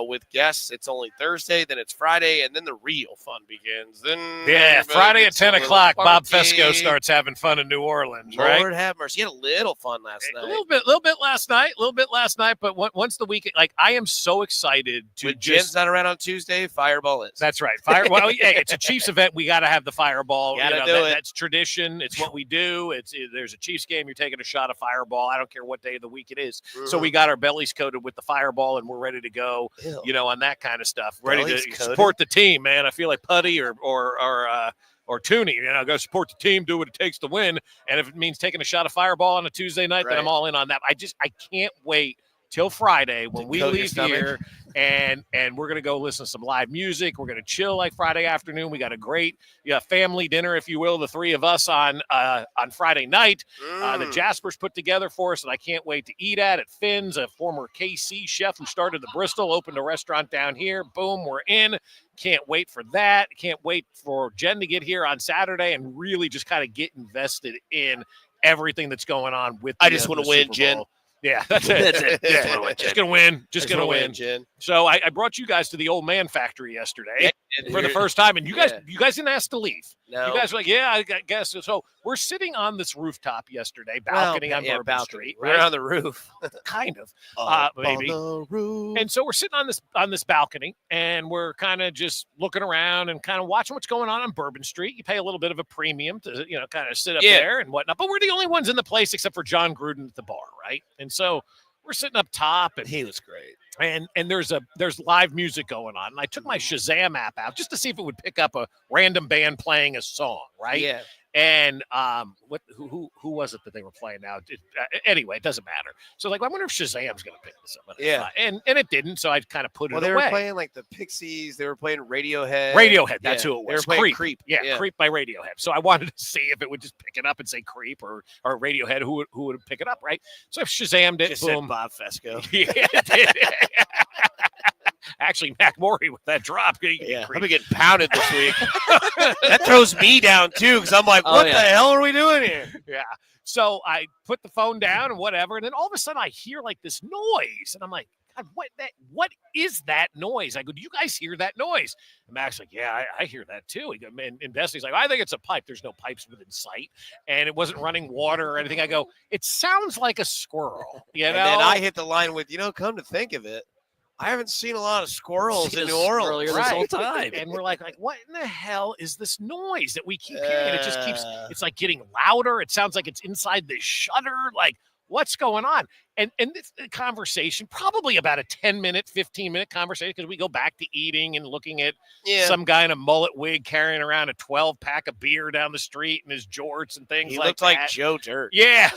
with guests. It's only Thursday, then it's Friday, and then the real fun begins. Then Friday at 10 o'clock, Bob Fesco starts having fun in New Orleans, right? Lord have mercy. You had a little fun last night. A little bit last night, but once the weekend, like I am so excited to With Jen's not around on Tuesday, Fireball is. That's right. Well, hey, it's a Chiefs event. We got to have the Fireball. Gotta do it. That's tradition. It's what we do. There's a Chiefs game. You're taking a shot of Fireball. I don't care what day of the week it is. So we got our bellies coated with the Fireball, and we're ready to go. Ew. On that kind of stuff. Ready Bellies to coated? support the team, man. I feel like Putty or Tooney. Go support the team, do what it takes to win. And if it means taking a shot of Fireball on a Tuesday night, then I'm all in on that. I can't wait till Friday when we leave here and we're going to go listen to some live music. We're going to chill like Friday afternoon. We got a great family dinner, if you will, the three of us on Friday night. The Jaspers put together for us, and I can't wait to eat at Finn's, a former KC chef who started the Bristol, opened a restaurant down here. Boom, we're in. Can't wait for that. Can't wait for Jen to get here on Saturday and really just kind of get invested in everything that's going on with I just want to win, Jen. Yeah, that's it. That's it. Yeah. Just gonna win. Just gonna win. Jen. So I brought you guys to the Old Man Factory yesterday for the first time, and you guys didn't ask to leave. No. You guys were like, yeah, I guess. So we're sitting on this rooftop yesterday, balcony on Bourbon Street. We're on the roof, kind of, maybe. On the roof. And so we're sitting on this balcony, and we're kind of just looking around and kind of watching what's going on Bourbon Street. You pay a little bit of a premium to kind of sit up there and whatnot, but we're the only ones in the place except for John Gruden at the bar, right? And so we're sitting up top, and he was great. And there's live music going on, and I took my Shazam app out just to see if it would pick up a random band playing a song, right? Yeah. And who was it that they were playing now? Anyway, it doesn't matter. So I wonder if Shazam's going to pick this up. Yeah. And it didn't, so I kind of put it away. Well, they were playing like the Pixies. They were playing Radiohead. Radiohead, that's who it was. They were playing Creep. Yeah, Creep by Radiohead. So I wanted to see if it would just pick it up and say Creep or Radiohead, who would pick it up, right? So if Shazammed it, Just boom. said Bob Fesco. Yeah, it did. Actually, Mac Morey with that drop. Yeah, I've been getting pounded this week. That throws me down, too, because I'm like, what the hell are we doing here? Yeah. So I put the phone down and whatever, and then all of a sudden I hear like this noise, and I'm like, God, what is that noise? I go, do you guys hear that noise? And Mac's like, yeah, I hear that too. He goes, man, Destiny's like, I think it's a pipe. There's no pipes within sight, and it wasn't running water or anything. I go, it sounds like a squirrel, And then I hit the line with, come to think of it, I haven't seen a lot of squirrels in New Orleans this whole time. And we're like, what in the hell is this noise that we keep hearing? And it just keeps, it's like getting louder. It sounds like it's inside the shutter. Like, what's going on? And this conversation, probably about a 10-minute, 15-minute conversation, because we go back to eating and looking at some guy in a mullet wig carrying around a 12-pack of beer down the street and his jorts and things He like looked that. like Joe Dirt. Yeah.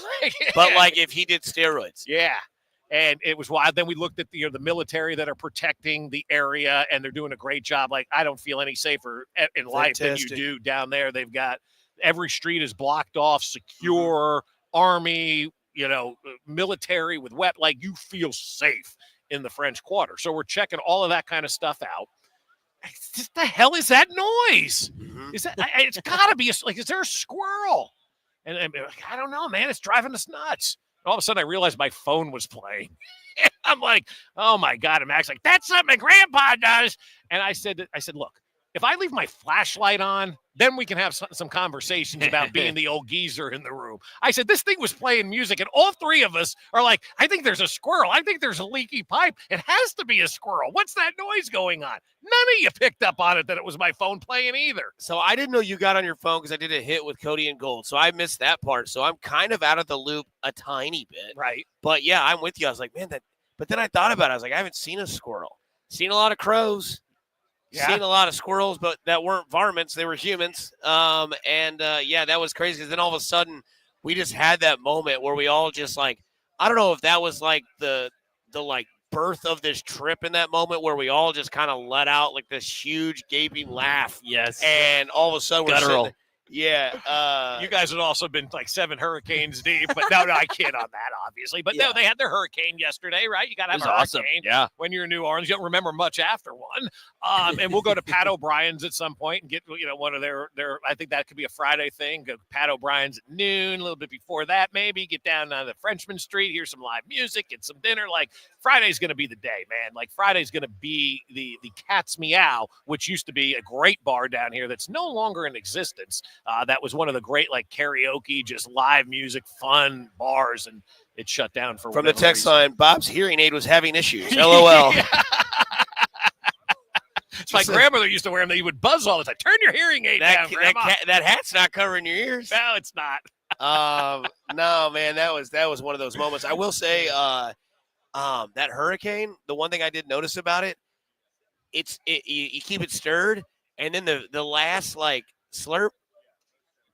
But like if he did steroids. Yeah. And it was wild. Then we looked at the military that are protecting the area, and they're doing a great job. Like, I don't feel any safer in life than you do down there. They've got every street is blocked off, secure, army, military with like you feel safe in the French Quarter. So we're checking all of that kind of stuff out. What the hell is that noise? Is that? It's got to be is there a squirrel? And I don't know, man. It's driving us nuts. All of a sudden, I realized my phone was playing. I'm like, oh, my God. And Mac's like, that's something Grandpa does. And I said, look, if I leave my flashlight on, then we can have some conversations about being the old geezer in the room. I said, this thing was playing music, and all three of us are like, I think there's a squirrel. I think there's a leaky pipe. It has to be a squirrel. What's that noise going on? None of you picked up on it that it was my phone playing either. So I didn't know you got on your phone because I did a hit with Cody and Gold. So I missed that part. So I'm kind of out of the loop a tiny bit. Right. But, yeah, I'm with you. I was like, man, but then I thought about it. I was like, I haven't seen a squirrel. Seen a lot of crows. Yeah. Seen a lot of squirrels, but that weren't varmints. They were humans. That was crazy because then all of a sudden we just had that moment where we all just like, I don't know if that was like the like birth of this trip in that moment where we all just kind of let out like this huge gaping laugh. Yes. And all of a sudden we're sitting there, Yeah. You guys had also been like 7 hurricanes deep, but no, I kid on that, obviously. But no, they had their hurricane yesterday, right? You got to have a hurricane when you're in New Orleans. You don't remember much after one. And we'll go to Pat O'Brien's at some point and get, one of their. I think that could be a Friday thing. Go to Pat O'Brien's at noon, a little bit before that, maybe get down on the Frenchman Street, hear some live music, get some dinner. Like Friday's going to be the day, man. Like Friday's going to be the Cat's Meow, which used to be a great bar down here that's no longer in existence. That was one of the great like karaoke, just live music, fun bars, and it shut down for. From the text line, Bob's hearing aid was having issues. LOL. My grandmother used to wear them. He would buzz all the time. Turn your hearing aid down, Grandma. That hat's not covering your ears. No, it's not. No, man, that was one of those moments. I will say, that hurricane. The one thing I did notice about it, you keep it stirred, and then the last like slurp,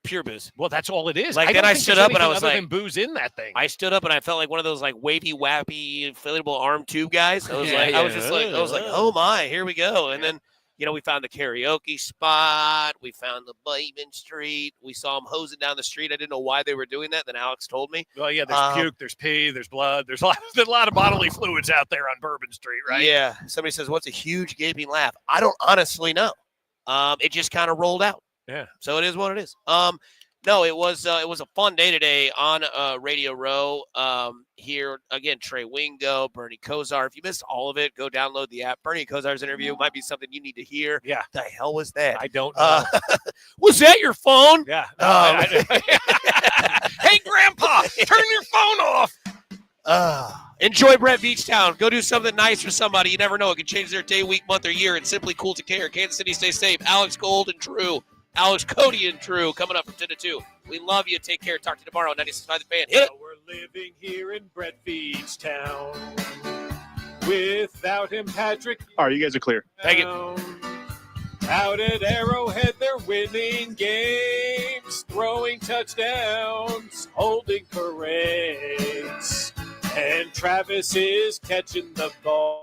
pure booze. Well, that's all it is. Like then I stood up and I was like, booze in that thing. I stood up and I felt like one of those like wavy, wappy, inflatable arm tube guys. I was like, oh my, here we go. And then, we found the karaoke spot. We found the Bateman Street. We saw them hosing down the street. I didn't know why they were doing that. Then Alex told me. Well, yeah, there's puke, there's pee, there's blood. There's a lot of bodily fluids out there on Bourbon Street, right? Yeah. Somebody says, what's a huge gaping laugh? I don't honestly know. It just kind of rolled out. Yeah. So it is what it is. No, it was a fun day today on Radio Row. Here again, Trey Wingo, Bernie Kosar. If you missed all of it, go download the app. Bernie Kosar's interview might be something you need to hear. Yeah. The hell was that? I don't know. Was that your phone? Yeah. Hey, Grandpa, turn your phone off. Enjoy Brett Beachtown. Go do something nice for somebody. You never know. It can change their day, week, month, or year. It's simply cool to care. Kansas City, stay safe. Alex Gold and Drew. Alex, Cody, and Drew coming up from 10 to 2. We love you. Take care. Talk to you tomorrow. 96.5 The Fan. Hit it. We're living here in Brett Beachtown. Without him, Patrick. All right, you guys are clear. Thank you. Out at Arrowhead, they're winning games, throwing touchdowns, holding parades. And Travis is catching the ball.